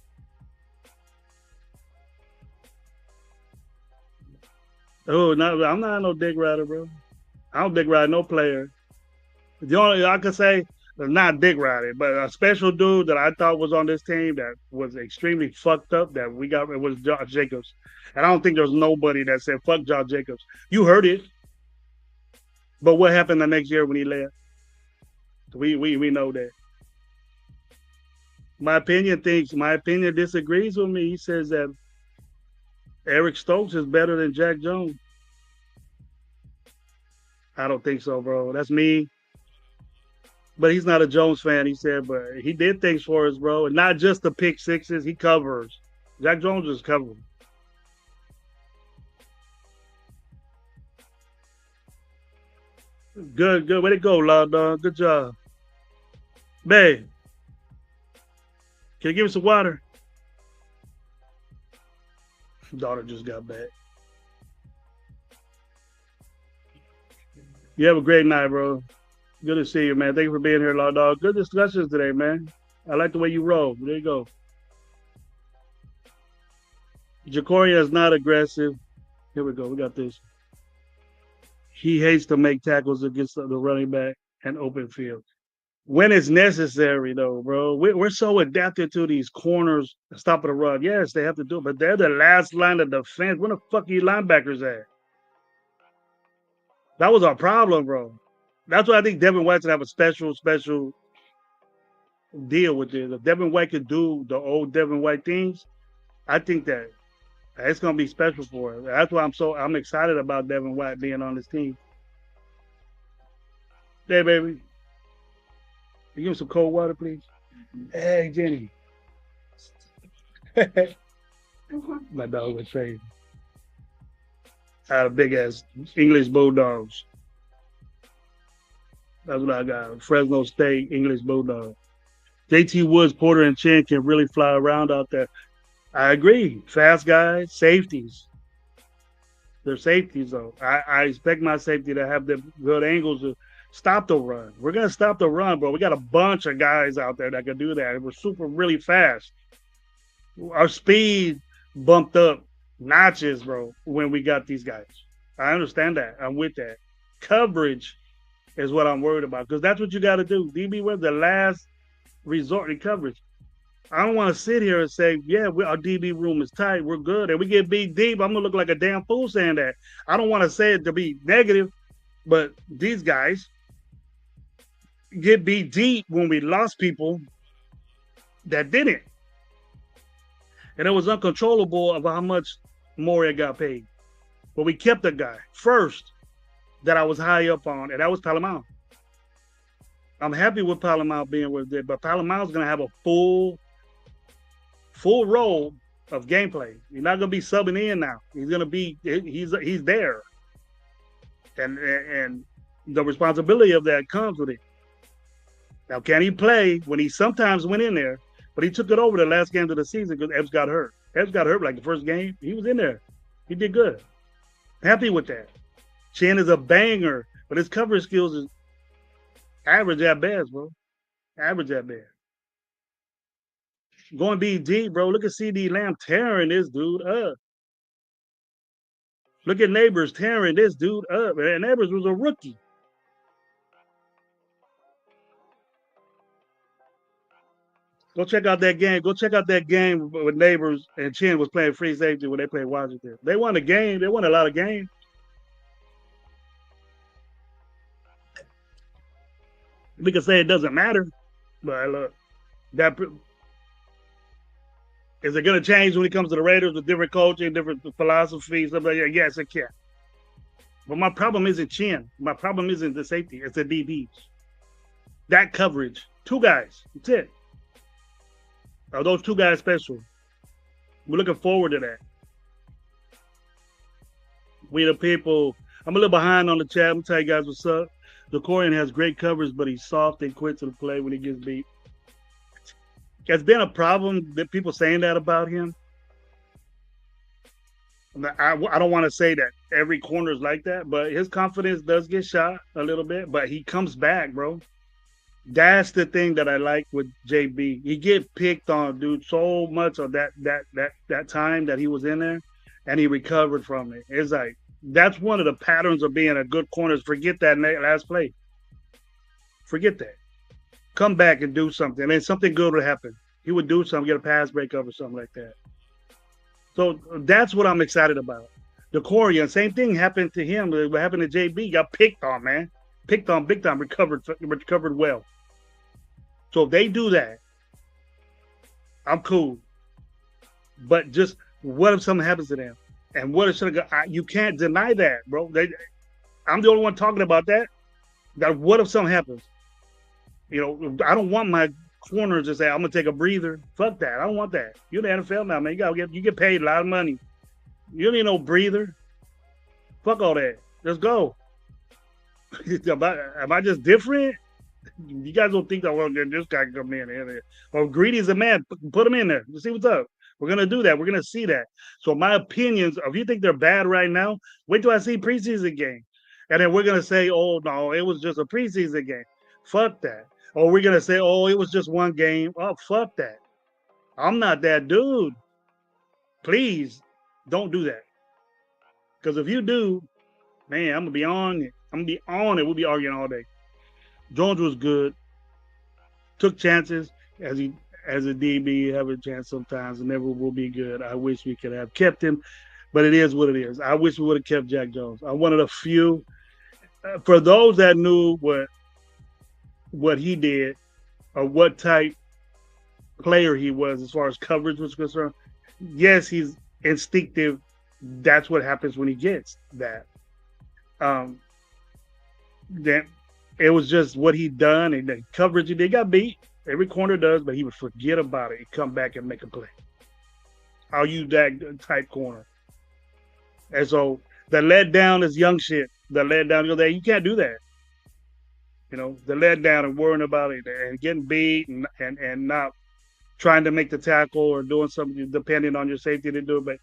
Oh, no, I'm not no dick rider, bro. I don't dick ride no player. The only I could say, not dick riding, but a special dude that I thought was on this team that was extremely fucked up that we got, it was Josh Jacobs. And I don't think there's nobody that said fuck Josh Jacobs. You heard it. But what happened the next year when he left? We know that. My opinion disagrees with me. He says that Eric Stokes is better than Jack Jones. I don't think so, bro. That's me. But he's not a Jones fan, he said, but he did things for us, bro. And not just the pick sixes, he covers. Jack Jones is covering. Good. Way to go, Loud Dog. Good job. Babe, can you give me some water? Daughter just got back. You have a great night, bro. Good to see you, man. Thank you for being here, Law Dog. Good discussions today, man. I like the way you roll. There you go. Jacoria is not aggressive. Here we go. We got this. He hates to make tackles against the running back and open field. When it's necessary, though, bro. We're so adapted to these corners stopping the run. Yes, they have to do it, but they're the last line of defense. Where the fuck are you linebackers at? That was our problem, bro. That's why I think Devin White should have a special deal with this. If Devin White could do the old Devin White things, I think that it's gonna be special for him. That's why I'm excited about Devin White being on this team. Hey, baby. You give me some cold water, please. Hey, Jenny. My dog was crazy. I had a big ass English Bulldogs. That's what I got. Fresno State English Bulldog. JT Woods, Porter, and Chin can really fly around out there. I agree. Fast guys, safeties. They're safeties, though. I expect my safety to have the good angles to stop the run. We're going to stop the run, bro. We got a bunch of guys out there that can do that. We're really fast. Our speed bumped up notches, bro, when we got these guys. I understand that. I'm with that. Coverage is what I'm worried about because that's what you got to do. DB was the last resort in coverage. I don't want to sit here and say, yeah, our DB room is tight. We're good. And we get beat deep. I'm going to look like a damn fool saying that. I don't want to say it to be negative, but these guys get beat deep when we lost people that didn't. And it was uncontrollable of how much more it got paid. But we kept a guy first that I was high up on, and that was Palomar. I'm happy with Palomar being with it, but Palomar's going to have a full role of gameplay. He's not going to be subbing in now. He's going to be he's there, and the responsibility of that comes with it. Now, can he play when he sometimes went in there, but he took it over the last game of the season because Epps got hurt. Epps got hurt like the first game. He was in there. He did good. Happy with that. Chin is a banger, but his coverage skills is average at best, bro. Average at best. Going be deep, bro. Look at CD Lamb tearing this dude up. Look at Neighbors tearing this dude up. And Neighbors was a rookie. Go check out that game. Go check out that game with Neighbors and Chin was playing free safety when they played Washington. They won a game. They won a lot of games. We can say it doesn't matter, but look, that is it going to change when it comes to the Raiders with different coaching, different philosophies, stuff like that? Yes, it can. But my problem isn't Chin. My problem isn't the safety. It's the DBs. That coverage. Two guys. That's it. Are those two guys special? We're looking forward to that. We the people. I'm a little behind on the chat. I'm going to tell you guys what's up. DeCorian has great coverage, but he's soft and quits to the play when he gets beat. It's been a problem that people saying that about him. I don't want to say that every corner is like that, but his confidence does get shot a little bit, but he comes back, bro. That's the thing that I like with JB. He get picked on, dude, so much of that time that he was in there, and he recovered from it. It's like that's one of the patterns of being a good corner. Is forget that last play. Forget that. Come back and do something, and then something good would happen. He would do something, get a pass breakup or something like that. So that's what I'm excited about. DeCorian, same thing happened to him. What happened to JB? He got picked on, man. Picked on big time. Recovered well. So if they do that, I'm cool. But just what if something happens to them? And what if you can't deny that, bro. I'm the only one talking about that. That what if something happens? You know, I don't want my corners to say I'm gonna take a breather. Fuck that. I don't want that. You're the NFL now, man. You get paid a lot of money. You don't need no breather. Fuck all that. Let's go. Am I just different? You guys don't think that well, this guy can come in. Or Greedy's a man. Put him in there. Let's see what's up. We're gonna do that. We're gonna see that. So my opinions, if you think they're bad right now, wait till I see preseason game. And then we're gonna say, oh no, it was just a preseason game. Fuck that. Or we're gonna say, oh, it was just one game. Oh, fuck that. I'm not that dude. Please don't do that. Because if you do, man, I'm gonna be on it. I'm gonna be on it. We'll be arguing all day. Jones was good. Took chances as a DB, have a chance sometimes, and never will be good. I wish we could have kept him, but it is what it is. I wish we would have kept Jack Jones. I'm one of the few. For those that knew what he did or what type player he was as far as coverage was concerned, yes, he's instinctive. That's what happens when he gets that. Then it was just what he done and the coverage he did. Got beat. Every corner does, but he would forget about it and come back and make a play. I'll use that type corner. And so the let down is young shit. The let down, you can't do that. You know, the let down and worrying about it and getting beat and not trying to make the tackle or doing something depending on your safety to do it. But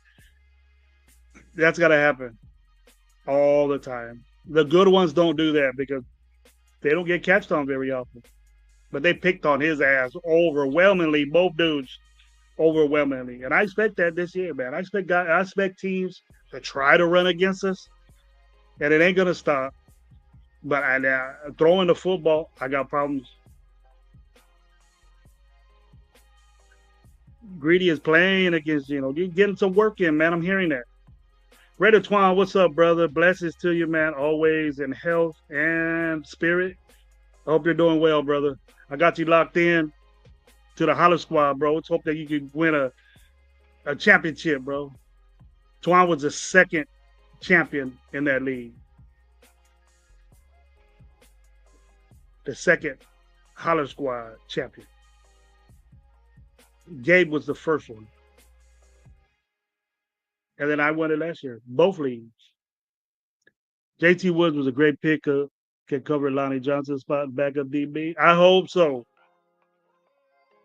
that's got to happen all the time. The good ones don't do that because they don't get catched on very often. But they picked on his ass overwhelmingly, both dudes. overwhelmingly, and I expect that this year, man. I expect teams to try to run against us, and it ain't gonna stop. But throwing the football, I got problems. Greedy is playing against, you're getting some work in, man. I'm hearing that. Red Twan, what's up, brother? Blessings to you, man. Always in health and spirit. I hope you're doing well, brother. I got you locked in to the Holler Squad, bro. Let's hope that you can win a championship, bro. Twan was the second champion in that league. The second Holler Squad champion. Gabe was the first one. And then I won it last year, both leagues. JT Woods was a great pickup. Can cover Lonnie Johnson's spot backup DB. I hope so.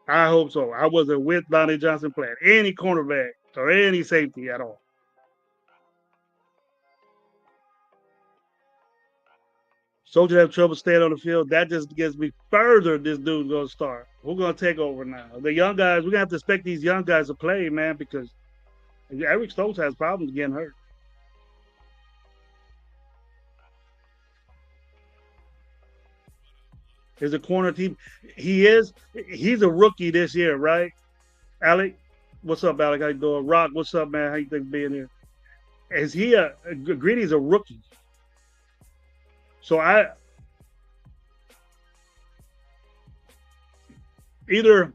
I wasn't with Lonnie Johnson playing any cornerback or any safety at all. Soldier have trouble staying on the field. That just gets me further. This dude's gonna start. We're gonna take over now. The young guys, we're gonna have to expect these young guys to play, man, because Eric Stokes has problems getting hurt. Is a corner team. He's a rookie this year, right? Alec, what's up, Alec? How you doing? Rock, what's up, man? How you think being here? Is he Greedy's a rookie? So either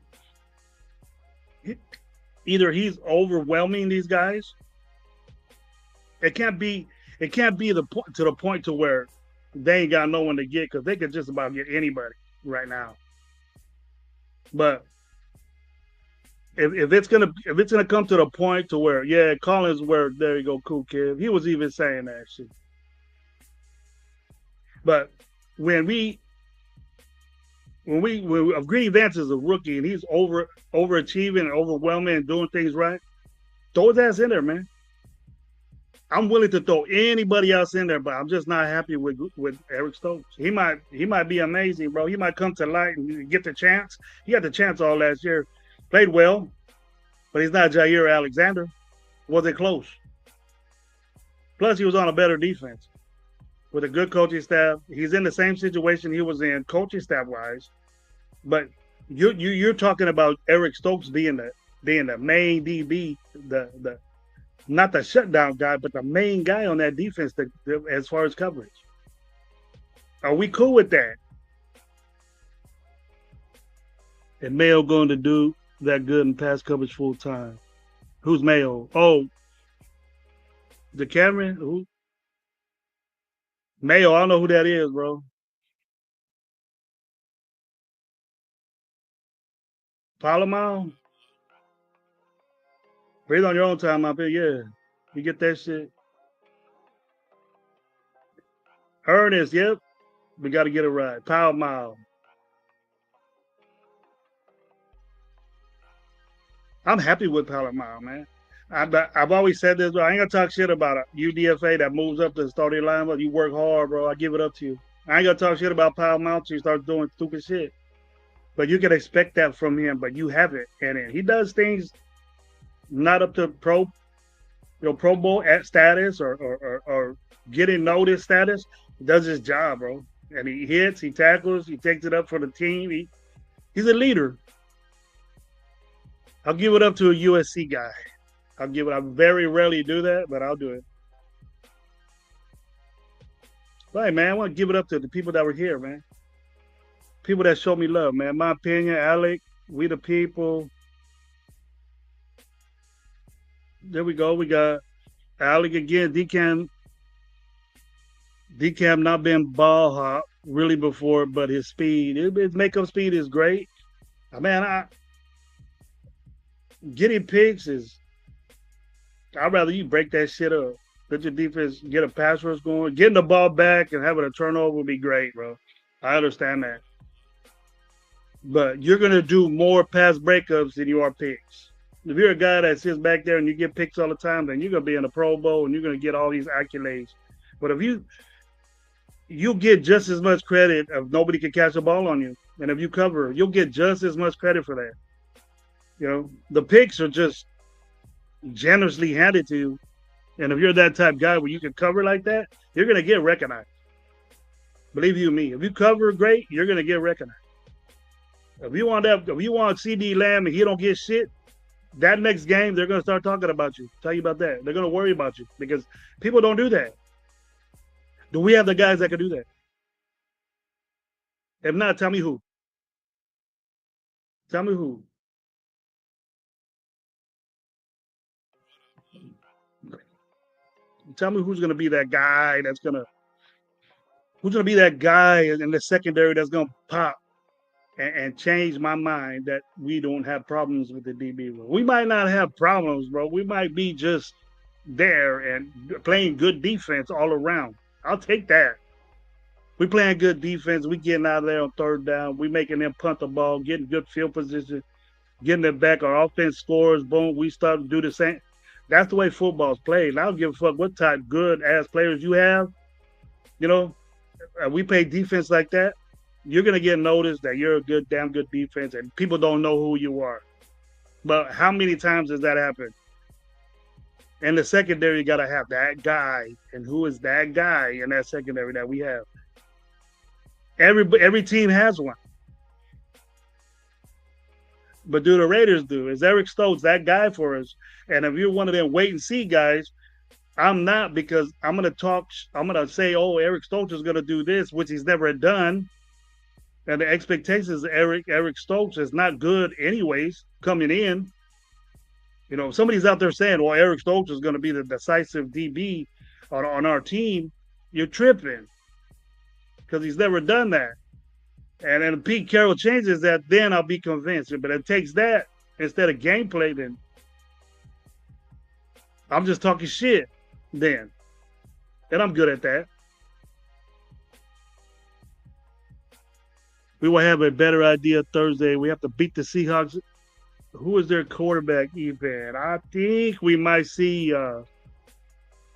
he's overwhelming these guys. It can't be to the point to where they ain't got no one to get, because they could just about get anybody right now. But if it's gonna come to the point to where, Collins, where there you go, cool kid. He was even saying that shit. But when Greedy Vance is a rookie and he's overachieving and overwhelming and doing things right, throw his ass in there, man. I'm willing to throw anybody else in there, but I'm just not happy with Eric Stokes. He might be amazing, bro. He might come to light and get the chance. He had the chance all last year, played well, but he's not Jair Alexander. Wasn't close. Plus, he was on a better defense with a good coaching staff. He's in the same situation he was in coaching staff wise, but you're talking about Eric Stokes being the main DB, the not the shutdown guy, but the main guy on that defense as far as coverage. Are we cool with that? And Mayo going to do that good in pass coverage full time? Who's Mayo? Oh, the Cameron? Who? Mayo, I don't know who that is, bro. Palomar? Breathe on your own time up here, yeah. You get that shit. Ernest, yep. We got to get it right. Power Mile. I'm happy with Power Mile, man. I've always said this, bro. I ain't gonna talk shit about a UDFA that moves up to the starting line, but you work hard, bro. I give it up to you. I ain't gonna talk shit about Power Mile till you start doing stupid shit. But you can expect that from him, but you have it. And he does things not up to Pro Bowl at status or getting noticed status. He does his job, bro. And he hits, he tackles, he takes it up for the team. He's a leader. I'll give it up to a USC guy. I very rarely do that, but I'll do it. Right, man. I want to give it up to the people that were here, man. People that showed me love, man. My opinion, Alec, we the people. There we go. We got Alec again. DCAM not been ball hop really before, but his speed, his makeup speed is great. Man, getting picks is. I'd rather you break that shit up. Let your defense get a pass rush going. Getting the ball back and having a turnover would be great, bro. I understand that. But you're going to do more pass breakups than you are picks. If you're a guy that sits back there and you get picks all the time, then you're going to be in the Pro Bowl and you're going to get all these accolades. But if you'll get just as much credit if nobody can catch a ball on you. And if you cover, you'll get just as much credit for that. The picks are just generously handed to you. And if you're that type of guy where you can cover like that, you're gonna get recognized. Believe you me, if you cover great, you're gonna get recognized. If you want CD Lamb and he don't get shit, that next game they're gonna start talking about you. Tell you about that. They're gonna worry about you because people don't do that. Do we have the guys that can do that? If not, tell me who. Tell me who. Tell me who's gonna be that guy who's gonna be that guy in the secondary that's gonna pop and change my mind that we don't have problems with the DB. We might not have problems, bro. We might be just there and playing good defense all around. I'll take that. We playing good defense. We getting out of there on third down. We making them punt the ball, getting good field position, getting it back. Our offense scores. Boom. We start to do the same. That's the way football's played. And I don't give a fuck what type good ass players you have. You know, we play defense like that. You're gonna get noticed that you're a damn good defense, and people don't know who you are. But how many times does that happen? In the secondary, you gotta have that guy, and who is that guy in that secondary that we have? Every team has one, but do the Raiders do? Is Eric Stokes that guy for us? And if you're one of them wait and see guys, I'm not, because I'm gonna talk. I'm gonna say, oh, Eric Stokes is gonna do this, which he's never done. And the expectations of Eric Stokes is not good anyways coming in. If somebody's out there saying, well, Eric Stokes is going to be the decisive DB on our team, you're tripping, because he's never done that. And then Pete Carroll changes that, then I'll be convinced. But it takes that instead of gameplay, then I'm just talking shit then. And I'm good at that. We will have a better idea Thursday. We have to beat the Seahawks. Who is their quarterback, Evan? I think we might see. I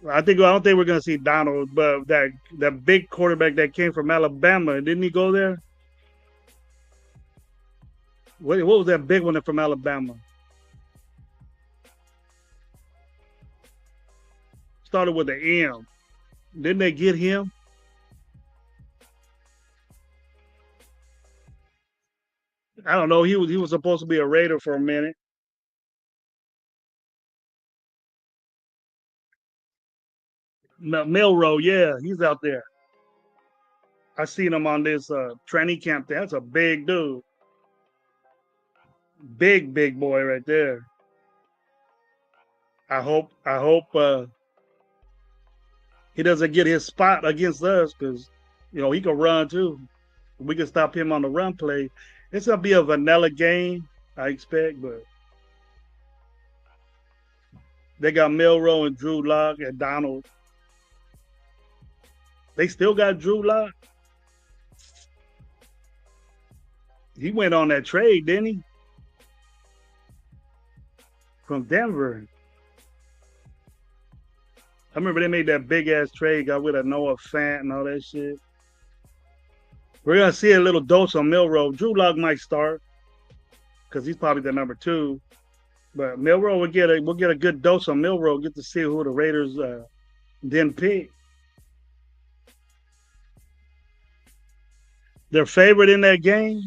don't think we're going to see Donald, but that big quarterback that came from Alabama, didn't he go there? What was that big one from Alabama? Started with an M. Didn't they get him? I don't know. He was supposed to be a Raider for a minute. Milrow, yeah, he's out there. I seen him on this training camp. That's a big dude. Big boy right there. I hope he doesn't get his spot against us, because he can run too. We can stop him on the run play. It's gonna be a vanilla game, I expect, but they got Milrow and Drew Lock and Donald. They still got Drew Lock. He went on that trade, didn't he? From Denver. I remember they made that big ass trade, got rid of Noah Fant and all that shit. We're gonna see a little dose on Milrow. Drew Lock might start because he's probably the number 2. But Milrow will get a good dose on Milrow. Get to see who the Raiders then pick. Their favorite in that game,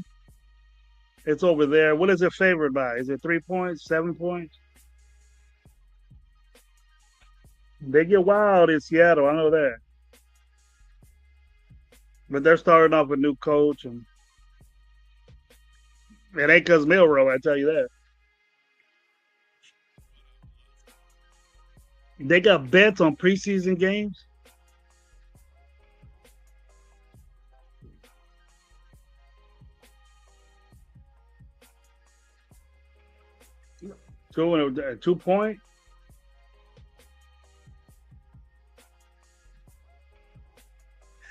it's over there. What is it favored by? Is it 3 points, 7 points? They get wild in Seattle. I know that. But they're starting off a new coach, and it ain't because Milrow, I tell you that. They got bets on preseason games. Two 2 point.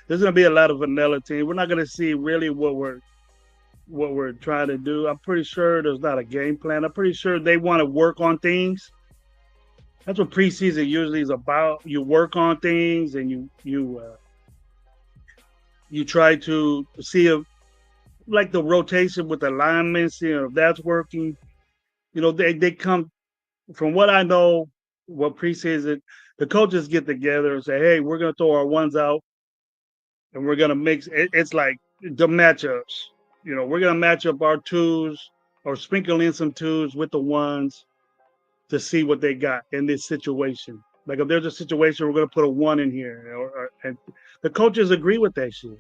There's gonna be a lot of vanilla team. We're not gonna see really what we're trying to do. I'm pretty sure there's not a game plan. I'm pretty sure they want to work on things. That's what preseason usually is about. You work on things, and you try to see if, like, the rotation with the linemen, see if that's working. they come from what I know, what preseason, the coaches get together and say, hey, we're gonna throw our ones out and we're gonna mix it's like the matchups. We're gonna match up our twos or sprinkle in some twos with the ones to see what they got in this situation. Like if there's a situation, we're gonna put a one in here, and the coaches agree with that shit.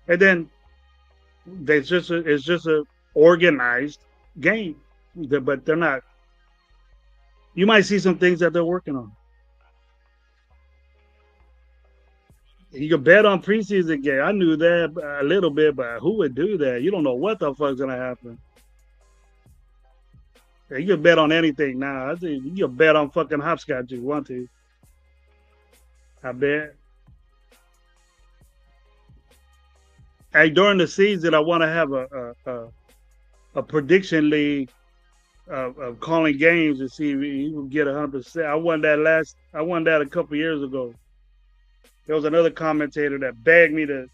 And then it's just a organized game, but they're not. You might see some things that they're working on. You can bet on preseason game. I knew that a little bit, but who would do that? You don't know what the fuck's gonna happen. You can bet on anything now. I think you can bet on fucking hopscotch if you want to. I bet. Hey, during the season, I want to have a prediction league of calling games and see if you can get 100%. I won that a couple years ago. There was another commentator that begged me to.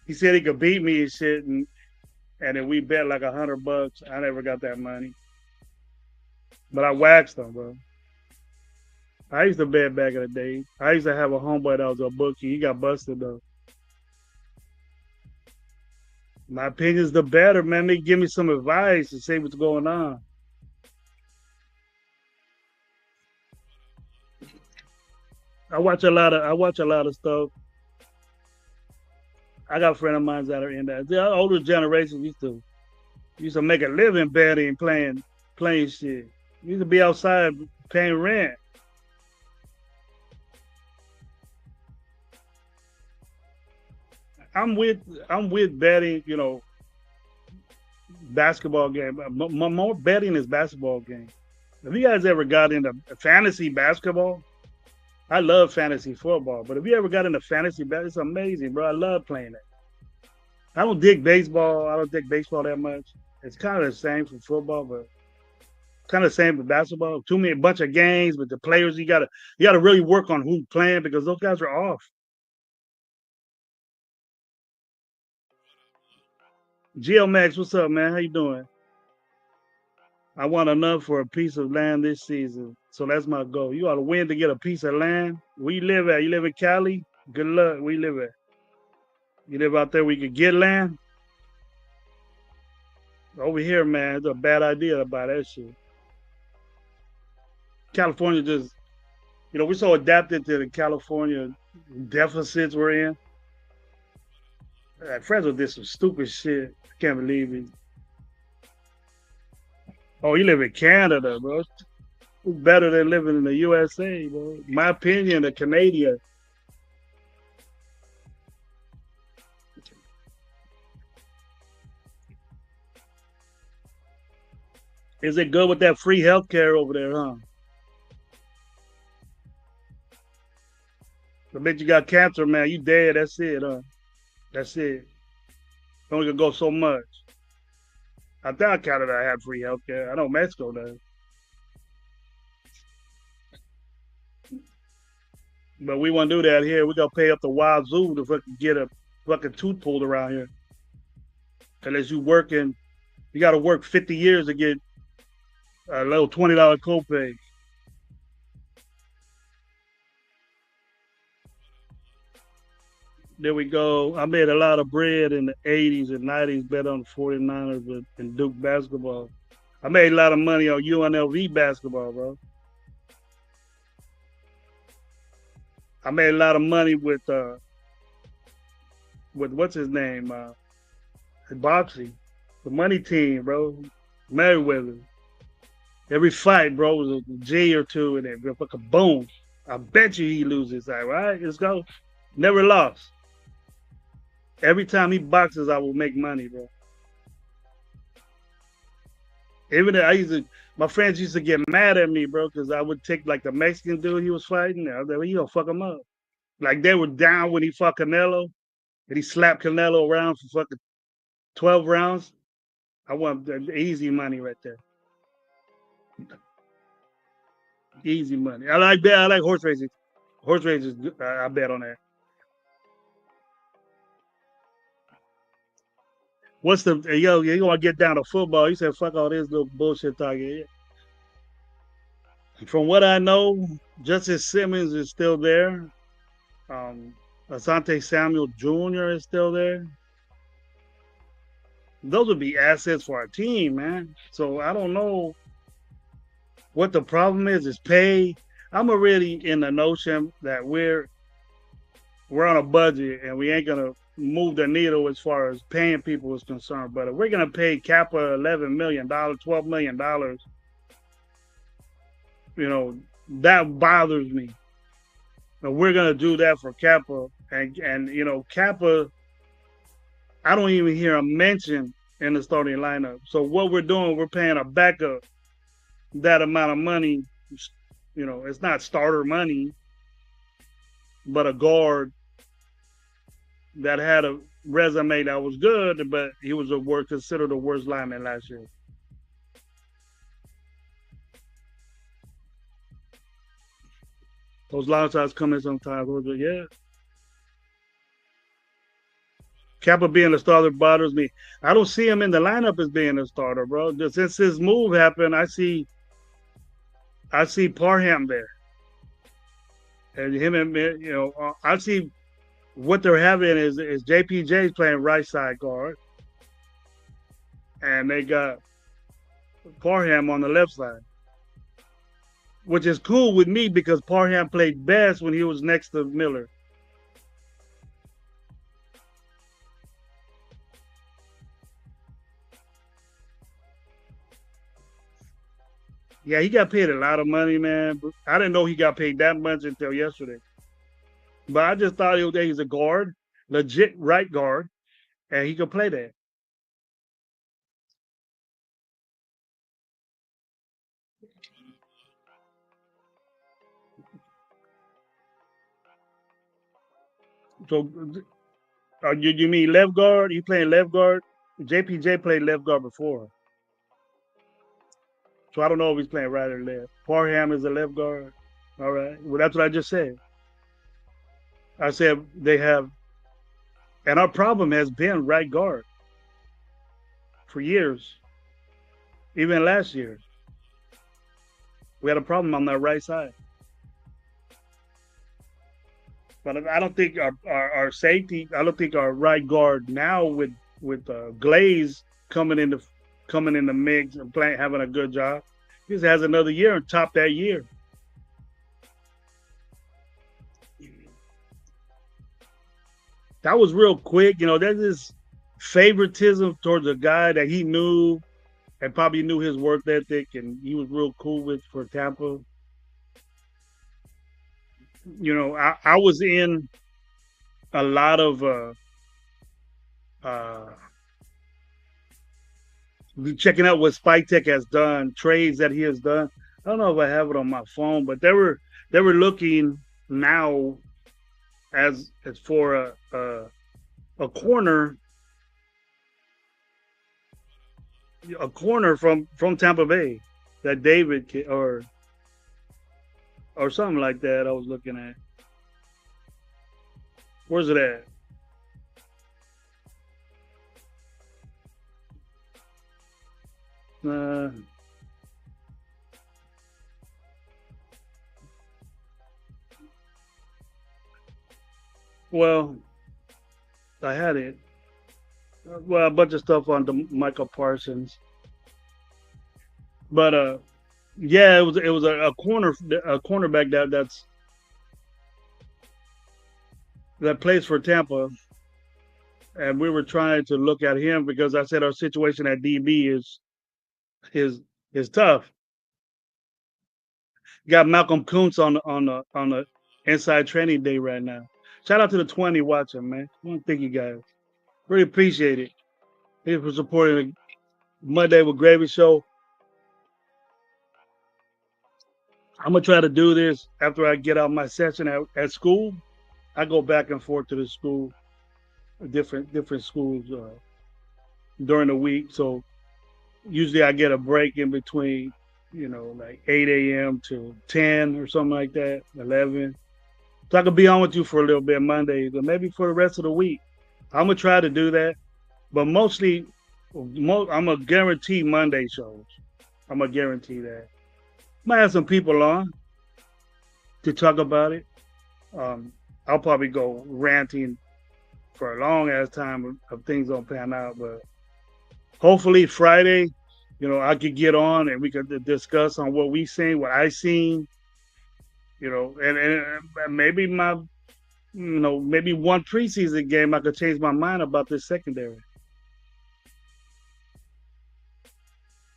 He said he could beat me and shit, and then we bet like $100. I never got that money, but I waxed them, bro. I used to bet back in the day. I used to have a homeboy that was a bookie. He got busted though. My opinion is the better, man. They give me some advice and say what's going on. I watch a lot of stuff. I got friends of mine that are in that. The older generation used to make a living betting, playing shit. Used to be outside paying rent. I'm with betting, basketball game. More betting is basketball game. Have you guys ever got into fantasy basketball? I love fantasy football, but if you ever got into fantasy basketball, it's amazing, bro. I love playing it. I don't dig baseball. I don't dig baseball that much. It's kind of the same for football, but kind of the same for basketball. Too many bunch of games, but the players you gotta really work on who's playing because those guys are off. GL Max, what's up, man? How you doing? I want enough for a piece of land this season. So that's my goal. You ought to win to get a piece of land. Where you live at? You live in Cali? Good luck. Where you live at? You live out there where you could get land? Over here, man, it's a bad idea about that shit. California just, we're so adapted to the California deficits we're in. Fresno did some stupid shit. I can't believe it. Oh, you live in Canada, bro. It's better than living in the USA, bro. My opinion, a Canadian. Is it good with that free healthcare over there, huh? I bet you got cancer, man. You dead. That's it, huh? That's it. Only gonna go so much. I thought Canada had free healthcare. I know Mexico does. But we won't do that here. We gotta pay up the wazoo to fucking get a fucking tooth pulled around here. Unless you gotta work 50 years to get a little $20 copay. There we go. I made a lot of bread in the 80s and 90s bet on the 49ers and Duke basketball. I made a lot of money on UNLV basketball, bro. I made a lot of money with what's his name, boxing, the money team, bro. Merriweather. Every fight, bro, was a G or two, and then fucking boom. I bet you he loses. All right, let's go. Never lost. Every time he boxes, I will make money, bro. Even though my friends used to get mad at me, bro, because I would take like the Mexican dude he was fighting. I was like, well, you gonna fuck him up. Like they were down when he fought Canelo, and he slapped Canelo around for fucking 12 rounds. I want the easy money right there. Easy money. I like horse racing. Horse racing is good. I bet on that. What's the yo? You want to get down to football? You said fuck all this little bullshit talking. From what I know, Justice Simmons is still there. Asante Samuel Jr. is still there. Those would be assets for our team, man. So I don't know what the problem is. Is pay. I'm already in the notion that we're on a budget and we ain't gonna move the needle as far as paying people is concerned. But if we're gonna pay Kappa $11 million, $12 million, that bothers me. And we're gonna do that for Kappa, and Kappa, I don't even hear him mentioned in the starting lineup. So what we're doing, we're paying a backup that amount of money. It's not starter money, but a guard that had a resume that was good, but he was considered the worst lineman last year. Those long shots come in sometimes. Yeah. Kappa being a starter bothers me. I don't see him in the lineup as being a starter, bro. Just since his move happened, I see Parham there. And him and I see what they're having is JPJ playing right side guard. And they got Parham on the left side. Which is cool with me because Parham played best when he was next to Miller. Yeah, he got paid a lot of money, man. I didn't know he got paid that much until yesterday. But I just thought he's a guard, legit right guard, and he could play that. So, you mean left guard? You playing left guard? JPJ played left guard before. So I don't know if he's playing right or left. Parham is a left guard. All right. Well, that's what I just said. I said they have, and our problem has been right guard for years. Even last year, we had a problem on that right side. But I don't think our safety. I don't think our right guard now with Glaze coming in the mix and having a good job. He just has another year and top that year. That was real quick. There's this favoritism towards a guy that he knew and probably knew his work ethic and he was real cool with for Tampa. I was in a lot of checking out what Spike Tech has done, trades that he has done. I don't know if I have it on my phone, but they were looking now as for a corner from Tampa Bay that David or something like that. I was looking at. Where's it at? Well, I had it. Well, a bunch of stuff on the Michael Parsons, but yeah, it was a cornerback that plays for Tampa, and we were trying to look at him because I said our situation at DB is tough. Got Malcolm Kuntz on the inside training day right now. Shout out to the 20 watching, man. Thank you guys. Really appreciate it. Thank you for supporting the Monday with Gravy show. I'm gonna try to do this after I get out my session at school. I go back and forth to the school, different schools during the week. So usually I get a break in between, like 8 a.m. to 10 or something like that, 11. So I could be on with you for a little bit Mondays, or maybe for the rest of the week. I'm gonna try to do that, but mostly I'm a guarantee Monday shows. I'm gonna guarantee that. Might have some people on to talk about it. Um, I'll probably go ranting for a long ass time of things don't pan out, but hopefully Friday, I could get on and we could discuss on what we seen, what I seen, and maybe maybe one preseason game I could change my mind about this secondary.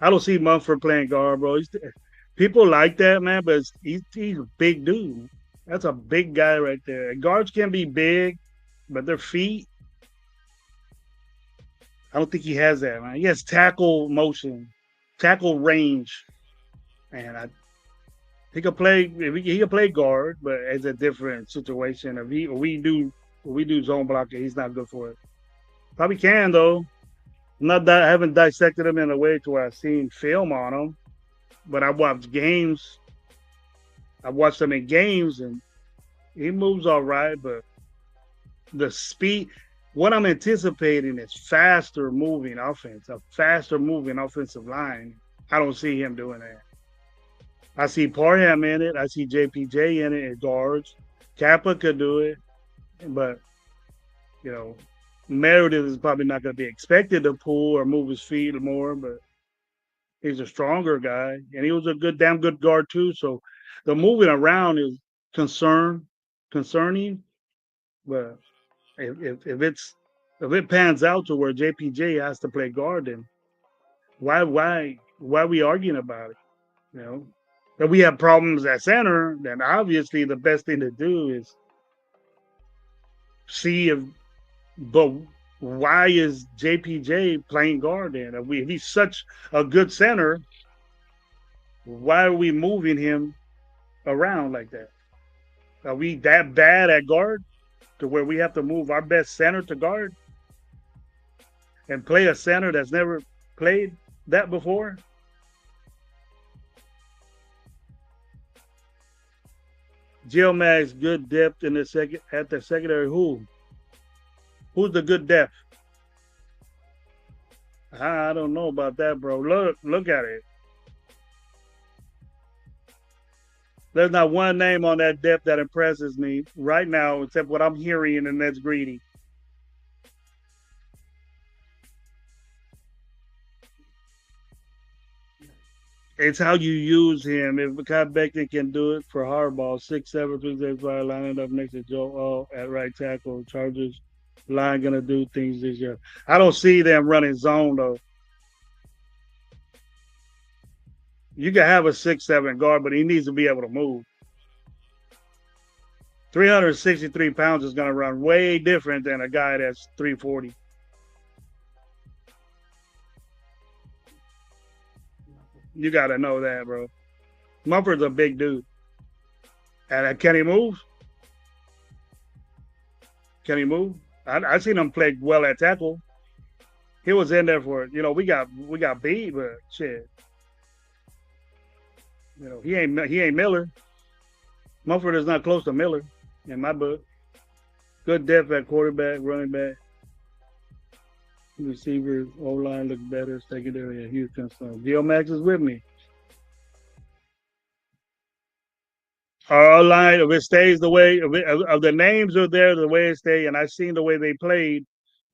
I don't see Mumford playing guard, bro. People like that, man, but he's a big dude. That's a big guy right there. Guards can be big, but their feet, I don't think he has that, man. He has tackle motion, tackle range, and he could play. He could play guard, but it's a different situation. If we do zone blocking, he's not good for it. Probably can though. I haven't dissected him in a way to where I've seen film on him, but I watched games. I watched him in games, and he moves all right. But the speed, what I'm anticipating is faster moving offense, a faster moving offensive line. I don't see him doing that. I see Parham in it. I see JPJ in it at guards. Kappa could do it, but you know, Meredith is probably not going to be expected to pull or move his feet more, but he's a stronger guy, and he was a damn good guard too. So the moving around is concerning, but if it pans out to where JPJ has to play guard, then why are we arguing about it? You know, if we have problems at center, then obviously the best thing to do is see if. But why is JPJ playing guard then? If he's such a good center, why are we moving him around like that? Are we that bad at guard to where we have to move our best center to guard and play a center that's never played that before? Geomax good depth in the secondary. Who's the good depth? I don't know about that, bro. Look at it. There's not one name on that depth that impresses me right now, except what I'm hearing, and that's Greedy. It's how you use him. If Mekhi Becton can do it for Harbaugh, 6'7", 365, lining up next to Joe at right tackle, Chargers line gonna do things this year. I don't see them running zone though. You can have a 6'7" guard, but he needs to be able to move. 363 pounds is gonna run way different than a guy that's 340. You gotta know that, bro. Mumford's a big dude. And can he move? Can he move? I seen him play well at tackle. He was in there for we got beat, but shit. He ain't Miller. Mumford is not close to Miller in my book. Good depth at quarterback, running back. Receivers, O-line look better. Secondary at Houston. So Geomax is with me. Our line, if it stays the way, if the names are there the way it stay, and I've seen the way they played,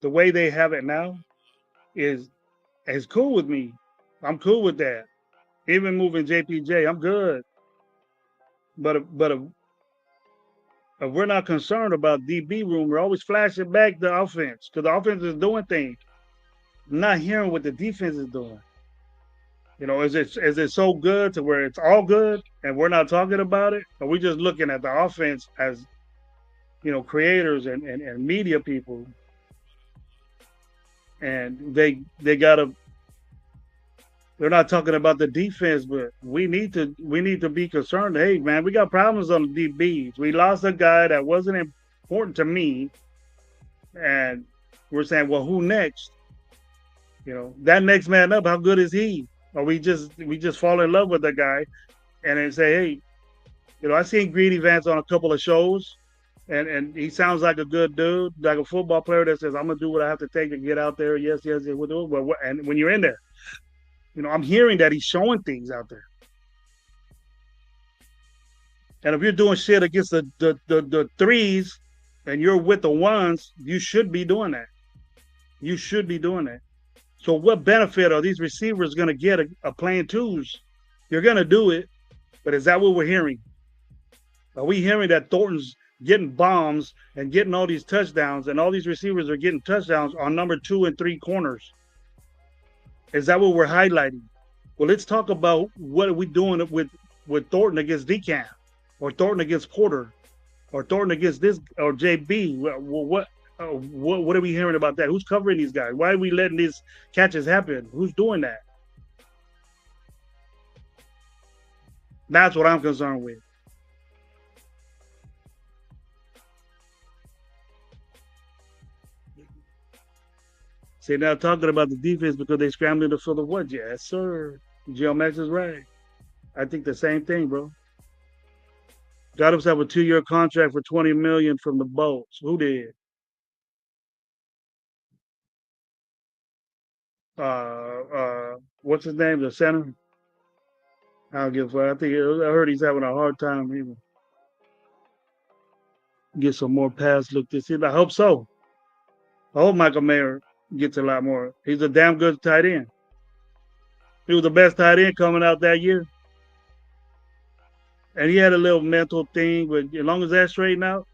the way they have it now is cool with me. I'm cool with that. Even moving JPJ, I'm good. But if we're not concerned about DB room, we're always flashing back the offense because the offense is doing things. I'm not hearing what the defense is doing. Is it so good to where it's all good and we're not talking about it? Or we just looking at the offense as, creators and media people. And they're not talking about the defense, but we need to be concerned. Hey man, we got problems on the DBs. We lost a guy that wasn't important to me. And we're saying, well, who next? That next man up, how good is he? Or we just fall in love with the guy and then say, hey, I seen Greedy Vance on a couple of shows. and he sounds like a good dude, like a football player that says, "I'm gonna do what I have to take to get out there." Yes, yes, yes. We'll do it. And when you're in there, I'm hearing that he's showing things out there. And if you're doing shit against the threes, and you're with the ones, you should be doing that. You should be doing that. So what benefit are these receivers going to get a playing twos? You're going to do it, but is that what we're hearing? Are we hearing that Thornton's getting bombs and getting all these touchdowns, and all these receivers are getting touchdowns on number 2 and 3 corners? Is that what we're highlighting? Well, let's talk about what are we doing with Thornton against DeCamp, or Thornton against Porter, or Thornton against this, or JB. What are we hearing about that? Who's covering these guys? Why are we letting these catches happen? Who's doing that? That's what I'm concerned with. See, now talking about the defense because they scrambling to fill the what? Yes, sir. Max is right. I think the same thing, bro. Got himself a 2-year contract for $20 million from the Bolts. Who did? What's his name? The center. I don't give a fuck. I heard he's having a hard time even get some more pass look this year. I hope so. I hope Michael Mayer gets a lot more. He's a damn good tight end. He was the best tight end coming out that year. And he had a little mental thing, but as long as that's straightened out,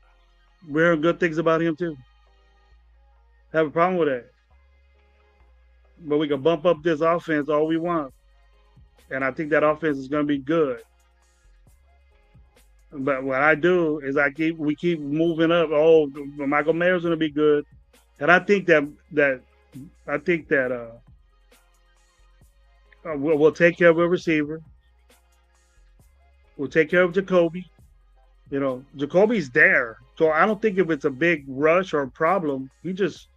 we're hearing good things about him too. Have a problem with that. But we can bump up this offense all we want. And I think that offense is going to be good. But what I do is we keep moving up. Oh, Michael Mayer's going to be good. And I think that we'll take care of a receiver. We'll take care of Jacoby. Jacoby's there. So I don't think if it's a big rush or a problem, he just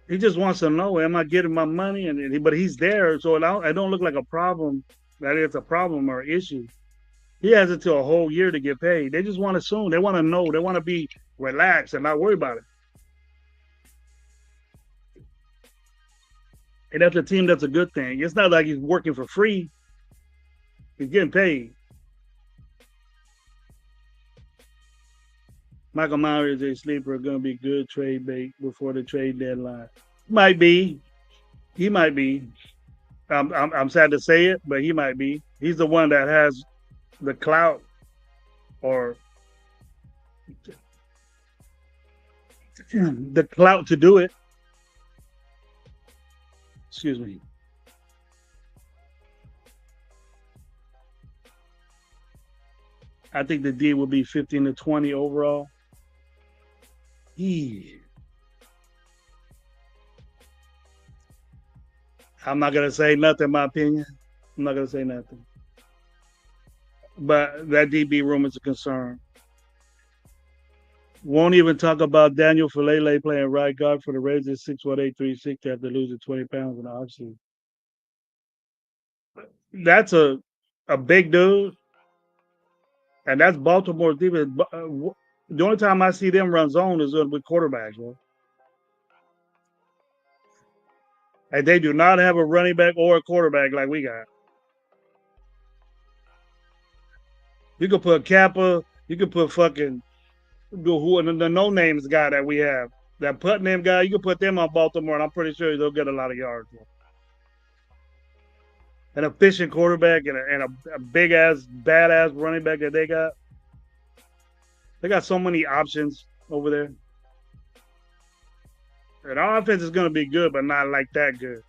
wants to know, am I getting my money? But he's there, so it don't look like a problem, that it's a problem or issue. He has until a whole year to get paid. They just want to soon. They want to know. They want to be relaxed and not worry about it. And that's a team that's a good thing. It's not like he's working for free. He's getting paid. Michael Myers is a sleeper, going to be good trade bait before the trade deadline. Might be. He might be. I'm sad to say it, but he might be. He's the one that has the clout or the clout to do it. Excuse me. I think the D will be 15 to 20 overall. I'm not gonna say nothing. My opinion. I'm not gonna say nothing. But that DB room is a concern. Won't even talk about Daniel Falele playing right guard for the Raiders 6'18", 360 after losing 20 pounds in the offseason. That's a big dude. And that's Baltimore's defense. The only time I see them run zone is with quarterbacks, bro. And they do not have a running back or a quarterback like we got. You could put Kappa. You could put fucking the no names guy that we have. That Putnam guy. You could put them on Baltimore, and I'm pretty sure they'll get a lot of yards. Bro. An efficient quarterback and a big ass badass running back that they got. They got so many options over there. And our offense is going to be good, but not like that good.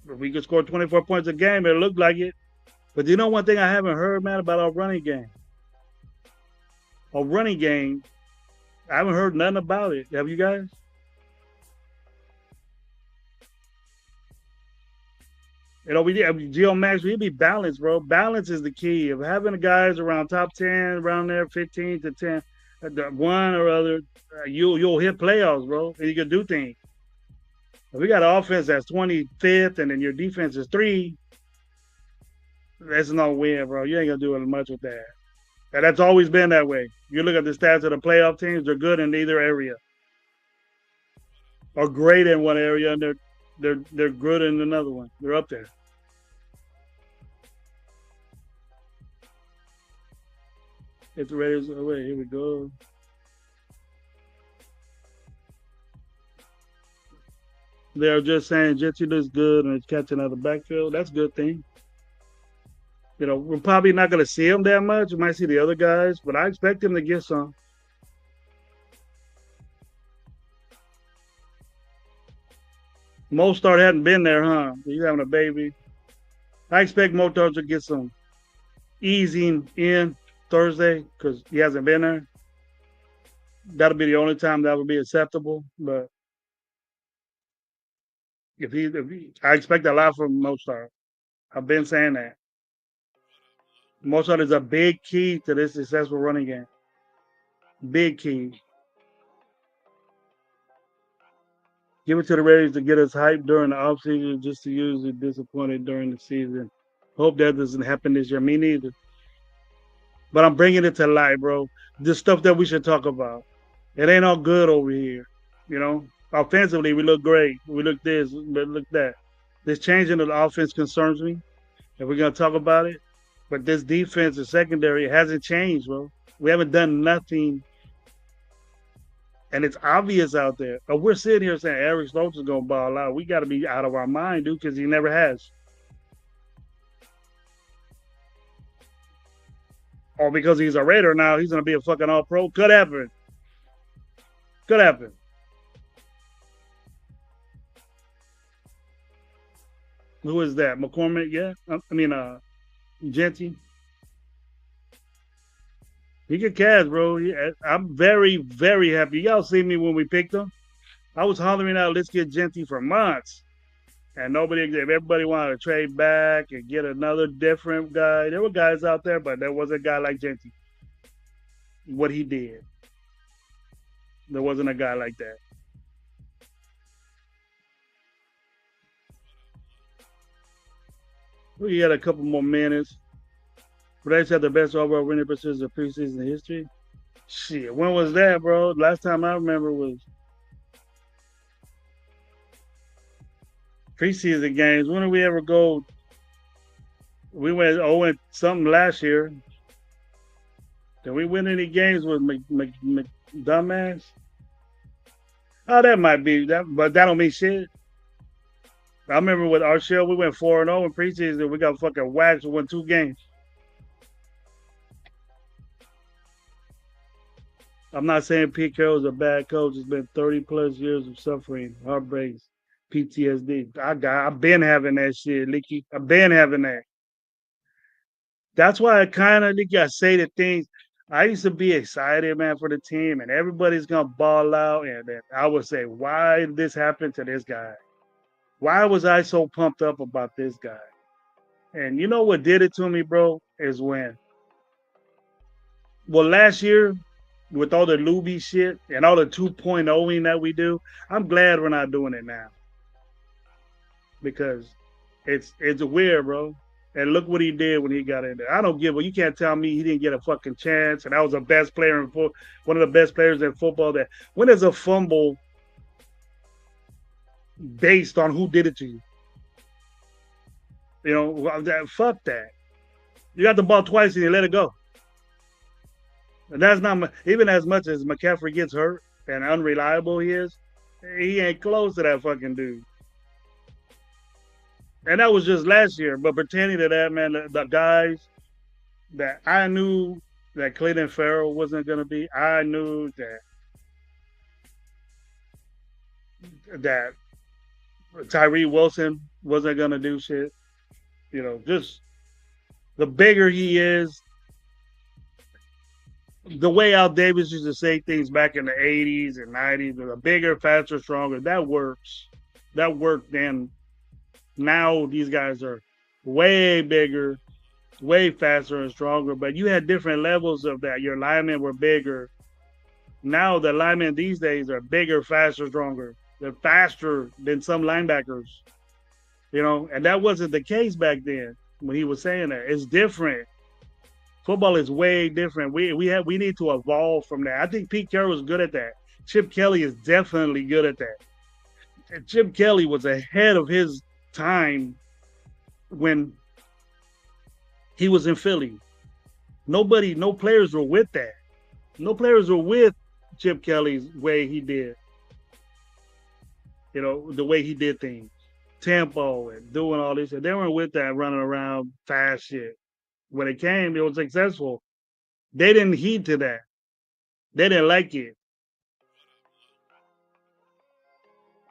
If we could score 24 points a game, it looked like it. But you know one thing I haven't heard, man, about our running game? Our running game, I haven't heard nothing about it. Have you guys? Geo Max, we'll be balanced, bro. Balance is the key. Of having the guys around top 10, around there, 15 to 10, one or other, you'll hit playoffs, bro. And you can do things. If we got an offense that's 25th and then your defense is 3, That's no win, bro. You ain't gonna do much with that. And that's always been that way. You look at the stats of the playoff teams; they're good in either area, or great in one area, and they're good in another one. They're up there. If the Raiders, oh wait, here we go. They're just saying Jitsi looks good and it's catching out of the backfield. That's a good thing. You know, we're probably not going to see him that much. We might see the other guys, but I expect him to get some. Mostart hadn't been there, huh? He's having a baby. I expect Mostart to get some easing in Thursday because he hasn't been there. That'll be the only time that would be acceptable. But I expect a lot from Mostart. I've been saying that. Mostart is a big key to this successful running game. Big key. Give it to the Raiders to get us hyped during the offseason just to use it disappointed during the season. Hope that doesn't happen this year. Me neither. But I'm bringing it to light, bro. This stuff that we should talk about. It ain't all good over here. You know, offensively, we look great. We look this, but look that. This changing of the offense concerns me. And we're going to talk about it. But this defense and secondary hasn't changed, bro. We haven't done nothing. And it's obvious out there. But we're sitting here saying Eric Stokes is going to ball out. We got to be out of our mind, dude, because he never has. Or because he's a Raider now, he's going to be a fucking all-pro. Could happen. Could happen. Who is that? McCormick? Yeah? Genty. He could catch, bro. I'm very, very happy. Y'all see me when we picked him? I was hollering out, let's get Genty for months. And everybody wanted to trade back and get another different guy. There were guys out there, but there was a guy like Genty. What he did. There wasn't a guy like that. We had a couple more minutes. Braves had the best overall winning percentage of preseason history. Shit, when was that, bro? Last time I remember was preseason games. When did we ever go? We went 0 something last year. Did we win any games with McDumbass? Oh, that might be that, but that don't mean shit. I remember with our show, we went 4-0 in preseason. We got fucking waxed. We won 2 games. I'm not saying Pete Carroll's a bad coach. It's been 30 plus years of suffering, heartbreaks, PTSD. I've been having that shit, Licky. I've been having that. That's why I kind of think I say the things. I used to be excited, man, for the team, and everybody's gonna ball out, and then I would say, "Why did this happen to this guy? Why was I so pumped up about this guy?" And you know what did it to me, bro? Is when, last year with all the Luby shit and all the 2.0ing that we do, I'm glad we're not doing it now because it's weird, bro. And look what he did when he got in there. I don't give a. You can't tell me he didn't get a fucking chance. And I was the best player in football, one of the best players in football. That when there's a fumble based on who did it to you, you know, fuck that. You got the ball twice and you let it go. And that's not even as much as McCaffrey gets hurt and unreliable he is. He ain't close to that fucking dude. And that was just last year. But pretending to that, man, the guys that I knew that Clayton Farrell wasn't going to be, I knew that Tyree Wilson wasn't going to do shit. You know, just the bigger he is, the way Al Davis used to say things back in the 80s and 90s, the bigger, faster, stronger, that works. That worked then. Now these guys are way bigger, way faster and stronger, but you had different levels of that. Your linemen were bigger. Now the linemen these days are bigger, faster, stronger. They're faster than some linebackers, you know, and that wasn't the case back then. when he was saying that. It's different. Football is way different. We need to evolve from that. I think Pete Carroll was good at that. Chip Kelly is definitely good at that. And Chip Kelly was ahead of his time when he was in Philly. No players were with that. No players were with Chip Kelly's way he did. The way he did things. Tempo and doing all this. And they weren't with that running around fast shit. When it came, it was successful. They didn't heed to that. They didn't like it.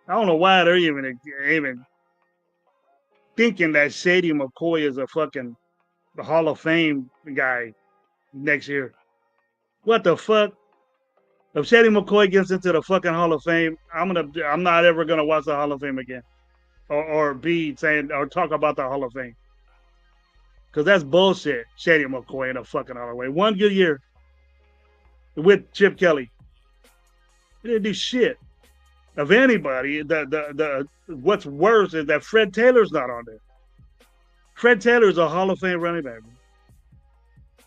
I don't know why they're even thinking that Shady McCoy is a fucking Hall of Fame guy next year. What the fuck? If Shady McCoy gets into the fucking Hall of Fame, I'm not ever gonna watch the Hall of Fame again, or be saying or talk about the Hall of Fame, because that's bullshit. Shady McCoy in the fucking Hall of Fame. One good year with Chip Kelly, he didn't do shit. Of anybody, the what's worse is that Fred Taylor's not on there. Fred Taylor is a Hall of Fame running back.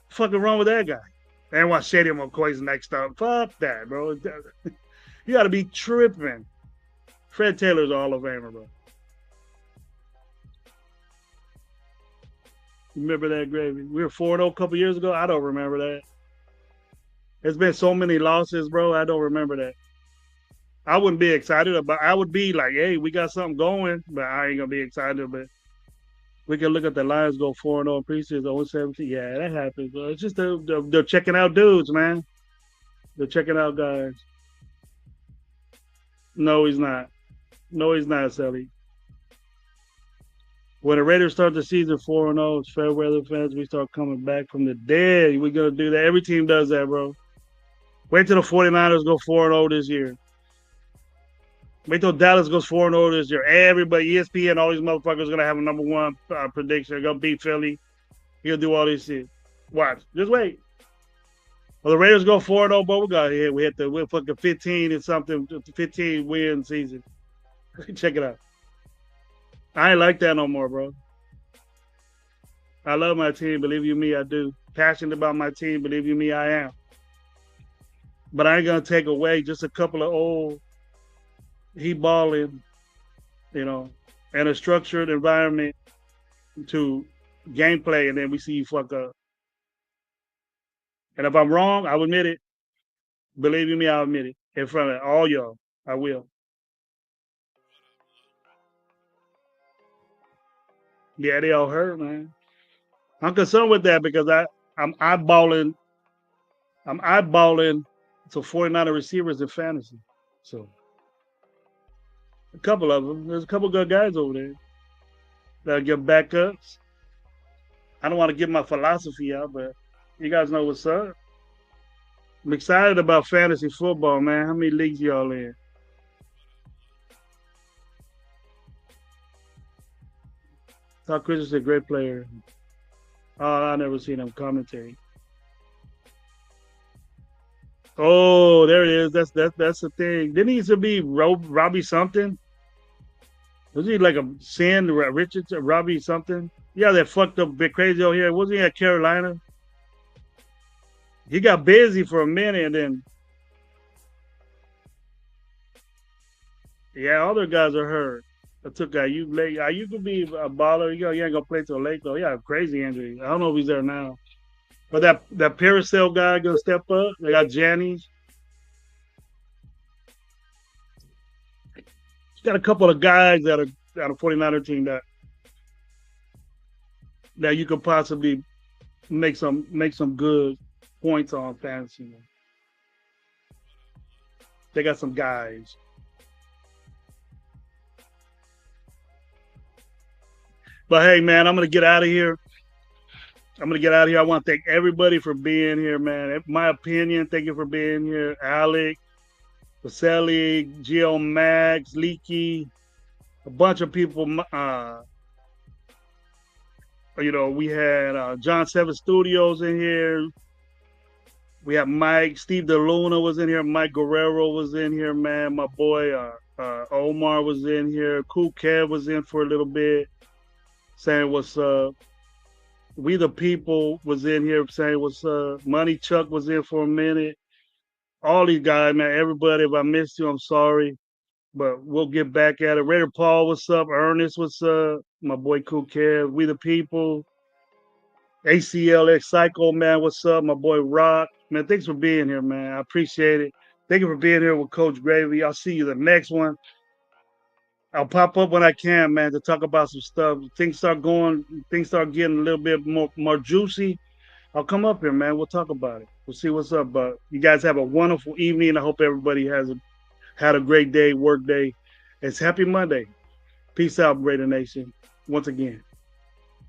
Fucking wrong with that guy? And what Shady McCoy's next up? Fuck that, bro. You got to be tripping. Fred Taylor's a Hall of Famer, bro. Remember that, Gravy? We were 4-0 a couple years ago. I don't remember that. There's been so many losses, bro. I don't remember that. I wouldn't be excited about. I would be like, "Hey, we got something going," but I ain't gonna be excited. But we can look at the Lions go 4-0 preseason 0-17. Yeah, that happens. Bro. It's just they're checking out dudes, man. They're checking out guys. No, he's not. No, he's not, Sally. When the Raiders start the season 4-0, it's fair weather fans. We start coming back from the dead. We're gonna do that. Every team does that, bro. Wait till the 49ers go 4-0 this year. Wait till Dallas goes 4-0 this year. Everybody, ESPN, all these motherfuckers going to have a number one prediction. They're going to beat Philly. He'll do all this shit. Watch. Just wait. Well, the Raiders go 4-0, but we're fucking 15 and something, 15 win season. Check it out. I ain't like that no more, bro. I love my team. Believe you me, I do. Passionate about my team. Believe you me, I am. But I ain't going to take away just a couple of old he balling, and a structured environment to gameplay, and then we see you fuck up. And if I'm wrong, I'll admit it. Believe me, I'll admit it. In front of all y'all. I will. Yeah, they all hurt, man. I'm concerned with that because I'm eyeballing some 49er receivers in fantasy. So a couple of them. There's a couple good guys over there that'll give backups. I don't want to give my philosophy out, but you guys know what's up. I'm excited about fantasy football, man. How many leagues y'all in? Todd Chris is a great player. Oh, I never seen him commentate. Oh, there it is. That's the thing. Didn't he used to be Robbie something? Was he like a Sin Richards, Robbie something? Yeah, that fucked up bit crazy over here. Wasn't he at Carolina? He got busy for a minute and then all their guys are hurt. I took Ayuk late. Ayuk could be a baller. You ain't gonna play till late though. Yeah, crazy injury. I don't know if he's there now. But that Paracel guy gonna step up. They got Jannys. Got a couple of guys that are on a 49er team that you could possibly make some good points on fantasy. They got some guys. But hey, man, I'm gonna get out of here. I want to thank everybody for being here, man. My opinion, thank you for being here. Alec, Vaselli, Geo Max, Leaky, a bunch of people. We had John Seven Studios in here. We have Mike, Steve DeLuna was in here. Mike Guerrero was in here, man. My boy Omar was in here. Cool Kev was in for a little bit, saying what's up. We the People was in here saying what's Money Chuck was in for a minute. All these guys, man, everybody, if I missed you, I'm sorry. But we'll get back at it. Raider Paul, what's up? Ernest, what's up? My boy Cool Kev, We the People. ACLX Psycho, man, what's up? My boy Rock. Man, thanks for being here, man. I appreciate it. Thank you for being here with Coach Gravy. I'll see you the next one. I'll pop up when I can, man, to talk about some stuff. Things start getting a little bit more juicy. I'll come up here, man. We'll talk about it. We'll see what's up. But you guys have a wonderful evening. I hope everybody had a great day, work day. It's happy Monday. Peace out, Raider Nation. Once again.